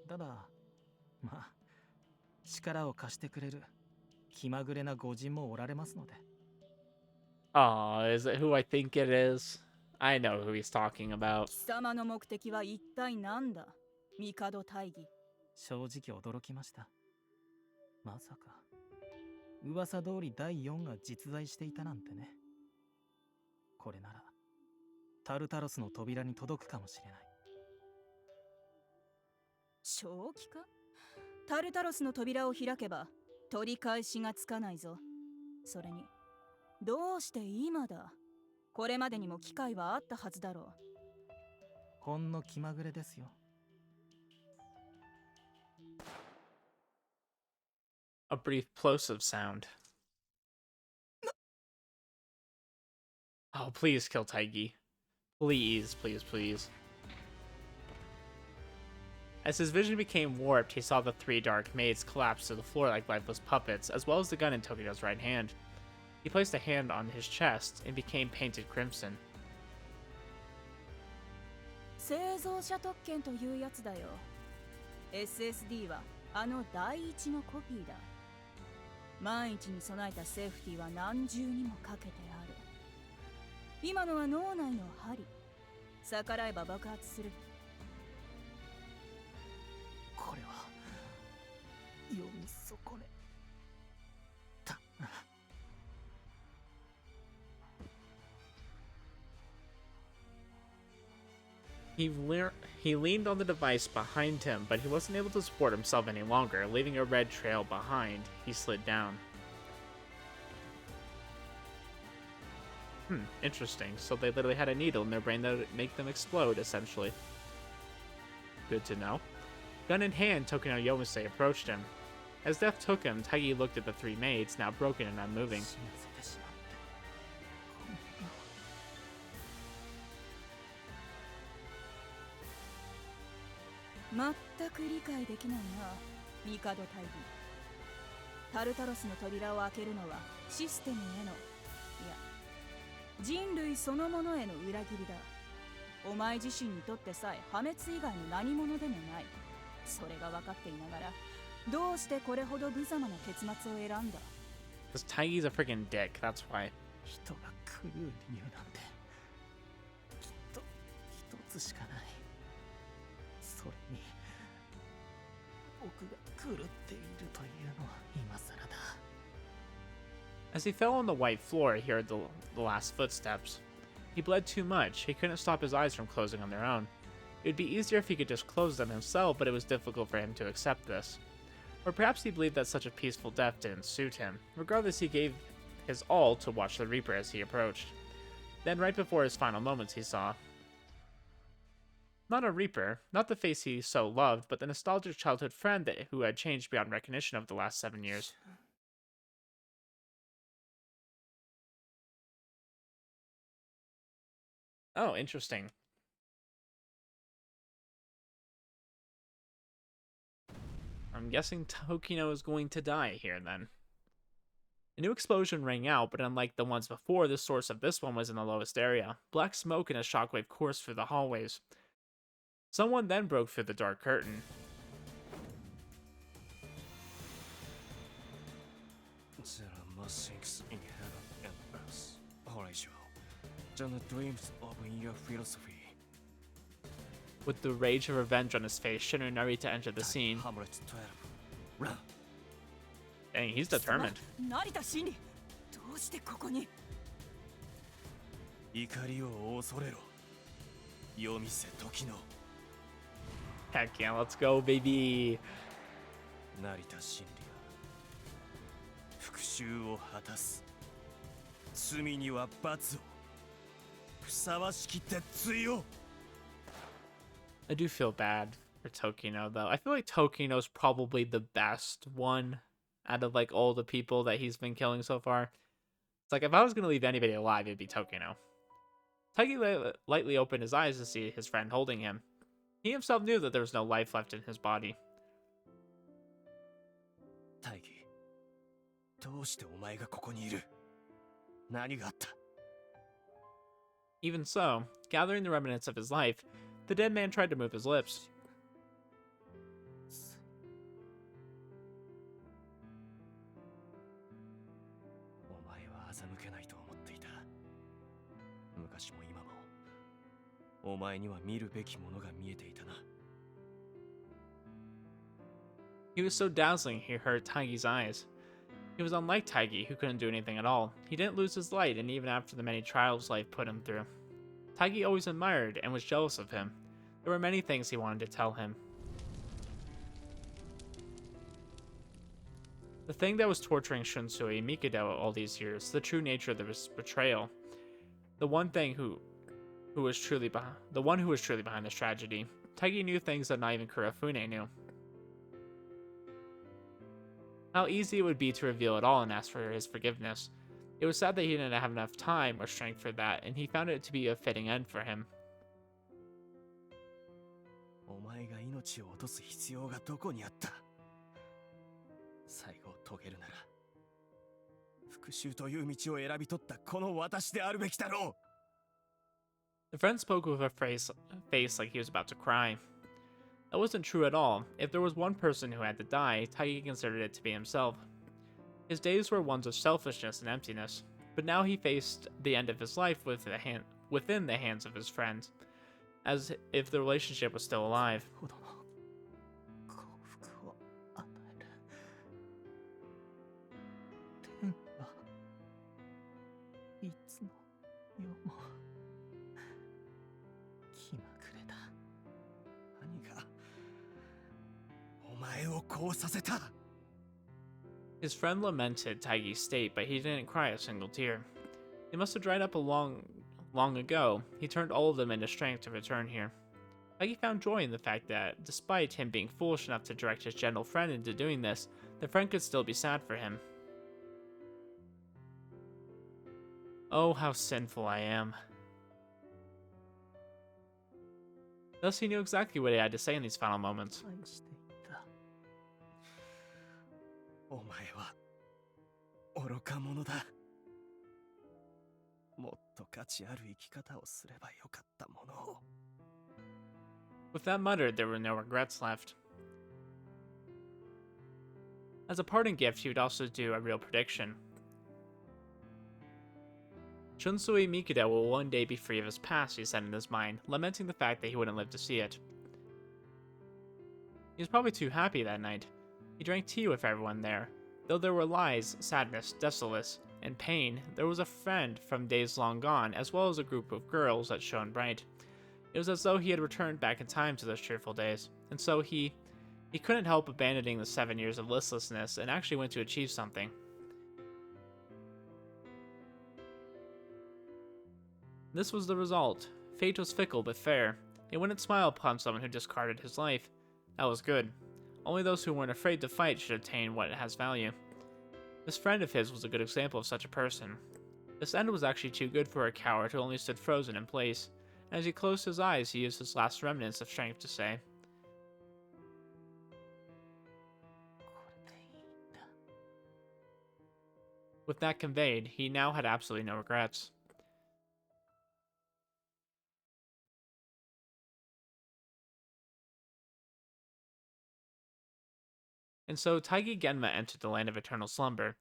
ただ、まあ、力を貸してくれる気まぐれな御人もおられますので。Aw, is it who I think it is? I know who he's talking about. 貴様の目的は一体何だ？帝大義。正直驚きました。まさか、噂通り第4が実在していたなんてね。これなら、タルタロスの扉に届くかもしれない。正気か？タルタロスの扉を開けば取り返しがつかないぞ。それにどうして今だ。これまでにも機会はあったはずだろう。ほんの気まぐれですよ。A brief plosive sound. Oh, please kill Tagi. Please, please, please. As his vision became warped, he saw the three dark maids collapse to the floor like lifeless puppets, as well as the gun in Tokito's right hand. He placed a hand on his chest and became painted crimson. 製造者特権というやつだよ。SSD はあの第一のコピーだ。万一に備えたセーフティーは何重にもかけてある。今のは脳内の針。逆らえば爆発する。これは読み損ねた。He leaned on the device behind him, but he wasn't able to support himself any longer. Leaving a red trail behind, he slid down. Interesting. So they literally had a needle in their brain that would make them explode, essentially. Good to know. Gun in hand, Tokino Yomase approached him. As death took him, Tagi looked at the three maids, now broken and unmoving. "全く理解できないな、ミカド大義。タルタロスの扉を開けるのはシステムへの、いや、人類そのものへの裏切りだ。お前自身にとってさえ破滅以外の何者でもない。それが分かっていながら、どうしてこれほど無様な結末を選んだ？ Because Tagi's a freaking dick, that's why. 人が狂う理由なんてきっと一つしかない。それに僕が狂っているというのは今更だ。As he fell on the white floor, he heard the last footsteps. He bled too much. He couldn't stop his eyes from closing on their own. It would be easier if he could just close them himself, but it was difficult for him to accept this. Or perhaps he believed that such a peaceful death didn't suit him. Regardless, he gave his all to watch the Reaper as he approached. Then, right before his final moments, he saw not a Reaper, not the face he so loved, but the nostalgic childhood friend who had changed beyond recognition over the last 7 years. Oh, interesting. I'm guessing Tokino is going to die here, then. A new explosion rang out, but unlike the ones before, the source of this one was in the lowest area. Black smoke and a shockwave coursed through the hallways. Someone then broke through the dark curtain. There are more things in heaven and earth, Horatio, than the dreams of your philosophy. With the rage of revenge on his face, Shin and Narita entered the scene. Hamlet 12. Run. Dang, he's determined. 成田真理、どうしてここに？怒りを恐れろ。夜店時の Heck yeah, let's go, baby. 成田真理が復讐を果たす。罪には罰を。ふさわしき鉄槌を。I do feel bad for Tokino, though. I feel like Tokino's probably the best one out of, like, all the people that he's been killing so far. It's like, if I was going to leave anybody alive, it'd be Tokino. Tagi lightly opened his eyes to see his friend holding him. He himself knew that there was no life left in his body. 大義、どうしてお前がここにいる？何があった？ Even so, gathering the remnants of his life, the dead man tried to move his lips. お前は欺けないと思っていた。昔も今も、お前には見るべきものが見えていたな。He was so dazzling he hurt Tagi's eyes. He was unlike Tagi, who couldn't do anything at all. He didn't lose his light, and even after the many trials life put him through. Tagi always admired and was jealous of him. There were many things he wanted to tell him. The thing that was torturing Shunsui Mikado all these years, the true nature of this betrayal. The one who was truly behind this tragedy. Tagi knew things that not even Kurofune knew. How easy it would be to reveal it all and ask for his forgiveness. It was sad that he didn't have enough time or strength for that, and he found it to be a fitting end for him. お前が命を落とす必要がどこにあった。最後を遂げるなら復讐という道を選び取ったこの私であるべきだろう。 The friend spoke with a face like he was about to cry. That wasn't true at all. If there was one person who had to die, Tagi considered it to be himself. His days were ones of selfishness and emptiness, but now he faced the end of his life within the hands of his friend, as if the relationship was still alive. ほどの幸福を与える天はいつの世も気まぐれだ。何がお前をこうさせた。 His friend lamented Tagi's state, but he didn't cry a single tear. They must have dried up long ago. He turned all of them into strength to return here. Tagi found joy in the fact that, despite him being foolish enough to direct his gentle friend into doing this, the friend could still be sad for him. Oh, how sinful I am. Thus, he knew exactly what he had to say in these final moments. 愛していた。お前は愚か者だ。もっと価値ある生き方をすればよかったものを。 With that muttered, there were no regrets left. As a parting gift, he would also do a real prediction. Shunsui Mikado will one day be free of his past, he said in his mind, lamenting the fact that he wouldn't live to see it. He was probably too happy that night. He drank tea with everyone there. Though there were lies, sadness, desolate, and pain, there was a friend from days long gone, as well as a group of girls that shone bright. It was as though he had returned back in time to those cheerful days, and so he couldn't help abandoning the 7 years of listlessness and actually went to achieve something. This was the result. Fate was fickle but fair. It wouldn't smile upon someone who discarded his life. That was good. Only those who weren't afraid to fight should attain what has value. This friend of his was a good example of such a person. This end was actually too good for a coward who only stood frozen in place. As he closed his eyes, he used his last remnants of strength to say, これでいいんだ。 with that conveyed, he now had absolutely no regrets. And so Tagi Genma entered the land of eternal slumber.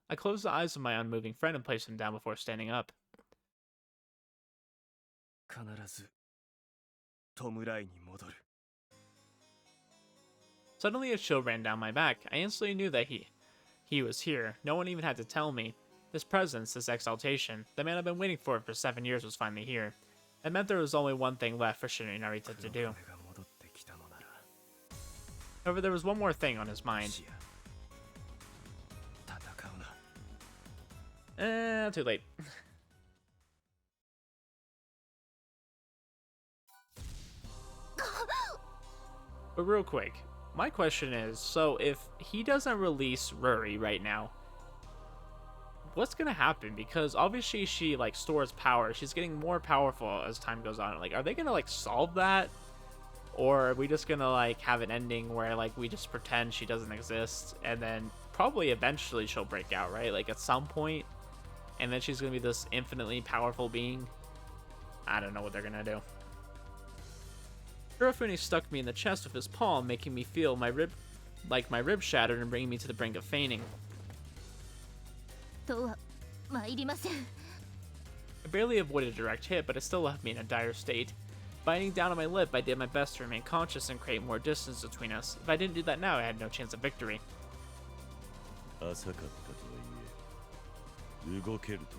I closed the eyes of my unmoving friend and placed him down before standing up. 必ず弔いに戻る。 Suddenly a chill ran down my back. I instantly knew that he was here. No one even had to tell me. This presence, this exaltation, the man I've been waiting for 7 years was finally here. It meant there was only one thing left for Shinri Narita to do. 黒船が戻ってきたのなら However, there was one more thing on his mind. シア戦うな。 Too late. But real quick, my question is, so if he doesn't release Ruri right now, what's gonna happen? Because obviously she like stores power. She's getting more powerful as time goes on. Like, are they gonna like solve that? Or are we just gonna like have an ending where like we just pretend she doesn't exist and then probably eventually she'll break out, right? Like at some point, and then she's gonna be this infinitely powerful being. I don't know what they're gonna do. Kurofune stuck me in the chest with his palm, making me feel my rib shattered and bringing me to the brink of fainting. とは参りません。 I barely avoided a direct hit, but it still left me in a dire state. Biting down on my lip, I did my best to remain conscious and create more distance between us. If I didn't do that now, I had no chance of victory. 浅かったとはいえ動けると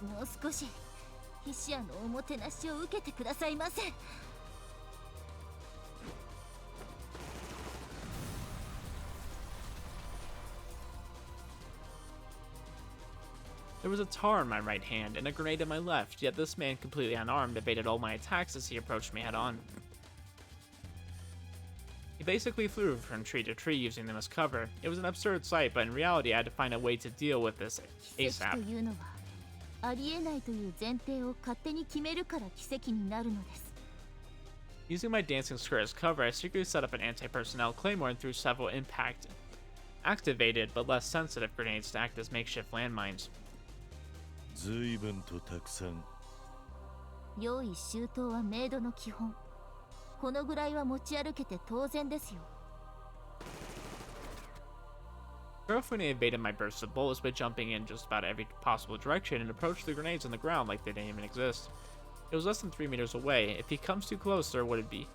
はな。もう少しヒシアのおもてなしを受けてくださいませ。There was a tar in my right hand and a grenade in my left, yet this man, completely unarmed, evaded all my attacks as he approached me head-on. He basically flew from tree to tree using them as cover. It was an absurd sight, but in reality I had to find a way to deal with this 奇跡と ASAP. いうのはありえないという前提を勝手に決めるから奇跡になるのです。 Using my dancing skirt as cover, I secretly set up an anti-personnel claymore and threw several activated but less sensitive grenades to act as makeshift landmines. 随分とたくさん。用意周到はメイドの基本。このぐらいは持ち歩けて当然ですよ。 Kurofune evaded my bursts of bullets by jumping in just about every possible direction and approached the grenades on the ground like they didn't even exist. It was less than 3 meters away. If he comes too close, there wouldn't be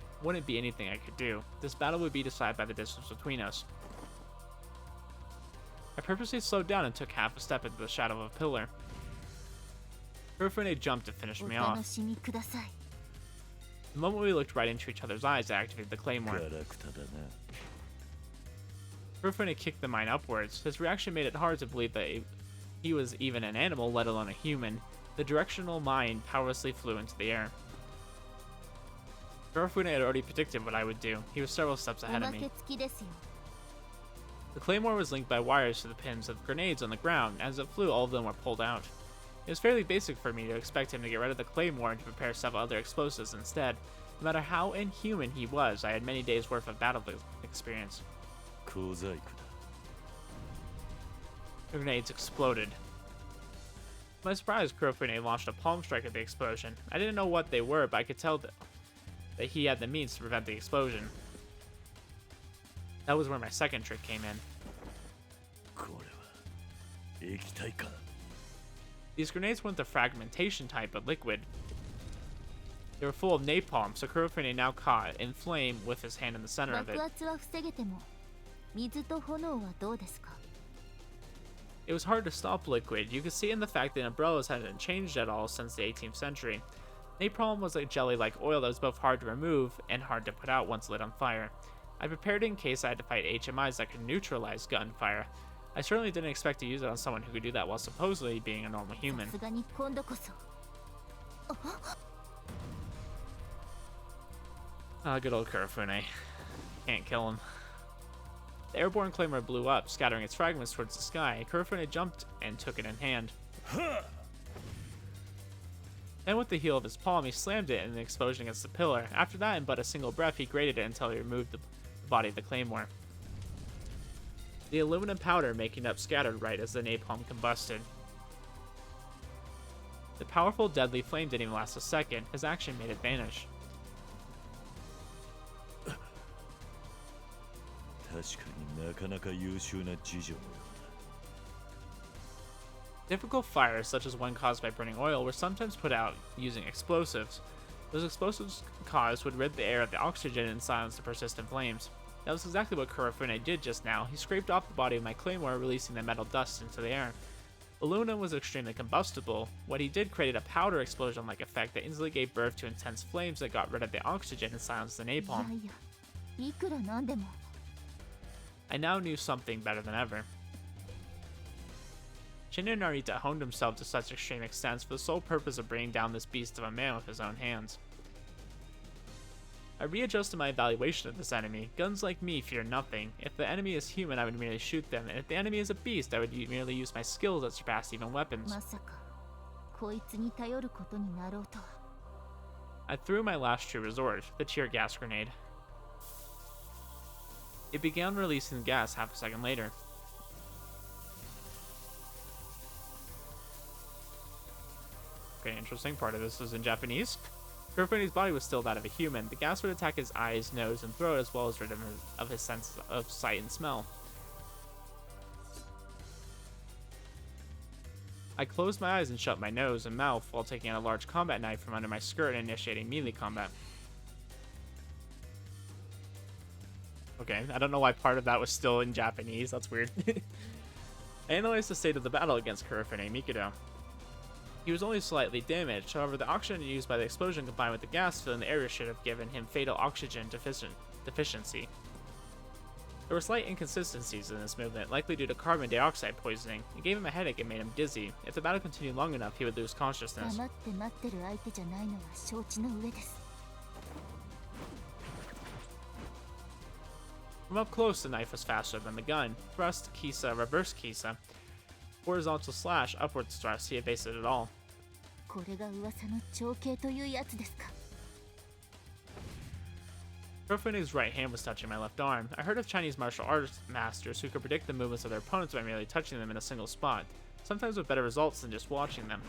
anything I could do. This battle would be decided by the distance between us. I purposely slowed down and took half a step into the shadow of a pillar. Kurofune jumped to finish お me 楽 off. しみください。 The moment we looked right into each other's eyes, I activated the ガ claymore. ラクタだな。 Kurofune kicked the mine upwards. His reaction made it hard to believe that he was even an animal, let alone a human. The directional mine powerlessly flew into the air. Kurofune had already predicted what I would do. He was several steps お ahead ま of け me. 付きですよ。 The claymore was linked by wires to the pins of grenades on the ground. As it flew, all of them were pulled out. It was fairly basic for me to expect him to get rid of the claymore and to prepare several other explosives instead. No matter how inhuman he was, I had many days' worth of battle experience. 鋼細工だ。 The grenades exploded. To my surprise, Kurofune launched a palm strike at the explosion. I didn't know what they were, but I could tell that he had the means to prevent the explosion. That was where my second trick came in. これは液体か。 These grenades weren't the fragmentation type, but liquid. They were full of napalm, so Kurofune now caught in flame with his hand in the center of it. 爆発は防げても、水と炎はどうですか？ It was hard to stop liquid. You could see in the fact that umbrellas hadn't changed at all since the 18th century. Napalm was a jelly-like oil that was both hard to remove and hard to put out once lit on fire. I prepared it in case I had to fight HMIs that could neutralize gunfire. I certainly didn't expect to use it on someone who could do that while supposedly being a normal human. さすがに今度こそ。 Good old Kurofune. Can't kill him. The airborne claymore blew up, scattering its fragments towards the sky. Kurofune jumped and took it in hand. Then with the heel of his palm, he slammed it in an explosion against the pillar. After that, in but a single breath, he grated it until he removed the body of the claymore. The aluminum powder making up scattered right as the napalm combusted. The powerful, deadly flame didn't even last a second. His action made it vanish. 確かになかなか優秀な次女のよ Difficult fires, such as one caused by burning oil, were sometimes put out using explosives. Those explosives caused would rid the air of the oxygen and silence the persistent flames. That was exactly what Kurofune did just now. He scraped off the body of my claymore, releasing the metal dust into the air. Aluminum was extremely combustible. What he did created a powder explosion-like effect that instantly gave birth to intense flames that got rid of the oxygen and silenced the いや napalm. いや、いくらなんでも。 I now knew something better than ever. Shinya Narita honed himself to such extreme extents for the sole purpose of bringing down this beast of a man with his own hands. I readjusted my evaluation of this enemy. Guns like me fear nothing. If the enemy is human, I would merely shoot them, and if the enemy is a beast, I would merely use my skills that surpass even weapons. まさか、こいつに頼ることになろうとは。 I threw my last true resort, the tear gas grenade. It began releasing gas half a second later. Okay, interesting. Part of this was in Japanese. Kurofune's body was still that of a human. The gas would attack his eyes, nose, and throat, as well as rid him of his sense of sight and smell. I closed my eyes and shut my nose and mouth while taking out a large combat knife from under my skirt and initiating melee combat. Okay, I don't know why part of that was still in Japanese. That's weird. I analyzed the state of the battle against Kurofune Mikudo. He was only slightly damaged, however the oxygen used by the explosion combined with the gas filling the area should have given him fatal oxygen deficiency. There were slight inconsistencies in this movement, likely due to carbon dioxide poisoning. It gave him a headache and made him dizzy. If the battle continued long enough, he would lose consciousness. 黙って待ってる相手じゃないのは承知の上です。 From up close, the knife was faster than the gun. Thrust, Kisa, reverse Kisa. Horizontal slash, upward thrust, he evaded it all. これが噂の長兄というやつですか。 Kurofune's right hand was touching my left arm. I heard of Chinese martial arts masters who could predict the movements of their opponents by merely touching them in a single spot, sometimes with better results than just watching them.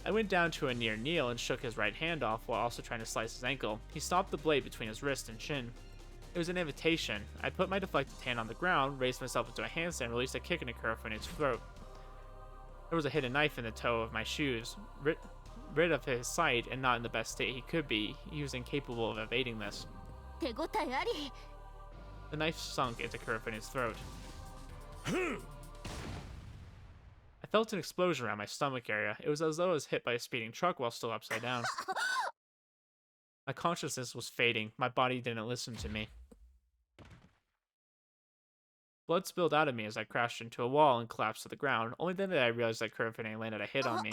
I went down to a near kneel and shook his right hand off while also trying to slice his ankle. He stopped the blade between his wrist and chin. It was an invitation. I put my deflected hand on the ground, raised myself into a handstand, and released a kick into Kurofune's throat. There was a hidden knife in the toe of my shoes. Rid of his sight and not in the best state he could be, he was incapable of evading this. 手応えあり。 The knife sunk into Kurofune's throat. I felt an explosion around my stomach area. It was as though I was hit by a speeding truck while still upside down. My consciousness was fading. My body didn't listen to me. Blood spilled out of me as I crashed into a wall and collapsed to the ground. Only then did I realize that Kurofune landed a hit on me.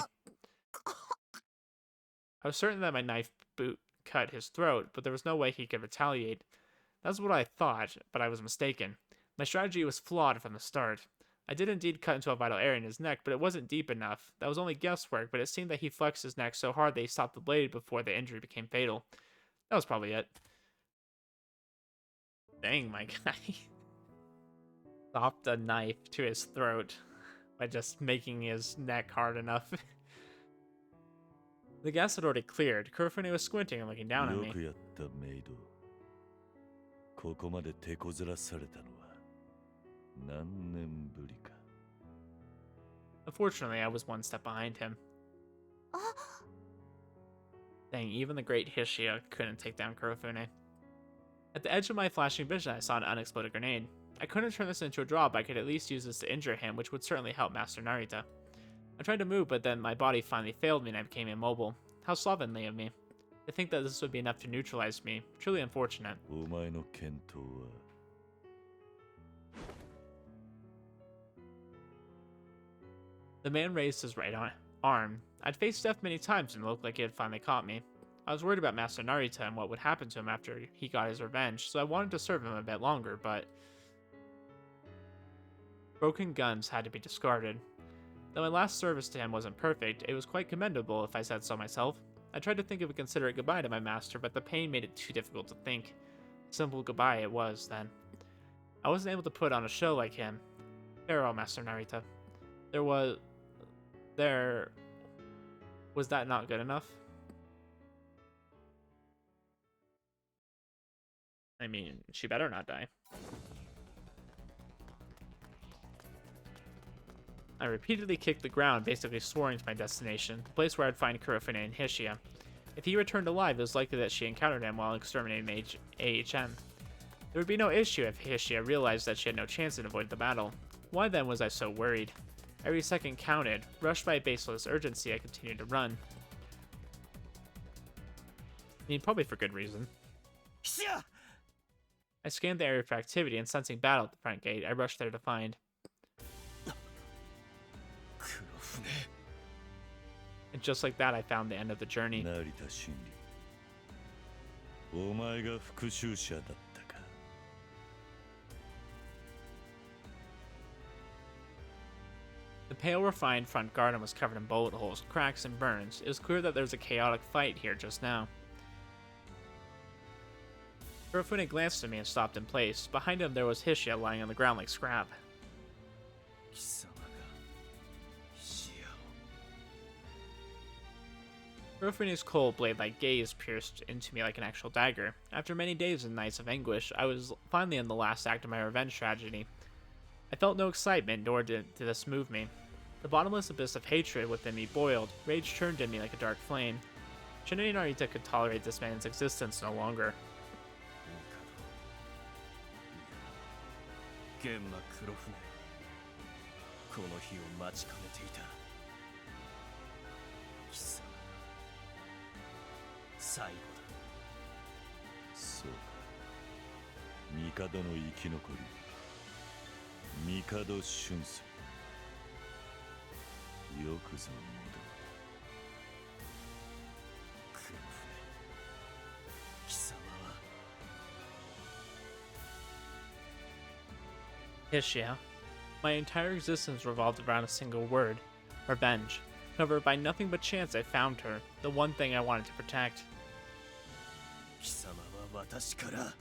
I was certain that my knife boot cut his throat, but there was no way he could retaliate. That's what I thought, but I was mistaken. My strategy was flawed from the start. I did indeed cut into a vital area in his neck, but it wasn't deep enough. That was only guesswork, but it seemed that he flexed his neck so hard that he stopped the blade before the injury became fatal. That was probably it. Dang, my guy. Stopped a knife to his throat by just making his neck hard enough. The gas had already cleared. Kurofune was squinting and looking down at me. よくやったメイド。ここまで手こずらされたのは何年ぶりか。Unfortunately, I was one step behind him. Dang, even the great Hishia couldn't take down Kurofune. At the edge of my flashing vision, I saw an unexploded grenade. I couldn't turn this into a draw, but I could at least use this to injure him, which would certainly help Master Narita. I tried to move, but then my body finally failed me and I became immobile. How slovenly of me. To think that this would be enough to neutralize me. Truly unfortunate. お前の健闘は The man raised his right arm. I'd faced death many times and it looked like he had finally caught me. I was worried about Master Narita and what would happen to him after he got his revenge, so I wanted to serve him a bit longer, but... Broken guns had to be discarded. Though my last service to him wasn't perfect, it was quite commendable if I said so myself. I tried to think of a considerate goodbye to my master, but the pain made it too difficult to think. Simple goodbye it was, then. I wasn't able to put on a show like him. Farewell, Master Narita. Was that not good enough? I mean, she better not die. I repeatedly kicked the ground, basically soaring to my destination, the place where I'd find Kurofune and Hishia. If he returned alive, it was likely that she encountered him while exterminating AHM. There would be no issue if Hishia realized that she had no chance and avoided the battle. Why then was I so worried? Every second counted. Rushed by a baseless urgency, I continued to run. I mean, probably for good reason. Hishia! I scanned the area for activity, and sensing battle at the front gate, I rushed there to find. Kurofune. And just like that, I found the end of the journey. 成田真理。お前が復讐者だったか。The pale, refined front garden was covered in bullet holes, cracks, and burns. It was clear that there was a chaotic fight here just now. Kurofune glanced at me and stopped in place. Behind him, there was Hishia lying on the ground like scrap. 貴様がHishiaを。 Kurofune's cold blade-like gaze pierced into me like an actual dagger. After many days and nights of anguish, I was finally in the last act of my revenge tragedy. I felt no excitement, nor did this move me. The bottomless abyss of hatred within me boiled. Rage turned in me like a dark flame. Shinri Narita could tolerate this man's existence no longer. 玄馬黒船。この日を待ちかねていた。貴様が最後だ。そうか。帝の生き残り帝春水よくぞ戻った黒船貴様は Hishia. My entire existence revolved around a single word: revenge. However, by nothing but chance I found her, the one thing I wanted to protect. 貴様は私から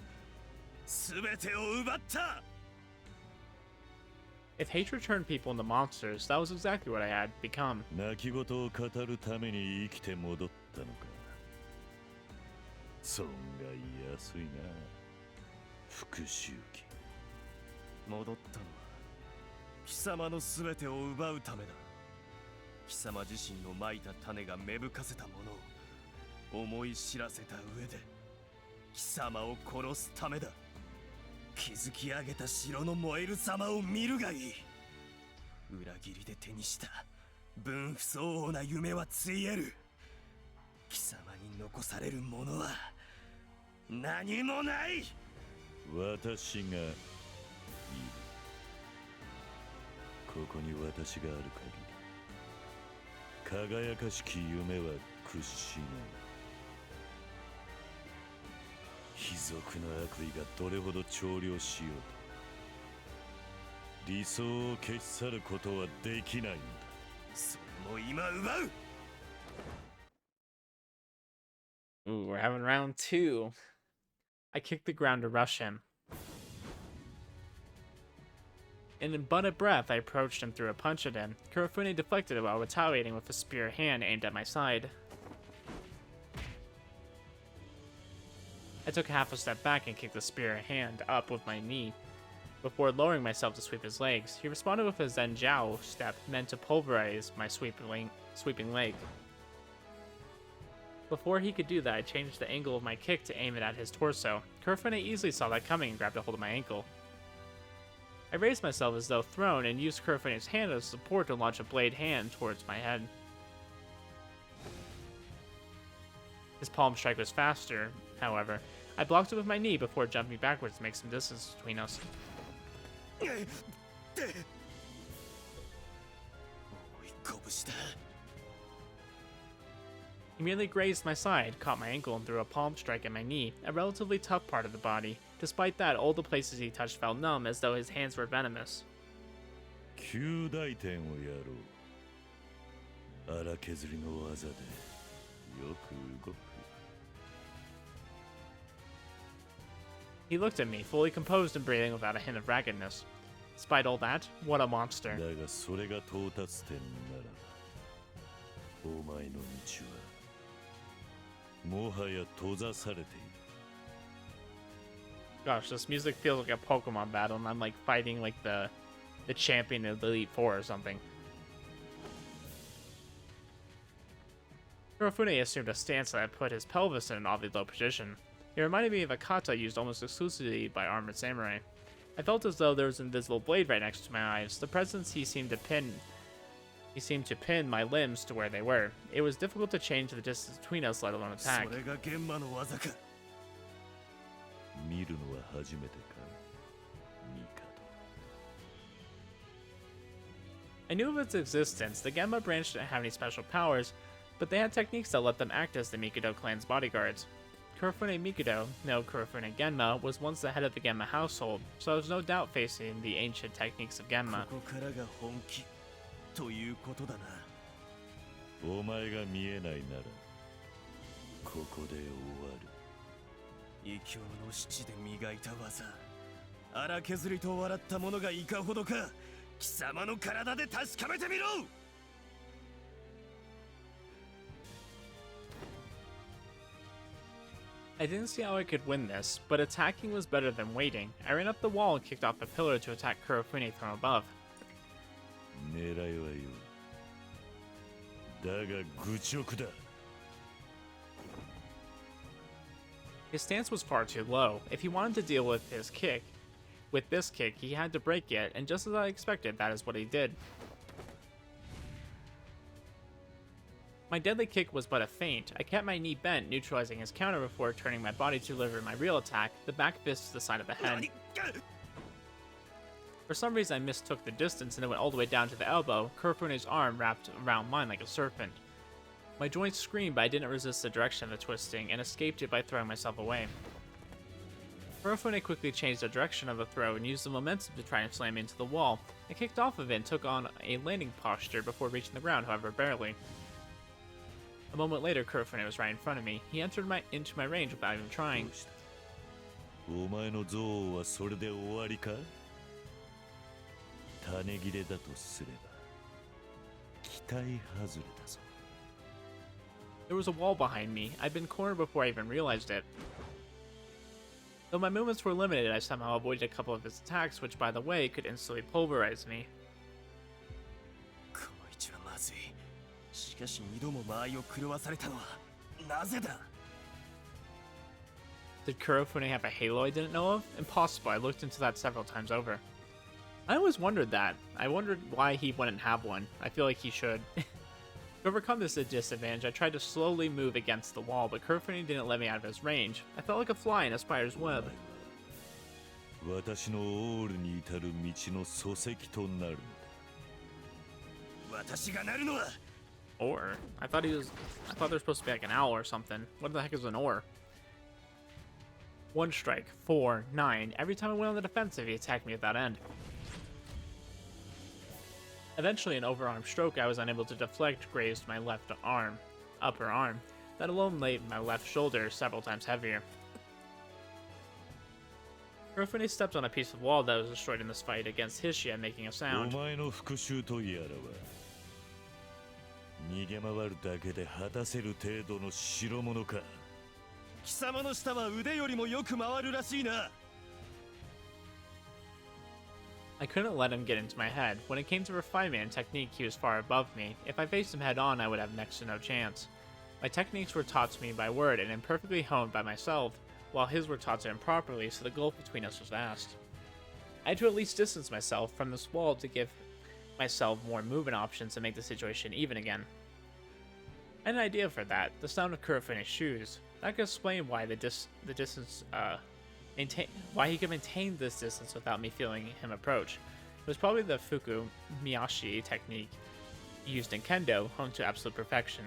全てを奪った If hatred turned people into monsters, that was exactly what I had become. 泣き言を語るために生きて戻ったのか損が安いな復讐期戻ったのは貴様の全てを奪うためだ貴様自身の蒔いた種が芽吹かせたものを思い知らせた上で貴様を殺すためだ築き上げた城の燃える様を見るがいい裏切りで手にした分不相応な夢はついえる貴様に残されるものは何もない私がいるここに私がある限り輝かしき夢は屈しない卑俗な悪意がどれほど長量しようと理想を消し去ることはできないんだそれも今奪う Ooh, we're having round 2. I kicked the ground to rush him. In but a breath, I approached and threw a punch at him. Kurofune deflected it while retaliating with a spear hand aimed at my side. I took half a step back and kicked the spear hand up with my knee, before lowering myself to sweep his legs. He responded with a Zenjiao step meant to pulverize my sweeping leg. Before he could do that, I changed the angle of my kick to aim it at his torso. Kurofune easily saw that coming and grabbed a hold of my ankle. I raised myself as though thrown and used Kurofune's hand as support to launch a blade hand towards my head. His palm strike was faster, however. I blocked it with my knee before jumping backwards to make some distance between us. He merely grazed my side, caught my ankle, and threw a palm strike at my knee, a relatively tough part of the body. Despite that, all the places he touched felt numb, as though his hands were venomous. 九大点をやろう荒削りの技でよく動く He looked at me, fully composed and breathing without a hint of raggedness. Despite all that, what a monster. だがそれが到達点ならばお前の道はもはや閉ざされている Gosh, this music feels like a Pokemon battle, and I'm like fighting like the champion of the Elite Four or something. Kurofune assumed a stance that put his pelvis in an oddly low position. It reminded me of a kata used almost exclusively by armored samurai. I felt as though there was an invisible blade right next to my eyes. The presence he seemed to pin my limbs to where they were. It was difficult to change the distance between us, let alone attack. それが玄馬の技か 見るのは初めてか I knew of its existence. The Genma branch didn't have any special powers, but they had techniques that let them act as the Mikado clan's bodyguards. Kurofune Mikado, no Kurofune Genma, was once the head of the Genma household, so there was no doubt facing the ancient techniques of Genma. ここからが本気ということだなお前が見えないならここで終わる異教の七で磨いた技荒削りと笑った者がいかほどか貴様の体で確かめてみろ I didn't see how I could win this, but attacking was better than waiting. I ran up the wall and kicked off a pillar to attack Kurofune from above. 狙いはよだが愚直だ His stance was far too low. If he wanted to deal with this kick, he had to break it, and just as I expected, that is what he did. My deadly kick was but a feint. I kept my knee bent, neutralizing his counter before turning my body to deliver my real attack, the back fist to the side of the head. For some reason, I mistook the distance and it went all the way down to the elbow. Kurofune's arm wrapped around mine like a serpent. My joints screamed, but I didn't resist the direction of the twisting and escaped it by throwing myself away. Kurofune quickly changed the direction of the throw and used the momentum to try and slam me into the wall. I kicked off of it and took on a landing posture before reaching the ground, however barely. A moment later, Kurofune was right in front of me. He entered into my range without even trying. お前の憎悪はそれで終わりか？種切れだとすれば期待外れだぞ。 There was a wall behind me. I'd been cornered before I even realized it. Though my movements were limited, I somehow avoided a couple of his attacks, which, by the way, could instantly pulverize me. この位置はまずい。しかし二度も間合いを狂わされたのはなぜだ？ Did Kurofune have a halo I didn't know of? Impossible. I looked into that several times over. I always wondered that. I wondered why he wouldn't have one. I feel like he should. To overcome this disadvantage, I tried to slowly move against the wall, but Kurofune didn't let me out of his range. I felt like a fly in a spider's web. 私のオールに至る道の礎石となるのだ。私がなるのは Or? I thought there was supposed to be like an owl or something. What the heck is an or? 1 strike, 4, 9. Every time I went on the defensive, he attacked me at that end. Eventually, an overarm stroke I was unable to deflect grazed my left arm, upper arm. That alone made my left shoulder several times heavier. Kurofune stepped on a piece of wall that was destroyed in this fight against Hishia, making a お sound. 前の復讐とやらは逃げ回るだけで果たせる程度の代物か。貴様の舌は腕よりもよく回るらしいな。 I couldn't let him get into my head. When it came to refinement and technique, he was far above me. If I faced him head on, I would have next to no chance. My techniques were taught to me by word and imperfectly honed by myself, while his were taught to him properly, so the gulf between us was vast. I had to at least distance myself from this wall to give myself more movement options and make the situation even again. I had an idea for that, the sound of Kurofune's shoes. That could explain why why he could maintain this distance without me feeling him approach. It was probably the Fuku Miyashi technique used in Kendo, honed to absolute perfection.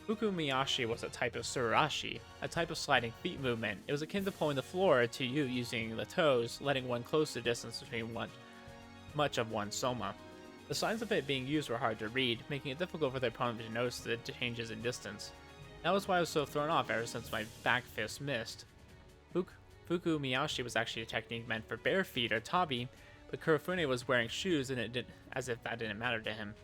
Fuku Miyashi was a type of surashi, a type of sliding feet movement. It was akin to pulling the floor to you using the toes, letting one close the distance between much of one's soma. The signs of it being used were hard to read, making it difficult for the opponent to notice the changes in distance. That was why I was so thrown off ever since my back fist missed. Fuku Miyashi was actually a technique meant for bare feet or tabi, but Kurofune was wearing shoes and it did as if that didn't matter to him.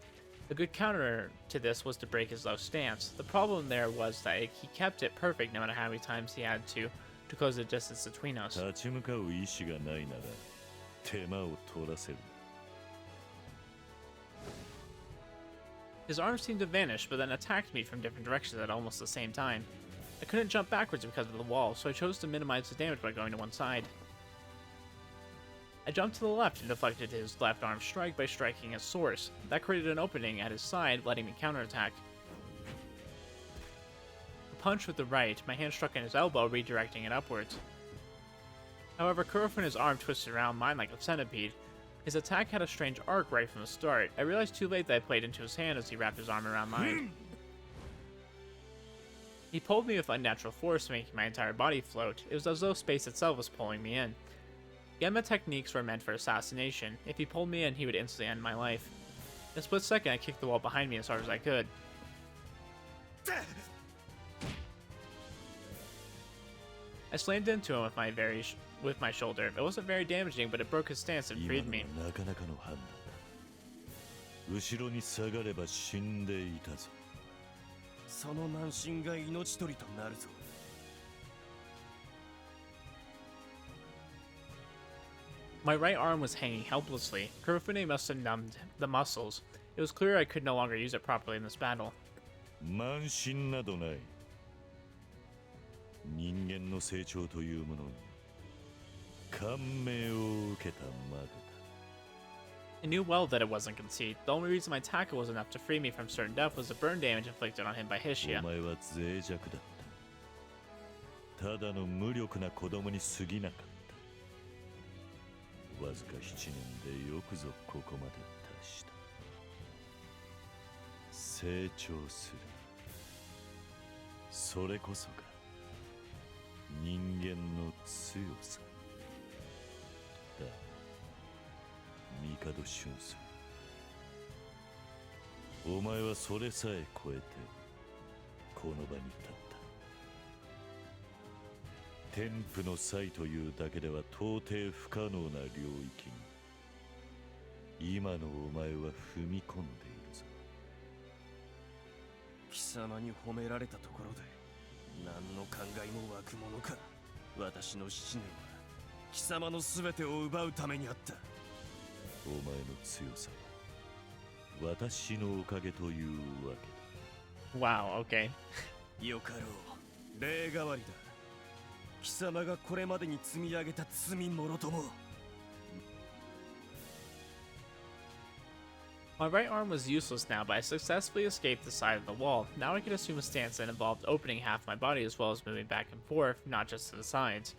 A good counter to this was to break his low stance. The problem there was that he kept it perfect no matter how many times he had to close the distance between us. 立ち向かう意志がないなら手間を取らせる。 His arms seemed to vanish, but then attacked me from different directions at almost the same time. I couldn't jump backwards because of the wall, so I chose to minimize the damage by going to one side. I jumped to the left and deflected his left arm strike by striking its source. That created an opening at his side, letting me counterattack. A punch with the right, my hand struck in his elbow, redirecting it upwards. However, Kurofune's arm twisted around mine like a centipede. His attack had a strange arc right from the start. I realized too late that I played into his hand as he wrapped his arm around mine. He pulled me with unnatural force, making my entire body float. It was as though space itself was pulling me in. Gemma techniques were meant for assassination. If he pulled me in, he would instantly end my life. In a split second, I kicked the wall behind me as hard as I could. I slammed into him with my shoulder. It wasn't very damaging, but it broke his stance and freed me. なかなかの判断だ。後ろに下がれば死んでいたぞ。その慢心が命取りとなるぞ。 My right arm was hanging helplessly. Kurofune must have numbed the muscles. It was clear I could no longer use it properly in this battle. 慢心などない。人間の成長というものに感銘を受けたまでだ。 I knew well that it wasn't conceit. The only reason my tackle was enough to free me from certain death was the burn damage inflicted on him by Hishia. お前は脆弱だった。ただの無力な子供に過ぎなかった。わずか7年でよくぞここまで達した。成長する、それこそが人間の強さだ。帝俊介、お前はそれさえ超えてこの場に立った。天賦の才というだけでは到底不可能な領域に今のお前は踏み込んでいるぞ。貴様に褒められたところで何の考えも湧くものか。私の7年は貴様の全てを奪うためにあった。お前の強さは私のおかげというわけだ。 Wow, okay. よかろう、例代わりだ。貴様がこれまでに積み上げた罪もろとも。 My right arm was useless now, but I successfully escaped the side of the wall. Now I could assume a stance that involved opening half my body as well as moving back and forth, not just to the sides.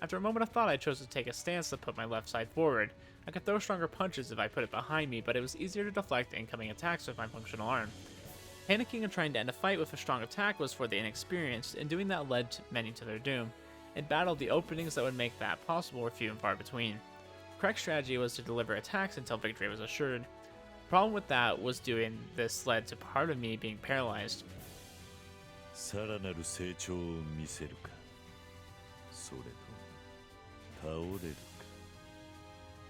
After a moment of thought, I chose to take a stance that put my left side forward. I could throw stronger punches if I put it behind me, but it was easier to deflect incoming attacks with my functional arm. Panicking and trying to end a fight with a strong attack was for the inexperienced, and doing that led many to their doom. In battle, the openings that would make that possible were few and far between. The correct strategy was to deliver attacks until victory was assured. The problem with that was doing this led to part of me being paralyzed. さらなる成長を見せるか、それとも倒れるか。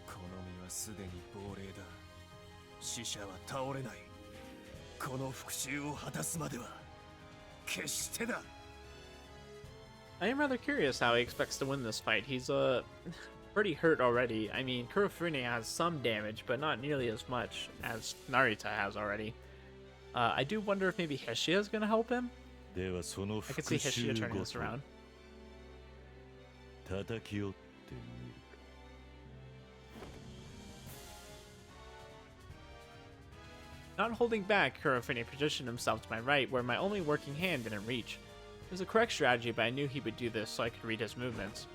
この身はすでに亡霊だ。死者は倒れない。この復讐を果たすまでは決してだ。 I am rather curious how he expects to win this fight. He's pretty hurt already. I mean, Kurofune has some damage, but not nearly as much as Narita has already. I do wonder if maybe Hishia is going to help him. ではその I could see 復 Hishia 讐 turning ご this と around. 叩き寄ってみるか。 Not holding back, Kurofune positioned himself to my right, where my only working hand didn't reach. It was a correct strategy, but I knew he would do this so I could read his movements.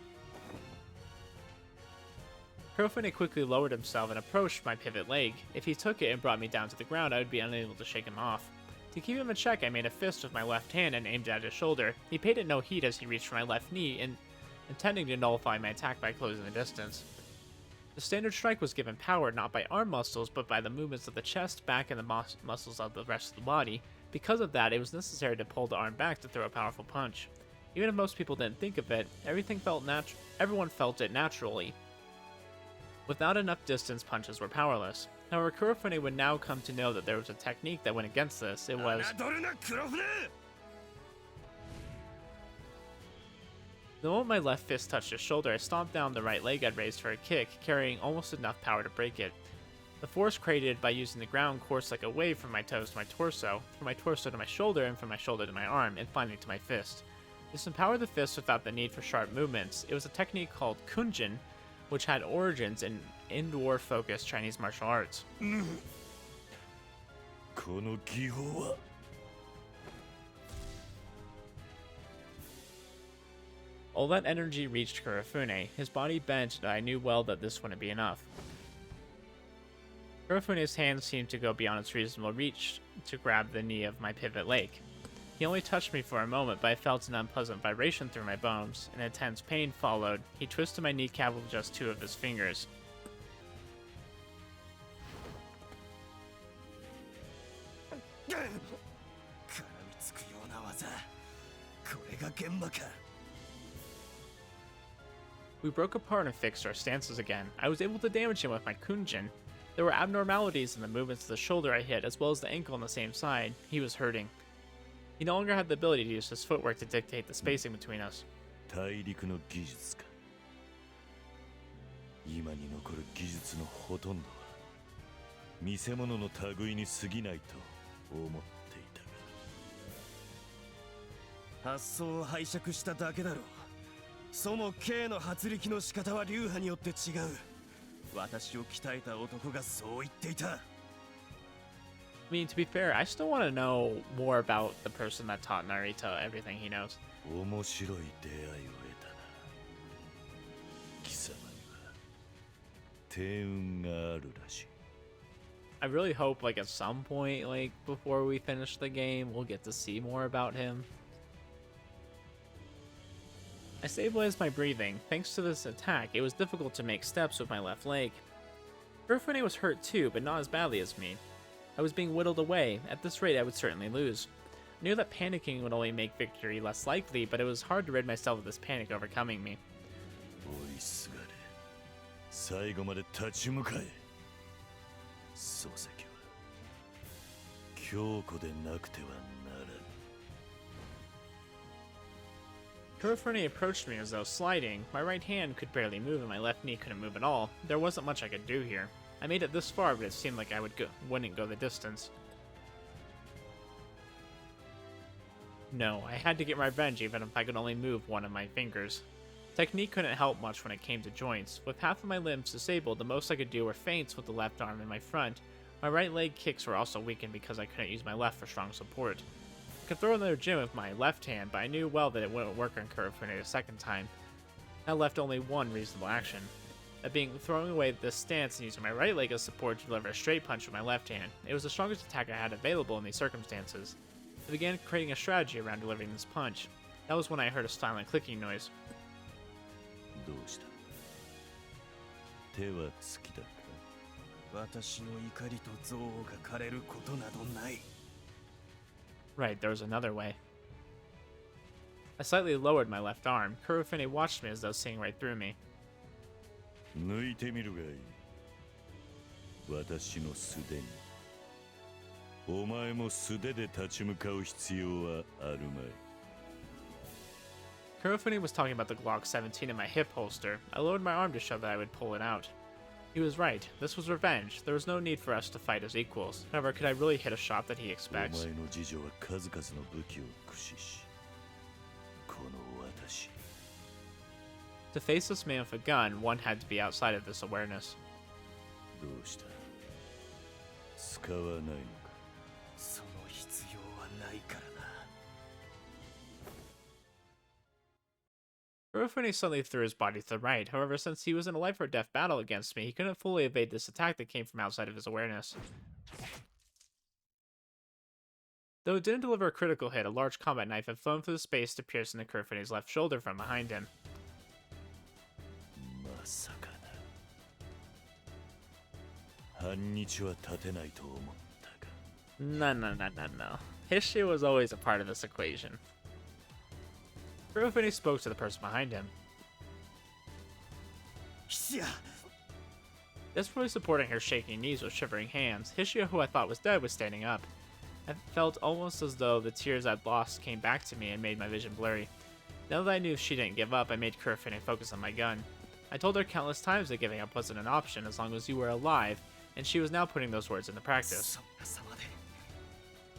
Kurofune quickly lowered himself and approached my pivot leg. If he took it and brought me down to the ground, I would be unable to shake him off. To keep him in check, I made a fist with my left hand and aimed at his shoulder. He paid it no heed as he reached for my left knee, intending to nullify my attack by closing the distance. The standard strike was given power not by arm muscles, but by the movements of the chest, back, and the muscles of the rest of the body. Because of that, it was necessary to pull the arm back to throw a powerful punch. Even if most people didn't think of it, everyone felt it naturally. Without enough distance, punches were powerless. However, Kurofune would now come to know that there was a technique that went against this. It was... The moment my left fist touched his shoulder, I stomped down the right leg I'd raised for a kick, carrying almost enough power to break it. The force created by using the ground coursed like a wave from my toes to my torso, from my torso to my shoulder, and from my shoulder to my arm, and finally to my fist. This empowered the fist without the need for sharp movements. It was a technique called kunjin, which had origins in indoor-focused Chinese martial arts. この技法は All that energy reached Kurofune. His body bent, and I knew well that this wouldn't be enough. Kurofune's hand seemed to go beyond its reasonable reach to grab the knee of my pivot leg. He only touched me for a moment, but I felt an unpleasant vibration through my bones. An intense pain followed. He twisted my kneecap with just 2 of his fingers. We broke apart and fixed our stances again. I was able to damage him with my kunjin. There were abnormalities in the movements of the shoulder I hit, as well as the ankle on the same side. He was hurting. He no longer had the ability to use his footwork to dictate the spacing between us. 大陸の技術か。今に残る技術のほとんどは見せ物の類に過ぎないと思っていたが。発想を拝借しただけだろう。その K の発力の仕方は流派によって違う。私を鍛えた男がそう言っていた。I mean, to be fair, I still want to know more about the person that taught Narita everything he knows. 面白い出会いを得たな。貴様には天運があるらしい。I really hope, like, at some point, like, before we finish the game, we'll get to see more about him. I stabilized my breathing. Thanks to this attack, it was difficult to make steps with my left leg. Kurofune was hurt too, but not as badly as me. I was being whittled away. At this rate, I would certainly lose. I knew that panicking would only make victory less likely, but it was hard to rid myself of this panic overcoming me. 追いすがれ。最後まで立ち向かえ。漱石は強固でなくてはならぬ。Kurofune approached me as though sliding. My right hand could barely move and my left knee couldn't move at all. There wasn't much I could do here. I made it this far, but it seemed like I wouldn't go the distance. No, I had to get my revenge even if I could only move one of my fingers. Technique couldn't help much when it came to joints. With half of my limbs disabled, the most I could do were feints with the left arm in my front. My right leg kicks were also weakened because I couldn't use my left for strong support. I could throw another gem with my left hand, but I knew well that it wouldn't work on Kurofune a second time. That left only one reasonable action. That being throwing away this stance and using my right leg as support to deliver a straight punch with my left hand. It was the strongest attack I had available in these circumstances. I began creating a strategy around delivering this punch. That was when I heard a silent clicking noise. どうした？手は尽きたか？私の怒りと憎悪が枯れることなどない。 Right, there was another way. I slightly lowered my left arm. Kurofune watched me as though seeing right through me. 抜いてみるがいい。私の素手に。お前も素手で立ち向かう必要はあるまい。 Kurofune was talking about the Glock 17 in my hip holster. I lowered my arm to show that I would pull it out. He was right. This was revenge. There was no need for us to fight as equals. However, could I really hit a shot that he お expects? 前の次女は数々の武器を駆使し、この私。 To face this man with a gun, one had to be outside of this awareness. どうした？使わないのか？その必要はないからな。 Kurofune suddenly threw his body to the right. However, since he was in a life or death battle against me, he couldn't fully evade this attack that came from outside of his awareness. Though it didn't deliver a critical hit, a large combat knife had flown through space to pierce into Kurofune's left shoulder from behind him. まさかな。半日は立てないと思ったが。 No. Hishia was always a part of this equation. Kurofune spoke to the person behind him. Hishia! Desperately supporting her shaking knees with shivering hands, Hishia, who I thought was dead, was standing up. I felt almost as though the tears I'd lost came back to me and made my vision blurry. Now that I knew she didn't give up, I made Kurofune focus on my gun. I told her countless times that giving up wasn't an option as long as you were alive, and she was now putting those words into practice. そんな様で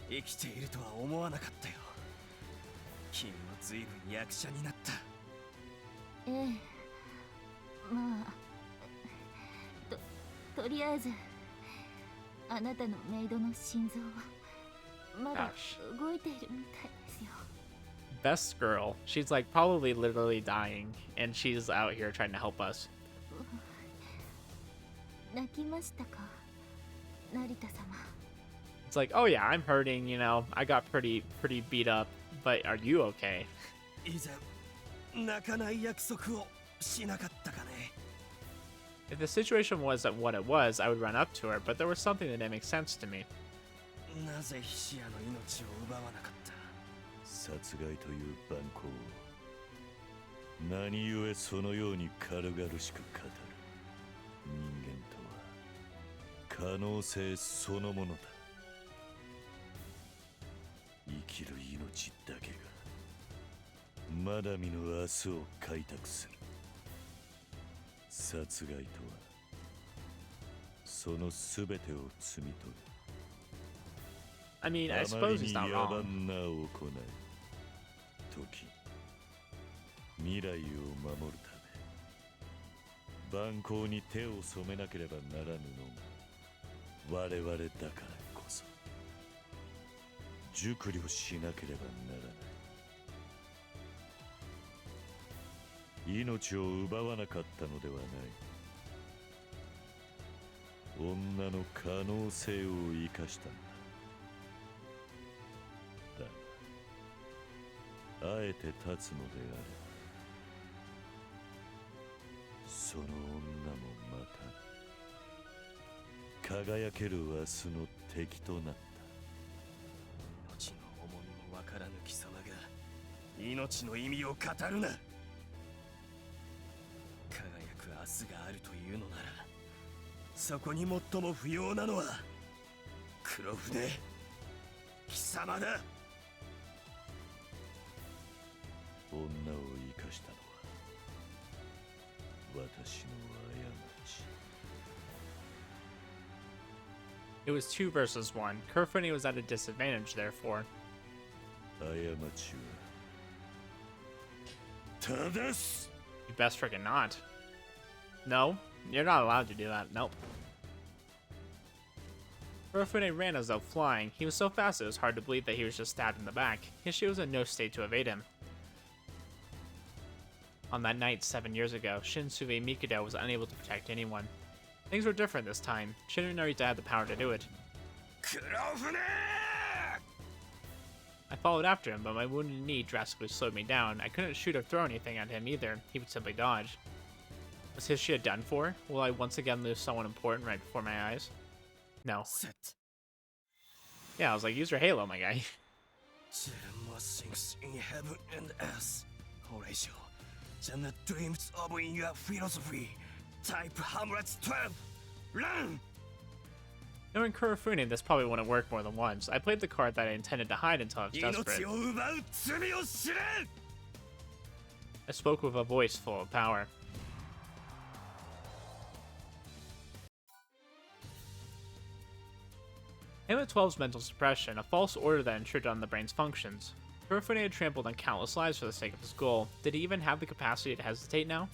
生きているとは思わなかったよ。君も随分役者になった。ええ、まあ、とりあえずあなたのメイドの心臓はまだ動いているみたいですよ。Best girl. She's like probably literally dying, and she's out here trying to help us. 泣きましたか、成田様。 It's like, oh yeah, I'm hurting, you know, I got pretty beat up, but are you okay? 以前泣かない約束をしなかったかね。 If the situation was what it was, I would run up to her, but there was something that didn't make sense to me. なぜヒシアの命を奪わなかった？殺害という蛮行を何故そのように軽々しく語る。人間とは可能性そのものだ。生きる命だけがまだ見ぬ明日を開拓する。殺害とはその全てを摘み取る。 I mean, I suppose he's not あまりに野 wrong. 蛮な行い。時未来を守るため蛮行に手を染めなければならぬのが我々だからこそ。熟慮しなければならない。命を奪わなかったのではない。女の可能性を生かしたんだ。だがあえて立つのであればその女もまた輝ける明日の敵となった。命の重みもわからぬ貴様が命の意味を語るな。輝く明日があるというのならそこに最も不要なのは黒船貴様だ。女を生かしたのは私の過ち。 It was 2 versus 1. Kurofune was at a disadvantage, therefore. 過ちは正す。 You best freaking not. No, you're not allowed to do that. Nope. Kurofune ran as though flying. He was so fast it was hard to believe that he was just stabbed in the back. Hishia was in no state to evade him. On that night 7 years ago, Shinsuke Mikado was unable to protect anyone. Things were different this time. Shin and Narita had the power to do it. Kurofune! I followed after him, but my wounded knee drastically slowed me down. I couldn't shoot or throw anything at him either. He would simply dodge. Was Hishia done for? Will I once again lose someone important right before my eyes? No. Set. Yeah, I was like, use your halo, my guy. Things in heaven and earth. Horatio, the dreams of your philosophy. Type Hamlet's 12. Run! Knowing Kurofune, this probably wouldn't work more than once. I played the card that I intended to hide until I was desperate. I spoke with a voice full of power. Hamlet 12's mental suppression, a false order that intruded on the brain's functions. Kurofune had trampled on countless lives for the sake of his goal. Did he even have the capacity to hesitate now?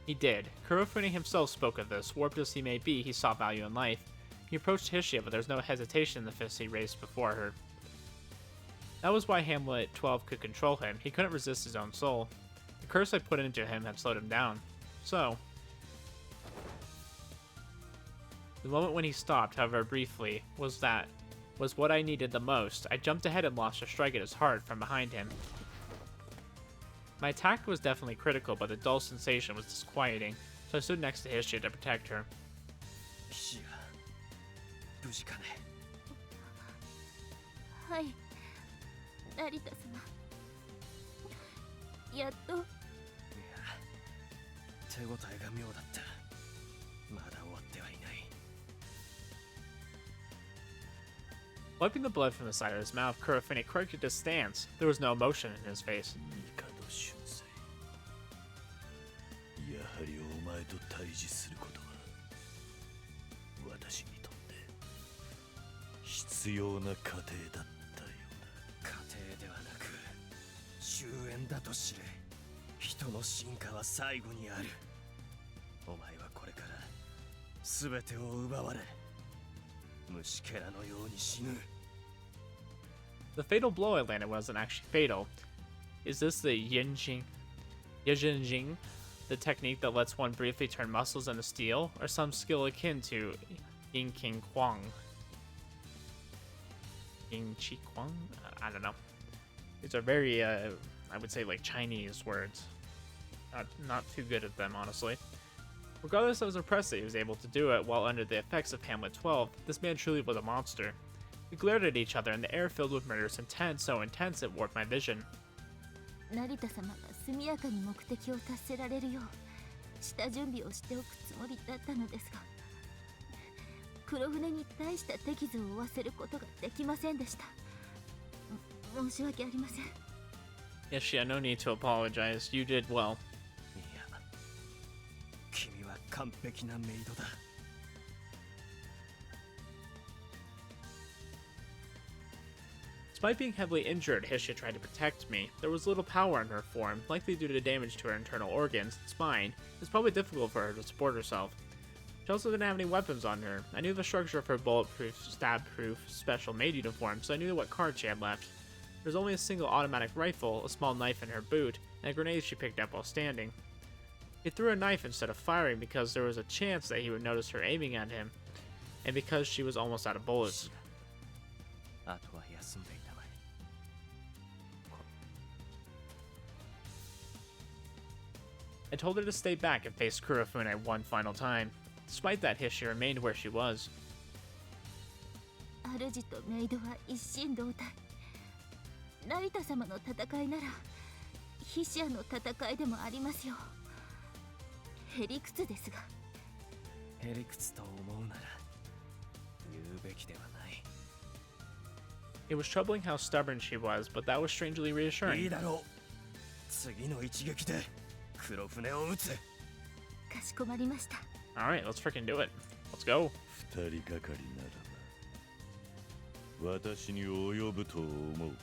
He did. Kurofune himself spoke of this. Warped as he may be, he saw value in life. He approached Hishia, but there was no hesitation in the fist he raised before her. That was why Hamlet 12 could control him. He couldn't resist his own soul. The curse I put into him had slowed him down. So, the moment when he stopped, however briefly, was what I needed the most. I jumped ahead and launched a strike at his heart from behind him. My attack was definitely critical, but the dull sensation was disquieting, so I stood next to Hishia to protect her. Hishia, 無事かね? はい、成田様。やっと。いや、手応えが妙だった。まだ終わってはいない。 Wiping the blood from the side of his mouth, Kurofune corrected his stance. There was no emotion in his face. やはりお前と対峙することは私にとって必要な過程だったようだ。過程ではなく終焉だと知れ。人の進化は最後にある。お前はこれから全てを奪われ虫けらのように死ぬ。 The fatal blow I landed wasn't actually fatal. Is this the Yinjing, the technique that lets one briefly turn muscles into steel, or some skill akin to Yin King Kwang? Ying Chi Kwang? I don't know. These are very, I would say, like Chinese words. Not too good at them, honestly. Regardless, I was impressed that he was able to do it while under the effects of Hamlet 12. This man truly was a monster. We glared at each other, and the air filled with murderous intent, so intense it warped my vision. 成田様が速やかに目的を達せられるよう下準備をしておくつもりだったのですが、黒船に大した手傷を負わせることができませんでした。申し訳ありません。Hishia, no need to apologize. You did well. いや、君は完璧なメイドだ。 Despite being heavily injured, Hishia tried to protect me. There was little power in her form, likely due to damage to her internal organs and spine. It was probably difficult for her to support herself. She also didn't have any weapons on her. I knew the structure of her bulletproof, stab-proof, special maid uniform, so I knew what card she had left. There was only a single automatic rifle, a small knife in her boot, and a grenade she picked up while standing. He threw a knife instead of firing because there was a chance that he would notice her aiming at him, and because she was almost out of bullets. あとは休んでいたまえ。 I told her to stay back and face Kurofune one final time. Despite that, Hishia remained where she was. 主とメイドは一心同体。成田様の戦いならヒシアの戦いでもありますよ。へりくつですが。へりくつと思うなら言うべきではない。 It was troubling how stubborn she was, but that was strangely いい reassuring. だろう。次の一撃で黒船を撃つ。かしこまりました。Alright, let's freaking do it. Let's go. 二人がかりならば私に及ぶと思うか。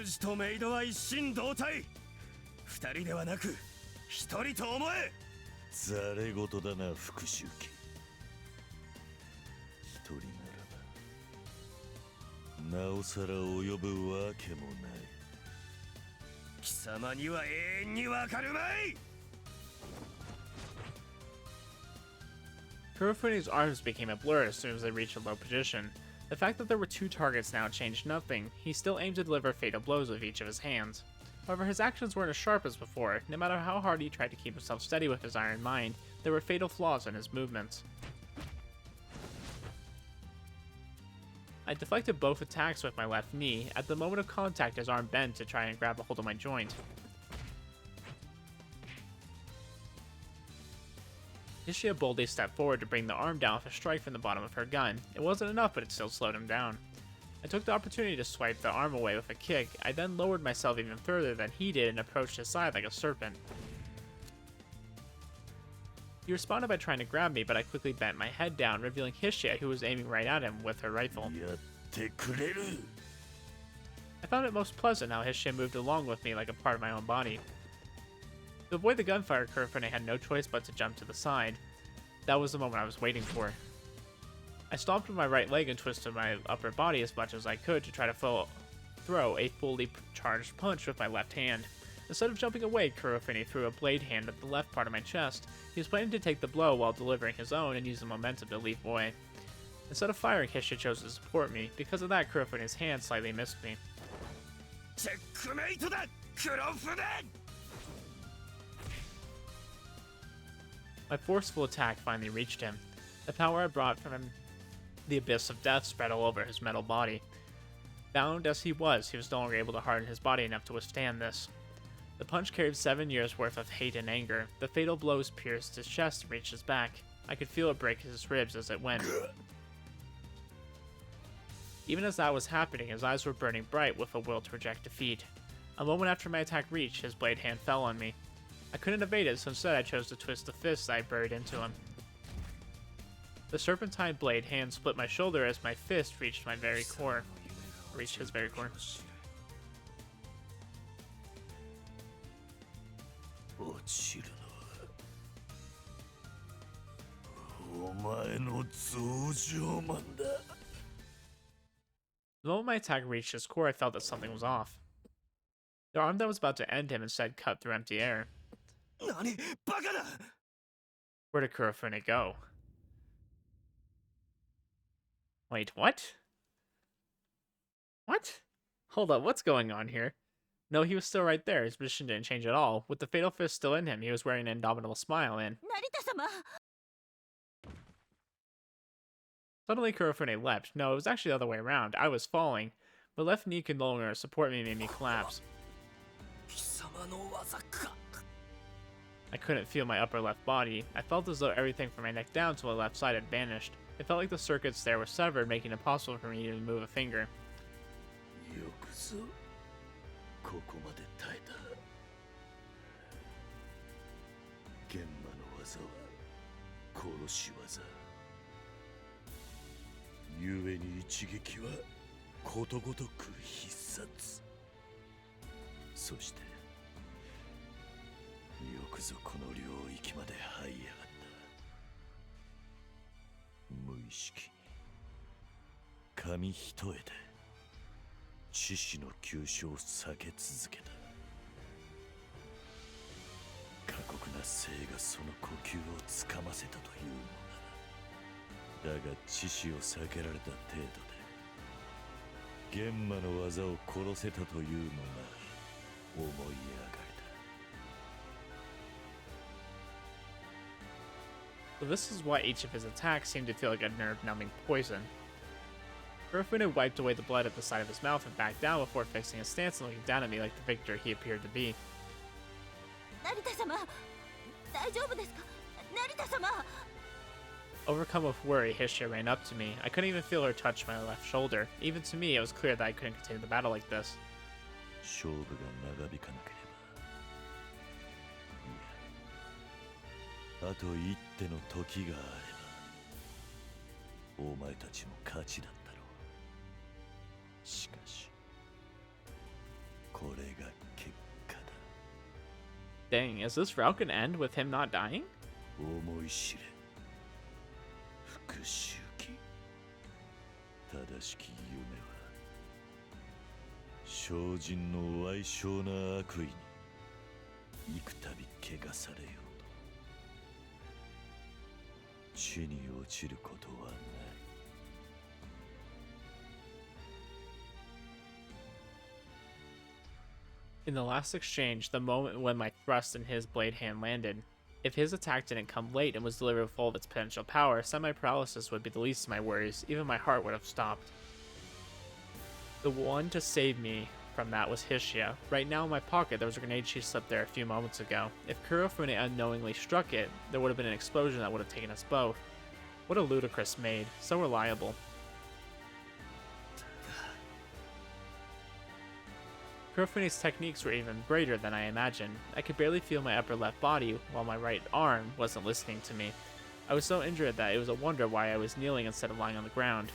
主とメイドは一心同体。二人ではなく一人と思え。ざれ言だな復讐家。一人ならばなおさら及ぶわけもない。貴様には永遠にわかるまい。 Kurofune's arms became a blur as soon as they reached a low position. The fact that there were two targets now changed nothing. He still aimed to deliver fatal blows with each of his hands. However, his actions weren't as sharp as before. No matter how hard he tried to keep himself steady with his iron mind, there were fatal flaws in his movements. I deflected both attacks with my left knee. At the moment of contact, his arm bent to try and grab a hold of my joint. Hishia boldly stepped forward to bring the arm down with a strike from the bottom of her gun. It wasn't enough, but it still slowed him down. I took the opportunity to swipe the arm away with a kick. I then lowered myself even further than he did and approached his side like a serpent. He responded by trying to grab me, but I quickly bent my head down, revealing Hishia, who was aiming right at him with her rifle. やってくれる。 I found it most pleasant how Hishia moved along with me like a part of my own body. To avoid the gunfire, Kurofune had no choice but to jump to the side. That was the moment I was waiting for. I stomped with my right leg and twisted my upper body as much as I could to try to throw a fully charged punch with my left hand. Instead of jumping away, Kurofune threw a blade hand at the left part of my chest. He was planning to take the blow while delivering his own and use the momentum to leap away. Instead of firing, Hishia chose to support me. Because of that, Kurofune's hand slightly missed me. Checkmate だ、Kurofune! My forceful attack finally reached him. The power I brought from him, the abyss of death, spread all over his metal body. Bound as he was no longer able to harden his body enough to withstand this. The punch carried 7 years' worth of hate and anger. The fatal blows pierced his chest and reached his back. I could feel it break his ribs as it went. Even as that was happening, his eyes were burning bright with a will to reject defeat. A moment after my attack reached, his blade hand fell on me. I couldn't evade it, so instead I chose to twist the fist I buried into him. The serpentine blade hand split my shoulder as my fist reached my very core. Reached his very core. 落ちるのはお前の増上マンだ。 The moment my attack reached his core, I felt that something was off. The arm that was about to end him instead cut through empty air. 何バカだ。 Where did Kurofune go? Wait, what? What? Hold up, what's going on here? No, he was still right there. His position didn't change at all. With the fatal fist still in him, he was wearing an indomitable smile and... 成田様 Suddenly, Kurofune leapt. No, it was actually the other way around. I was falling. My left knee could no longer support me and made me collapse. 貴様の技か。 I couldn't feel my upper left body. I felt as though everything from my neck down to my left side had vanished. It felt like the circuits there were severed, making it impossible for me to even move a finger. よくぞここまで耐えた。玄魔の技は殺し技。故に一撃はことごとく必殺。そしてよくぞこの領域まで這い上がった。無意識に紙一重で知識の急所を避け続けた。過酷な生がその呼吸をつかませたというのだ。だが知識を避けられた程度で玄魔の技を殺せたというのが思い上がりだ。 So this is why each of his attacks seemed to feel like a nerve-numbing poison. Kurofune wiped away the blood at the side of his mouth and backed down before fixing his stance and looking down at me like the victor he appeared to be. 成田様、大丈夫ですか？成田様。 Overcome with worry, Hishia ran up to me. I couldn't even feel her touch my left shoulder. Even to me, it was clear that I couldn't continue the battle like this. 勝負が長引かなければ、いや、あと一手の時があれば、お前たちも勝ちだったろう。しかし、これが結果だ。Dang, is this route gonna end with him not dying? 思い知れ。復讐記。正しき夢は、精進の歪小な悪意に幾度汚されようと地に落ちることはない。In the last exchange, the moment when my thrust in his blade hand landed, if his attack didn't come late and was delivered full of its potential power, semi-paralysis would be the least of my worries. Even my heart would have stopped. The one to save me from that was Hishia. Right now in my pocket, there was a grenade she slipped there a few moments ago. If Kurofune unknowingly struck it, there would have been an explosion that would have taken us both. What a ludicrous maid. So reliable. Kurofune's techniques were even greater than I imagined. I could barely feel my upper left body, while my right arm wasn't listening to me. I was so injured that it was a wonder why I was kneeling instead of lying on the ground.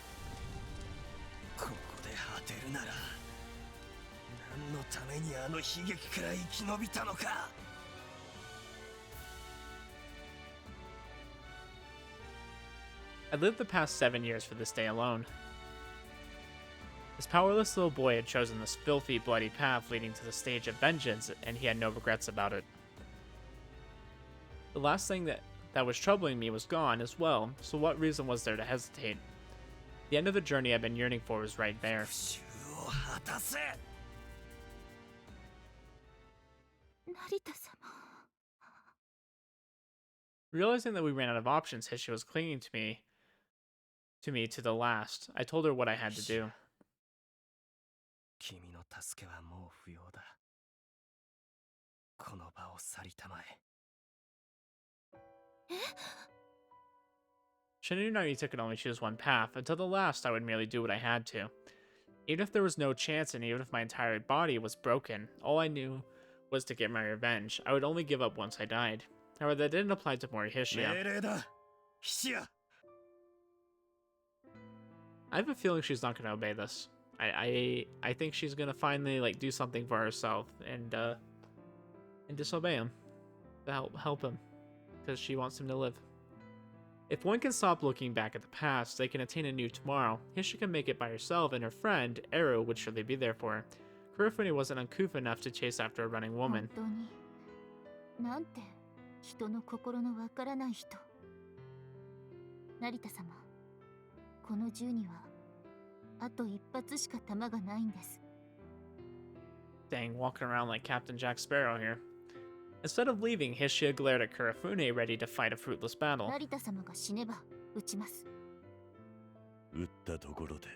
ここで果てるなら、何のためにあの悲劇から生き延びたのか。I lived the past 7 years for this day alone. This powerless little boy had chosen this filthy, bloody path leading to the stage of vengeance, and he had no regrets about it. The last thing that was troubling me was gone as well, so what reason was there to hesitate? The end of the journey I've been yearning for was right there. 復讐を果たせ。成田様。 Realizing that we ran out of options, Hishia was clinging to me to the last. I told her what I had to do. 君の助けはもう不要だ。この場を去りたまえ。She knew Narita could only choose one path. Until the last, I would merely do what I had to. Even if there was no chance and even if my entire body was broken, all I knew was to get my revenge. I would only give up once I died. However, that didn't apply to Mori Hishia. 命令だ。Hishia。 I have a feeling she's not going to obey this. I think she's going to finally do something for herself and disobey him to help him because she wants him to live. If one can stop looking back at the past, they can attain a new tomorrow. Hishia can make it by herself, and her friend, Eru, would surely be there for her. Kurofune wasn't uncouth enough to chase after a running woman. 本当になんて人の心のわからない人。成田様、この銃にはあと一発しか弾がないんです。 Dang, walking around like Captain Jack Sparrow here. Instead of leaving, Hishia glared at Kurofune, ready to fight a fruitless battle. 成田様が死ねば撃ちます。撃ったところで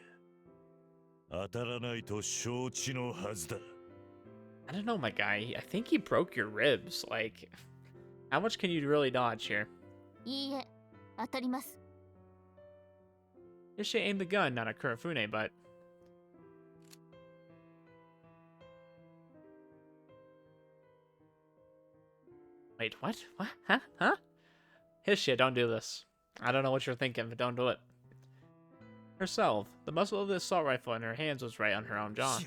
当たらないと承知のはずだ。 I don't know, my guy. I think he broke your ribs. How much can you really dodge here? いいえ、当たります。 Hishia aimed the gun not at Kurofune, but... Wait, what? What? Huh? Hishia, don't do this. I don't know what you're thinking, but don't do it. Herself, the muzzle of the assault rifle in her hands was right on her own jaw.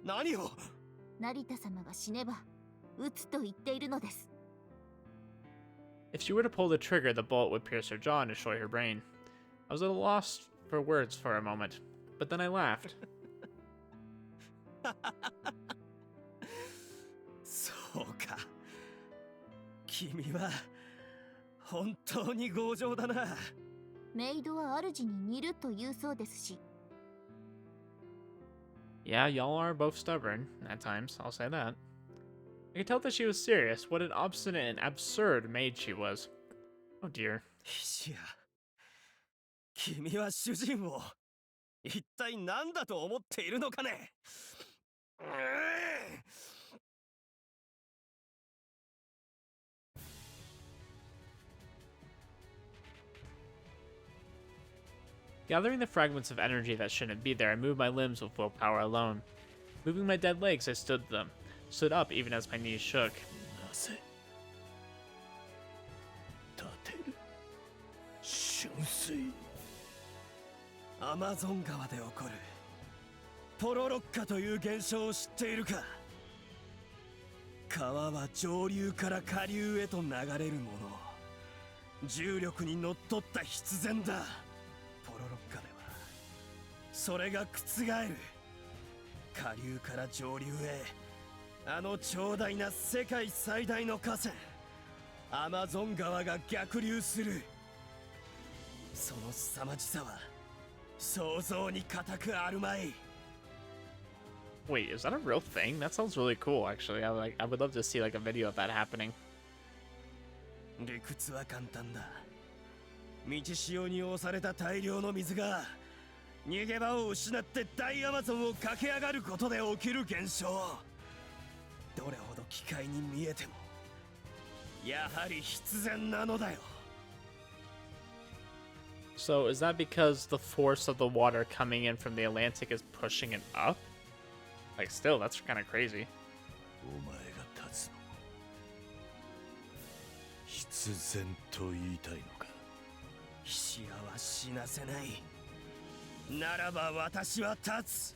何を。成田様が死ねば撃つと言っているのです。If she were to pull the trigger, the bullet would pierce her jaw and destroy her brain. I was at a loss for words for a moment, but then I laughed. そうか。君は本当に強情だな。メイドは主に似ると言うそうですし。Yeah, y'all are both stubborn at times, I'll say that. I could tell that she was serious. What an obstinate and absurd maid she was. Oh dear. ヒシア、君は主人を一体何だと思っているのかね。Gathering the fragments of energy that shouldn't be there, I moved my limbs with willpower alone. Moving my dead legs, I stood up even as my knees shook. なぜ立てる春水アマゾン川で起こるポロロッカという現象を知っているか。川は上流から下流へと流れるもの。重力にのっとった必然だ。ポロロッカではそれが覆る。下流から上流へ、あの長大な世界最大の河川アマゾン川が逆流する。その凄まじさは想像に難くあるまい。 Wait, is that a real thing? That sounds really cool, actually. I would love to see like a video of that happening. 理屈は簡単だ。道潮に押された大量の水が逃げ場を失って大アマゾンを駆け上がることで起きる現象。どれほど機械に見えてもやはり必然なのだよ。 So is that because the force of the water coming in from the Atlantic is pushing it up? Like still, that's kind of crazy. お前が立つのも必然と言いたいのか。ヒシアは死なせない。ならば私は立つ。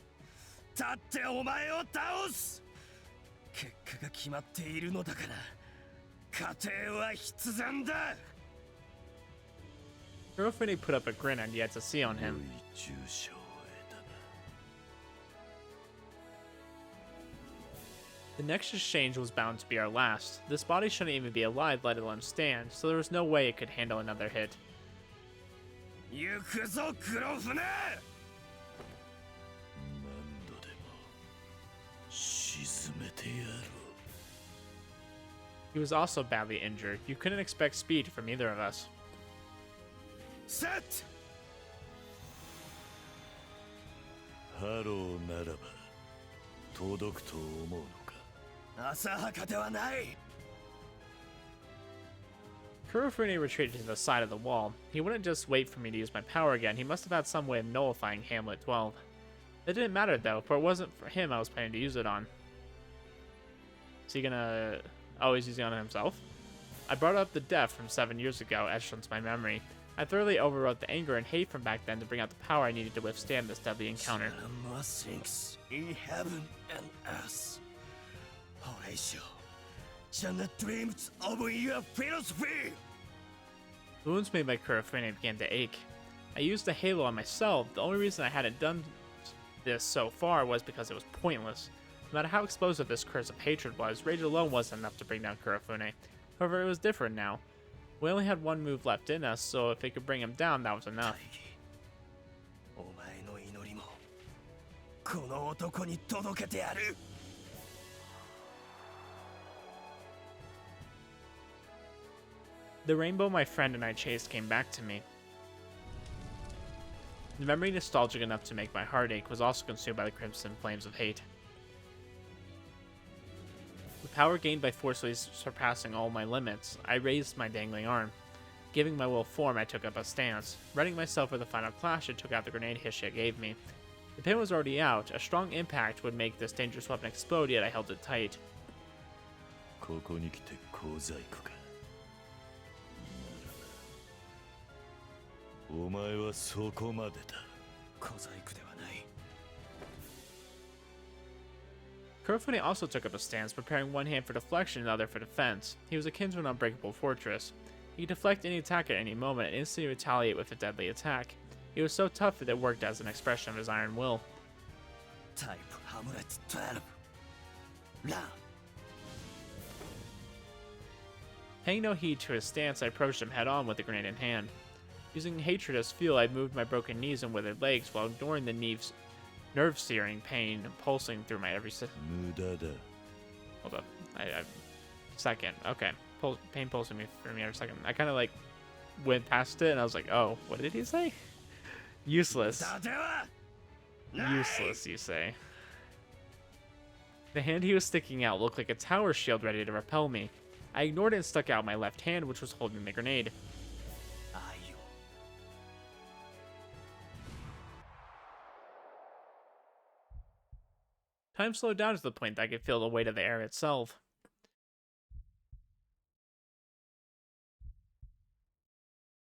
立ってお前を倒す。結果が決まっているのだから、過程は必然だ。 Kurofune put up a grin I'd yet to see on 良い him. 重傷を得たな。 The next exchange was bound to be our last. This body shouldn't even be alive, let alone stand, so there was no way it could handle another hit. 行くぞ黒船。何度でも沈めてやろう。 He was also badly injured. You couldn't expect speed from either of us. セッハローならば届くと思うのか。ト。浅はかではない。 Kurofune retreated to the side of the wall. He wouldn't just wait for me to use my power again. He must have had some way of nullifying Hamlet 12. It didn't matter though, for it wasn't for him I was planning to use it on. Is he gonna... Oh, he's using it on himself? I brought up the death from 7 years ago, etched into my memory. I thoroughly overwrote the anger and hate from back then to bring out the power I needed to withstand this deadly encounter. Things in heaven and earth. Horatio, the dreams of your philosophy. The wounds made by Kurofune began to ache. I used the halo on myself. The only reason I hadn't done this so far was because it was pointless. No matter how explosive this curse of hatred was, rage alone wasn't enough to bring down Kurofune. However, it was different now. We only had one move left in us, so if it could bring him down, that was enough. Tagi, お前の祈りもこの男に届けてやる。 The rainbow my friend and I chased came back to me. The memory nostalgic enough to make my heart ache was also consumed by the crimson flames of hate. With power gained by forcefully surpassing all my limits, I raised my dangling arm. Giving my will form, I took up a stance. Readying myself for the final clash, I took out the grenade Hishia gave me. The pin was already out. A strong impact would make this dangerous weapon explode, yet I held it tight. ここに来て小細工か。お前はそこまでだ。小細工ではない。 Kurofune also took up a stance, preparing one hand for deflection and the other for defense. He was akin to an unbreakable fortress. He could deflect any attack at any moment and instantly retaliate with a deadly attack. He was so tough that it worked as an expression of his iron will. Type Hamlet 12. La. Paying no heed to his stance, I approached him head-on with the grenade in hand. Using hatred as fuel, I moved my broken knees and withered legs while ignoring the nerve-searing pain pulsing through my every Hold up. Second. Okay. Pain pulsing through me every second. I kind of like went past it and I was like, oh, what did he say? Useless. Useless, you say. The hand he was sticking out looked like a tower shield ready to repel me. I ignored it and stuck out my left hand, which was holding the grenade. Time slowed down to the point that I could feel the weight of the air itself.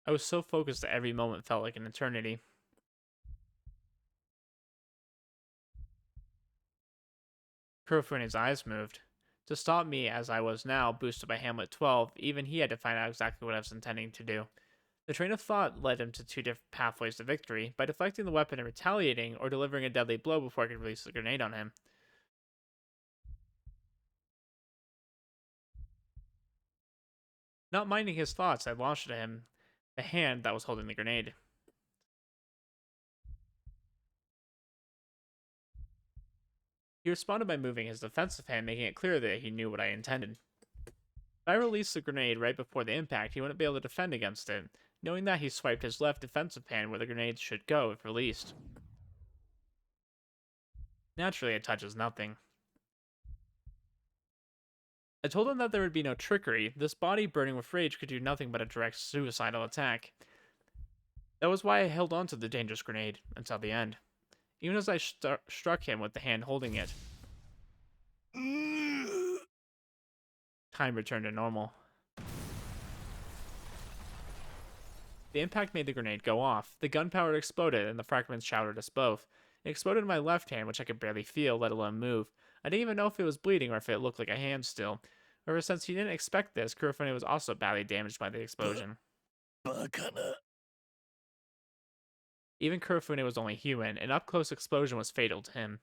I was so focused that every moment felt like an eternity. Kurofune's eyes moved. To stop me as I was now, boosted by Hamlet 12, even he had to find out exactly what I was intending to do. The train of thought led him to two different pathways to victory, by deflecting the weapon and retaliating, or delivering a deadly blow before I could release the grenade on him. Not minding his thoughts, I launched at him the hand that was holding the grenade. He responded by moving his defensive hand, making it clear that he knew what I intended. If I released the grenade right before the impact, he wouldn't be able to defend against it. Knowing that, he swiped his left defensive hand where the grenade should go if released. Naturally, it touches nothing. I told him that there would be no trickery. This body burning with rage could do nothing but a direct suicidal attack. That was why I held on to the dangerous grenade until the end, even as I struck him with the hand holding it. Time returned to normal. The impact made the grenade go off. The gunpowder exploded, and the fragments shattered us both. It exploded in my left hand, which I could barely feel, let alone move. I didn't even know if it was bleeding or if it looked like a hand still. However, since he didn't expect this, Kurofune was also badly damaged by the explosion. Even Kurofune was only human. An up-close explosion was fatal to him.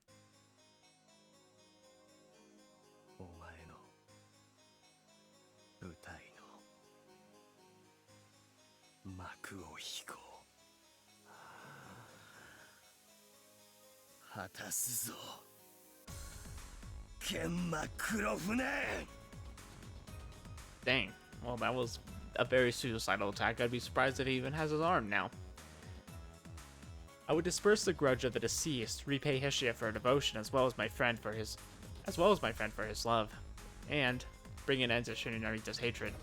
Dang. Well, that was a very suicidal attack. I'd be surprised if he even has his arm now. I would disperse the grudge of the deceased, repay Hishia for her devotion, as well as my friend for his love, and bring an end to Shinu Narita's hatred.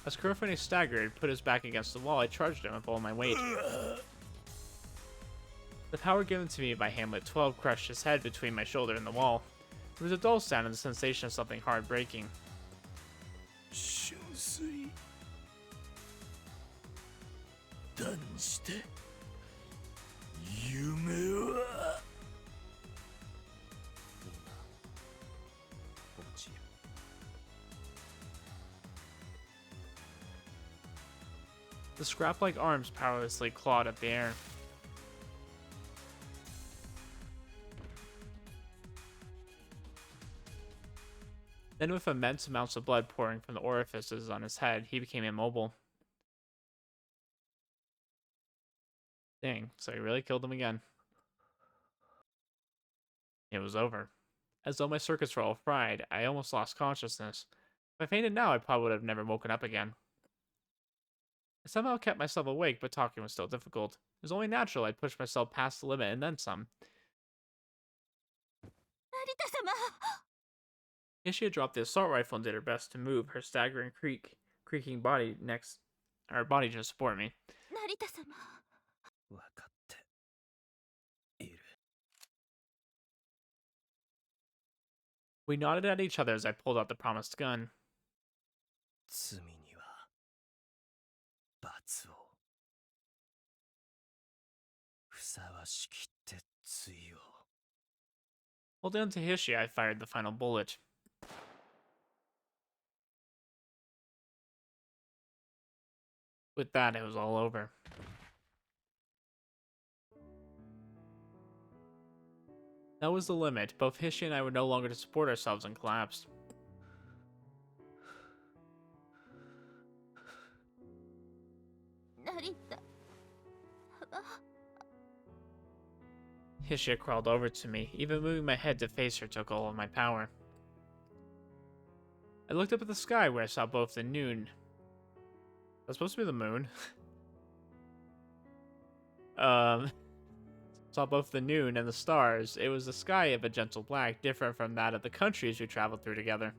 As Kurofune staggered, put his back against the wall, I charged him with all my weight. The power given to me by Hamlet 12 crushed his head between my shoulder and the wall. There was a dull sound and the sensation of something hard breaking. The scrap-like arms powerlessly clawed at the air. Then, with immense amounts of blood pouring from the orifices on his head, he became immobile. Dang, so he really killed him again. It was over. As though my circuits were all fried, I almost lost consciousness. If I fainted now, I probably would have never woken up again. I somehow kept myself awake, but talking was still difficult. It was only natural I'd pushed myself past the limit and then some. Narita-sama! Hishia dropped the assault rifle and did her best to move her staggering creaking body to support me. Narita-sama. We nodded at each other as I pulled out the promised gun. Holding on to Hishia, I fired the final bullet. With that, it was all over. That was the limit. Both Hishia and I were no longer to support ourselves and collapsed. Narita. Hishia crawled over to me. Even moving my head to face her took all of my power. I looked up at the sky where I saw both the noon. That's supposed to be the moon. Saw both the noon and the stars. It was the sky of a gentle black, different from that of the countries we traveled through together.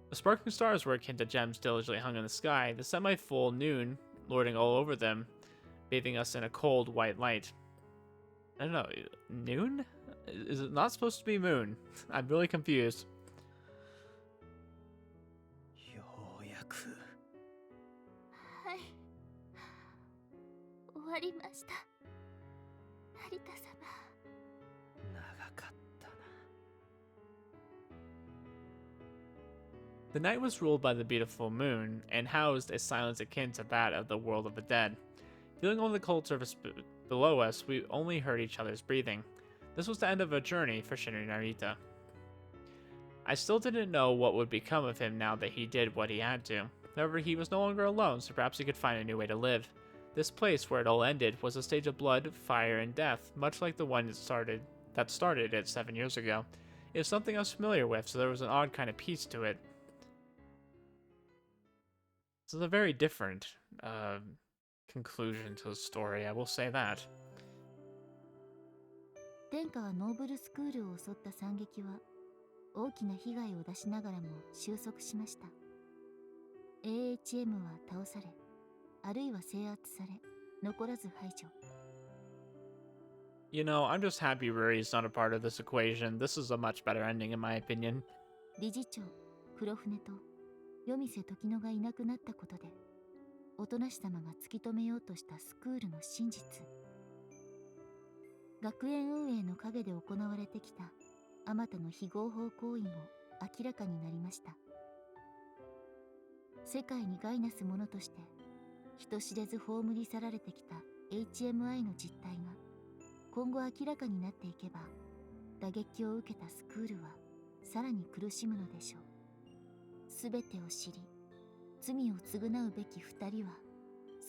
The sparkling stars were akin to gems diligently hung in the sky, the semi-full noon lording all over them, bathing us in a cold, white light. I don't know, noon? Is it not supposed to be moon? I'm really confused. ようやくはい。終わりました。成田様。長かったな。 The night was ruled by the beautiful moon, and housed a silence akin to that of the world of the dead. Feeling only the cold surface below us, we only heard each other's breathing. This was the end of a journey for Shinra Narita. I still didn't know what would become of him now that he did what he had to. However, he was no longer alone, so perhaps he could find a new way to live. This place where it all ended was a stage of blood, fire, and death, much like the one that started it 7 years ago. It was something I was familiar with, so there was an odd kind of peace to it. This is a very different conclusion to the story, I will say that. 天下はノーブルスクールを襲った惨劇は大きな被害を出しながらも収束しました。AHM は倒され、あるいは制圧され、残らず排除。You know, I'm just happy Ruri's not a part of this equation. This is a much better ending in my opinion. 理事長、黒船と夜店時野がいなくなったことで、おとなし様が突き止めようとしたスクールの真実。学園運営の陰で行われてきたあまたの非合法行為も明らかになりました。世界に害なすものとして人知れず葬り去られてきた HMI の実態が今後明らかになっていけば、打撃を受けたスクールはさらに苦しむのでしょう。すべてを知り、罪を償うべき2人は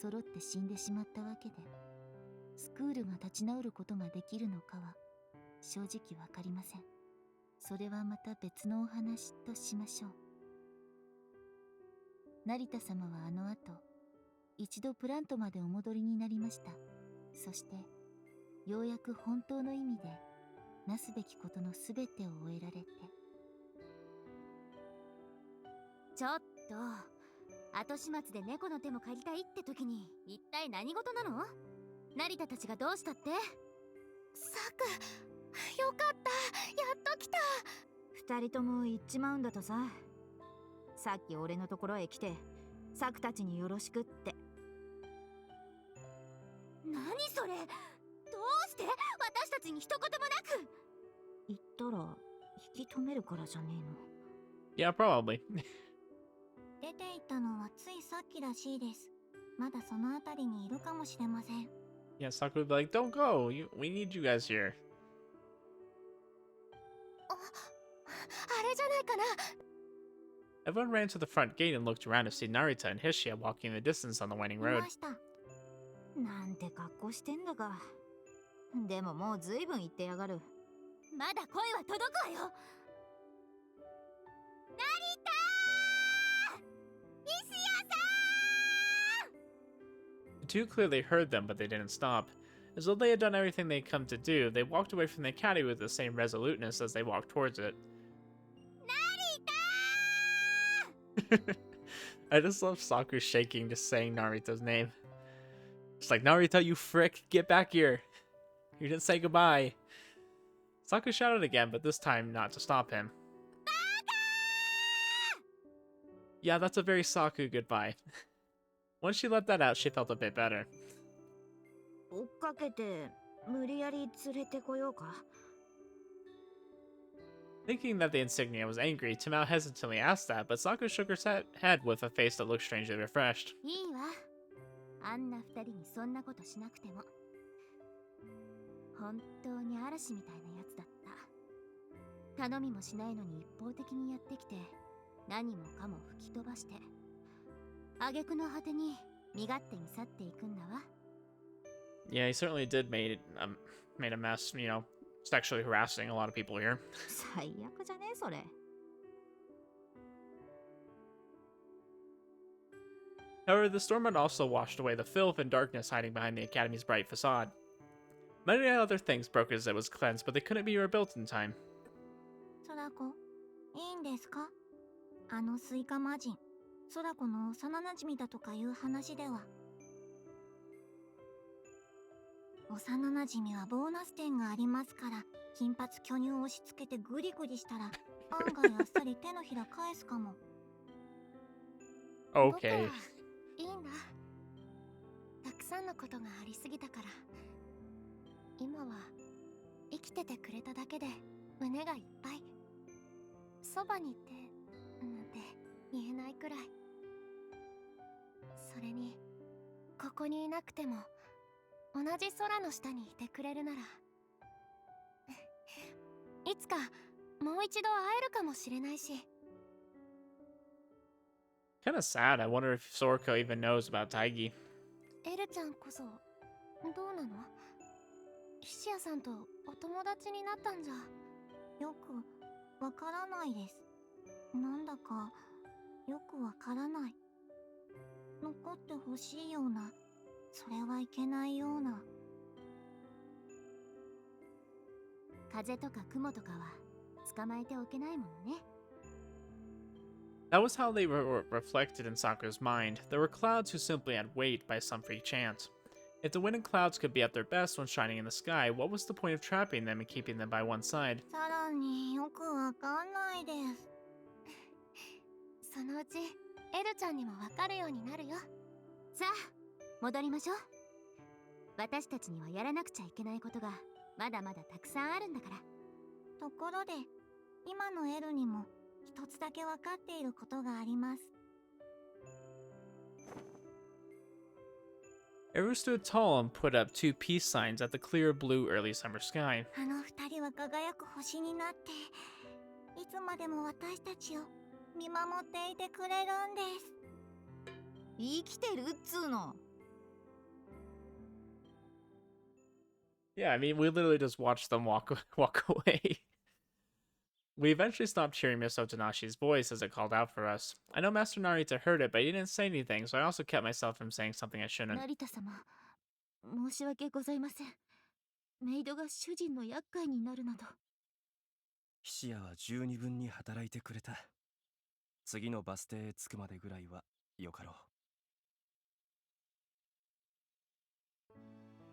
揃って死んでしまったわけで、スクールが立ち直ることができるのかは正直わかりません。それはまた別のお話としましょう。成田様はあの後、一度プラントまでお戻りになりました。そして、ようやく本当の意味で、なすべきことのすべてを終えられて。ちょっと、後始末で猫の手も借りたいって時に一体何事なの？成田たちがどうしたって？サク、よかった、やっと来た。二人とも行っちまうんだとさ。さっき俺のところへ来て、サクたちによろしくって。何それ？どうして私たちに一言もなく？言ったら引き止めるからじゃねえの。Yeah, probably. 出て行ったのはついさっきらしいです。まだそのあたりにいるかもしれません。Yeah, Sakura would be like, don't go. We need you guys here. あれじゃないかな。Everyone ran to the front gate and looked around to see Narita and Hishia walking in the distance on the winding い road. ました。なんて格好してんだか。でももうずいぶん言ってやがる。まだ声は届くわよ。成田！Hishiaさん！ The two clearly heard them, but they didn't stop. As though they had done everything they'd come to do, they walked away from the caddy with the same resoluteness as they walked towards it. I just love Saku shaking, just saying Narita's name. It's like, Narita, you frick, get back here. You didn't say goodbye. Saku shouted again, but this time not to stop him. Yeah, that's a very Saku goodbye. Once she let that out, she felt a bit better. 追っかけて無理やり連れてこようか。Thinking that the insignia was angry, Tamao hesitantly asked that, but Saku shook her head with a face that looked strangely refreshed. いいわ。あんな二人にそんなことしなくても。本当に嵐みたいなやつだった。頼みもしないのに一方的にやってきて、何もかも吹き飛ばして、挙句の果てに身勝手に去っていくんだわ。Yeah, he certainly did made a mess, you know, sexually harassing a lot of people here. 最悪じゃねえそれ。However, the storm had also washed away the filth and darkness hiding behind the academy's bright facade. Many other things broke as it was cleansed, but they couldn't be rebuilt in time. 空子、いいんですか？あのスイカ魔人、空子の幼馴染だとかいう話では。幼馴染はボーナス点がありますから、金髪巨乳を押し付けてグリグリしたら、案外あっさり手のひら返すかも。Okay. 僕はいいんだ。たくさんのことがありすぎたから、今は生きててくれただけで胸がいっぱい。そばにいてなんて言えないくらい。それにここにいなくても同じ空の下にいてくれるならいつかもう一度会えるかもしれないし。Kinda sad. I wonder if Sorko even knows about Tagi. エルちゃんこそどうなの？ヒシアさんとお友達になったんじゃ。よくわからないです。なんだかよくわからない。残ってほしいような、それはいけないような。風とか雲とかは捕まえておけないものね。That was how they were reflected in Sakura's mind. There were clouds who simply had weight by some freak chance. If the wind and clouds could be at their best when shining in the sky, what was the point of trapping them and keeping them by one side? さらによくわかんないです。そのうちエルちゃんにもわかるようになるよ。さあ、戻りましょう。私たちにはやらなくちゃいけないことがまだまだたくさんあるんだから。ところで、今のエルにも一つだけわかっていることがあります。Eru stood tall and put up two peace signs at the clear blue early summer sky. あの二人は輝く星になって、いつまでも私たちを見守っていてくれるんです。生きてるっつうの。Yeah, I mean, we literally just watched them walk away. We eventually stopped hearing Miss Otonashi's voice as it called out for us. I know Master Narita heard it, but he didn't say anything, so I also kept myself from saying something I shouldn't. 成田様、申し訳ございません。メイドが主人の厄介になるなど。ヒシアは十二分に働いてくれた。次のバス停へ着くまでぐらいはよかろう。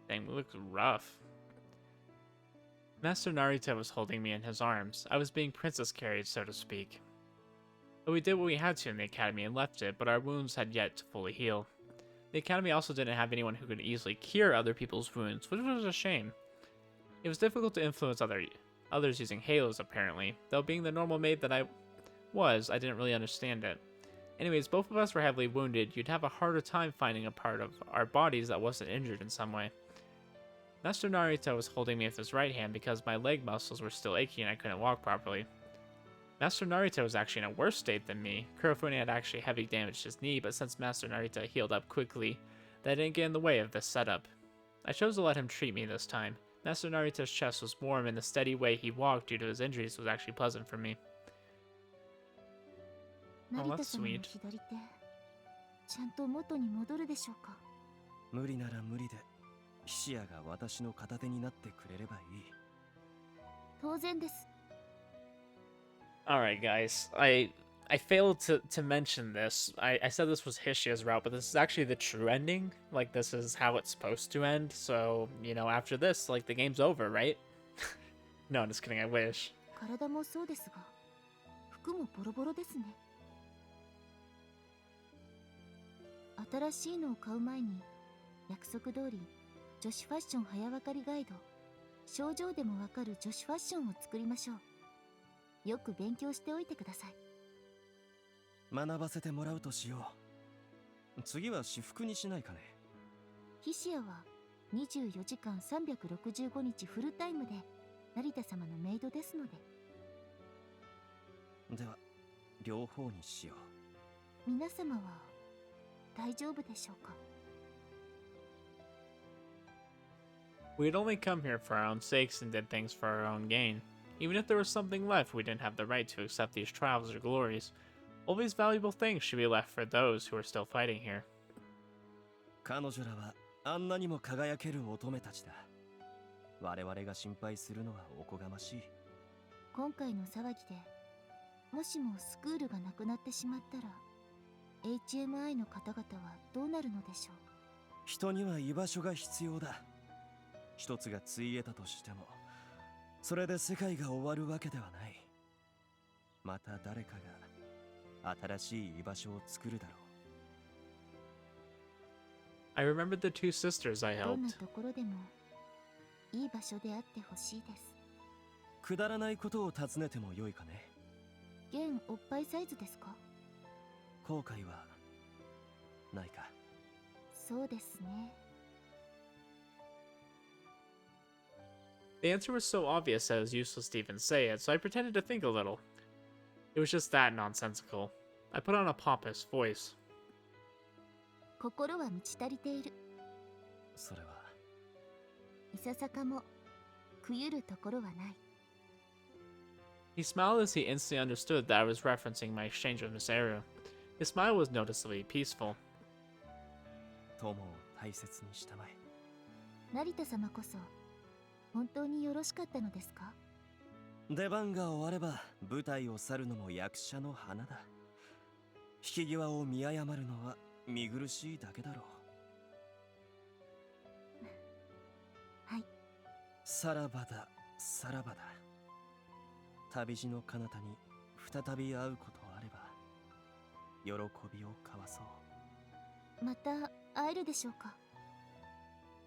Dang, we look rough. Master Narita was holding me in his arms. I was being princess carried, so to speak. But we did what we had to in the academy and left it, but our wounds had yet to fully heal. The academy also didn't have anyone who could easily cure other people's wounds, which was a shame. It was difficult to influence others using halos, apparently, though being the normal maid that I was, I didn't really understand it. Anyways, both of us were heavily wounded. You'd have a harder time finding a part of our bodies that wasn't injured in some way. Master Narita was holding me with his right hand because my leg muscles were still aching and I couldn't walk properly. Master Narita was actually in a worse state than me. Kurofune had actually heavily damaged his knee, but since Master Narita healed up quickly, that didn't get in the way of this setup. I chose to let him treat me this time. Master Narita's chest was warm and the steady way he walked due to his injuries was actually pleasant for me. Oh, that's sweet. 左手、ちゃんと元に戻るでしょうか。無理なら無理で、ヒシアが私の片手になってくれればいい。当然です。Alright, guys. I failed to mention this. I said this was Hishia's route, but this is actually the true ending. Like, this is how it's supposed to end. So, you know, after this, like, the game's over, right? No, I'm just kidding. I wish. 体もそうですが、服もボロボロですね。新しいのを買う前に、約束通り、女子ファッション早わかりガイド、症状でもわかる女子ファッションを作りましょう。よく勉強しておいてください。学ばせてもらうとしよう。次は私服にしないかね。ヒシアは24時間365日フルタイムで成田様のメイドですので。では両方にしよう。皆様は大丈夫でしょうか。 We'd only come here for our own sakes and did things for our own gain. Even if there was something left, we didn't have the right to accept these trials or glories. All these valuable things should be left for those who are still fighting here. 彼女らはあんなにも輝ける乙女たちだ。我々が心配するのはおこがましい。今回の騒ぎでもしもスクールがなくなってしまったら HMI の方々はどうなるのでしょう。人には居場所が必要だ。一つがついえたとしてもそれで世界が終わるわけではない。また誰かが新しい居場所を作るだろう。I remembered the two sisters I どんな helped. ところでもいい場所であってほしいです。くだらないことを尋ねてもよいかね。現おっぱいサイズですか。後悔はないか。そうですね。The answer was so obvious that it was useless to even say it, so I pretended to think a little. It was just that nonsensical. I put on a pompous voice. 心は満ち足りている。それは。いささかも悔ゆるところはない。He smiled as he instantly understood that I was referencing my exchange with Miss Eru. His smile was noticeably peaceful. 友を大切にしたまえ。成田様こそ本当によろしかったのですか。出番が終われば舞台を去るのも役者の花だ。引き際を見誤るのは見苦しいだけだろう。はい。さらばだ、さらばだ。旅路の彼方に再び会うことあれば喜びを交わそう。また会えるでしょうか。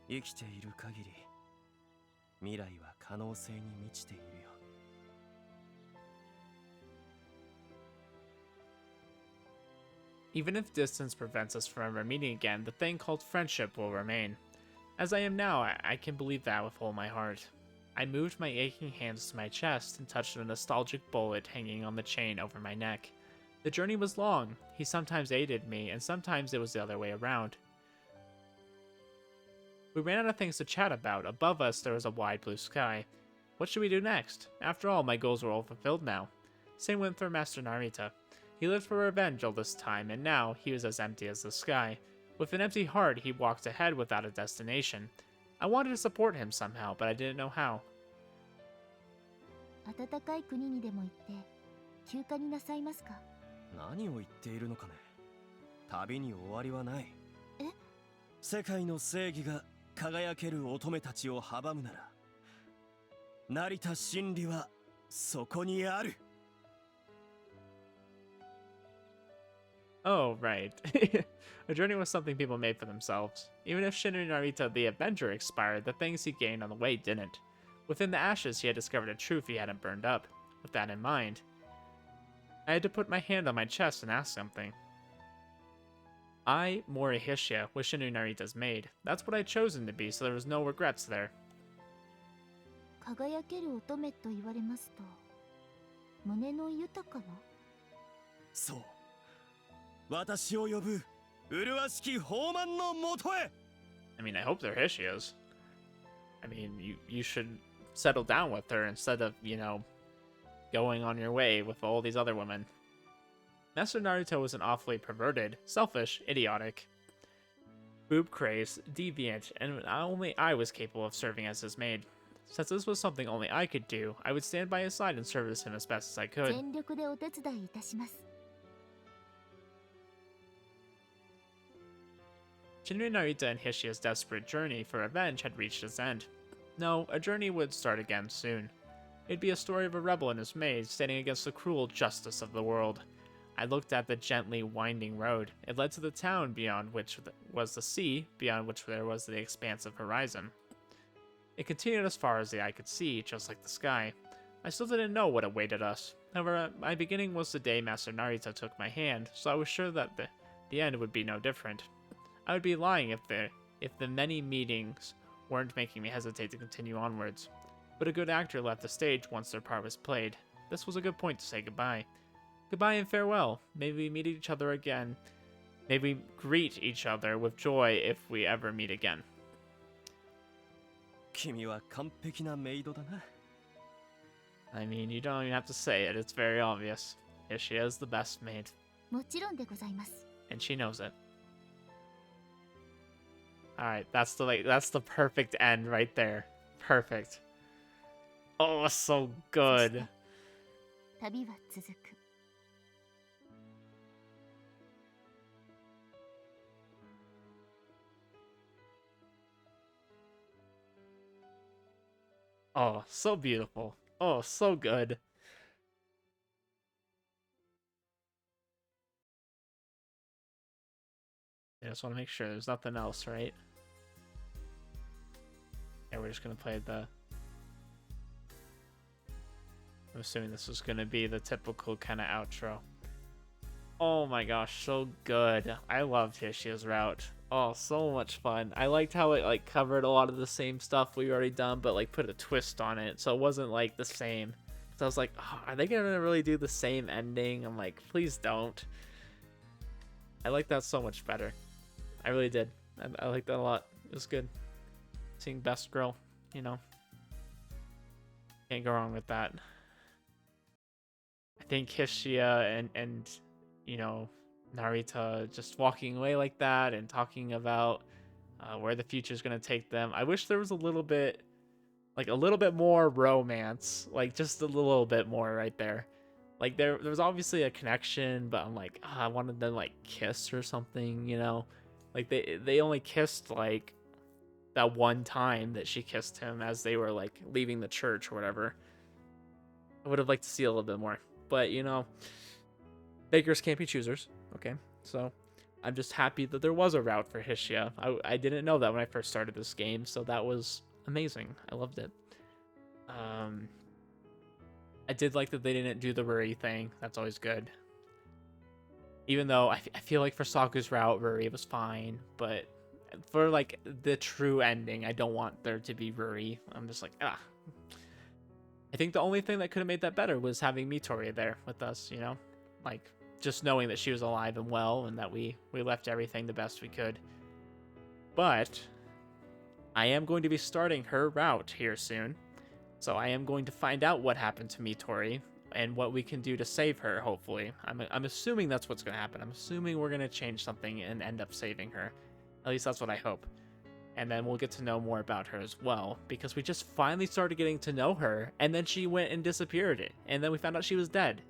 生きている限り未来は可能性に満ちているよ。Even if distance prevents us from ever meeting again, the thing called friendship will remain. As I am now, I can believe that with all my heart. I moved my aching hands to my chest and touched the nostalgic bullet hanging on the chain over my neck. The journey was long. He sometimes aided me, and sometimes it was the other way around. We ran out of things to chat about. Above us, there was a wide blue sky. What should we do next? After all, my goals were all fulfilled now. Same went for Master Narita. He lived for revenge all this time, and now he was as empty as the sky. With an empty heart, he walked ahead without a destination. I wanted to support him somehow, but I didn't know how. 暖かい国にでも行って休暇になさいますか。何を言っているのかね。旅に終わりはない。え？世界の正義が輝ける乙女たちを阻むなら、成田真理はそこにある。Oh, right. A journey was something people made for themselves. Even if Shinru Narita the Avenger expired, the things he gained on the way didn't. Within the ashes, he had discovered a truth he hadn't burned up. With that in mind, I had to put my hand on my chest and ask something. I, Mori Hishia, was Shinru Narita's maid. That's what I'd chosen to be, so there was no regrets there. 輝ける乙女と言われますと胸の豊かな。そう。私を呼ぶ麗しき宝満のもとへ。 I mean, I hope they're Hishias. I mean, you should settle down with her instead of, going on your way with all these other women. Master Narita was an awfully perverted, selfish, idiotic, boob-crazed, deviant, and only I was capable of serving as his maid. Since this was something only I could do, I would stand by his side and service him as best as I could. 全力でお手伝いいたします。 Shinru Narita and Hishia's desperate journey for revenge had reached its end. No, a journey would start again soon. It'd be a story of a rebel and his maid standing against the cruel justice of the world. I looked at the gently winding road. It led to the town beyond which was the sea, beyond which there was the expanse of horizon. It continued as far as the eye could see, just like the sky. I still didn't know what awaited us. However, my beginning was the day Master Narita took my hand, so I was sure that the end would be no different. I would be lying if the many meetings weren't making me hesitate to continue onwards. But a good actor left the stage once their part was played. This was a good point to say goodbye. Goodbye and farewell. May we meet each other again. May we greet each other with joy if we ever meet again. 君は完璧なメイドだな。 I mean, you don't even have to say it. It's very obvious. Hishia is the best maid. もちろんでございます。 And she knows it. Alright, that's the perfect end right there. Perfect. Oh, so good. 旅は続く。Oh, so beautiful. Oh, so good. I just want to make sure there's nothing else, right? Yeah, we're just gonna play the... I'm assuming this is gonna be the typical kind of outro. Oh my gosh, so good. I loved Hishia's route. Oh, so much fun. I liked how it like covered a lot of the same stuff we've already done, but like put a twist on it, so it wasn't like the same. So I was like, oh, are they gonna really do the same ending? I'm like, please don't. I like that so much better. I really did. I like that a lot. It was good. Seeing best girl, you know. Can't go wrong with that. I think Hishia and you know, Narita just walking away like that and talking about where the future is going to take them. I wish there was a little bit more romance, like just a little bit more right there. Like there was obviously a connection, but I'm like, I wanted them like kiss or something, you know? Like they only kissed like that one time that she kissed him as they were like leaving the church or whatever. I would have liked to see a little bit more, but you know, beggars can't be choosers. Okay, so I'm just happy that there was a route for Hishia. I didn't know that when I first started this game, so that was amazing. I loved it. I did like that they didn't do the Ruri thing. That's always good. Even though I feel like for Saku's route, Ruri was fine, but for like the true ending, I don't want there to be Ruri. I'm just like, I think the only thing that could have made that better was having Midori there with us, you know? Like, just knowing that she was alive and well and that we left everything the best we could. But I am going to be starting her route here soon. So I am going to find out what happened to Midori and what we can do to save her, hopefully. I'm assuming that's what's going to happen. I'm assuming we're going to change something and end up saving her. At least that's what I hope. And then we'll get to know more about her as well, because we just finally started getting to know her, and then she went and disappeared, and then we found out she was dead.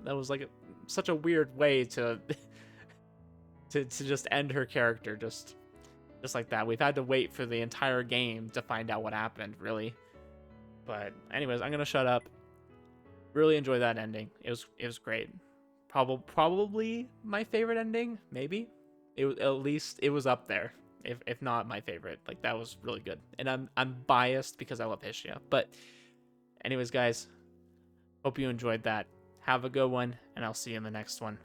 That was like such a weird way to to just end her character, just like that. We've had to wait for the entire game to find out what happened, really. But anyways, I'm gonna shut up. Really enjoy that ending. It was great. Probably my favorite ending, maybe. At least it was up there, if not my favorite. Like, that was really good. And I'm biased because I love Hishia. But anyways, guys, hope you enjoyed that. Have a good one, and I'll see you in the next one.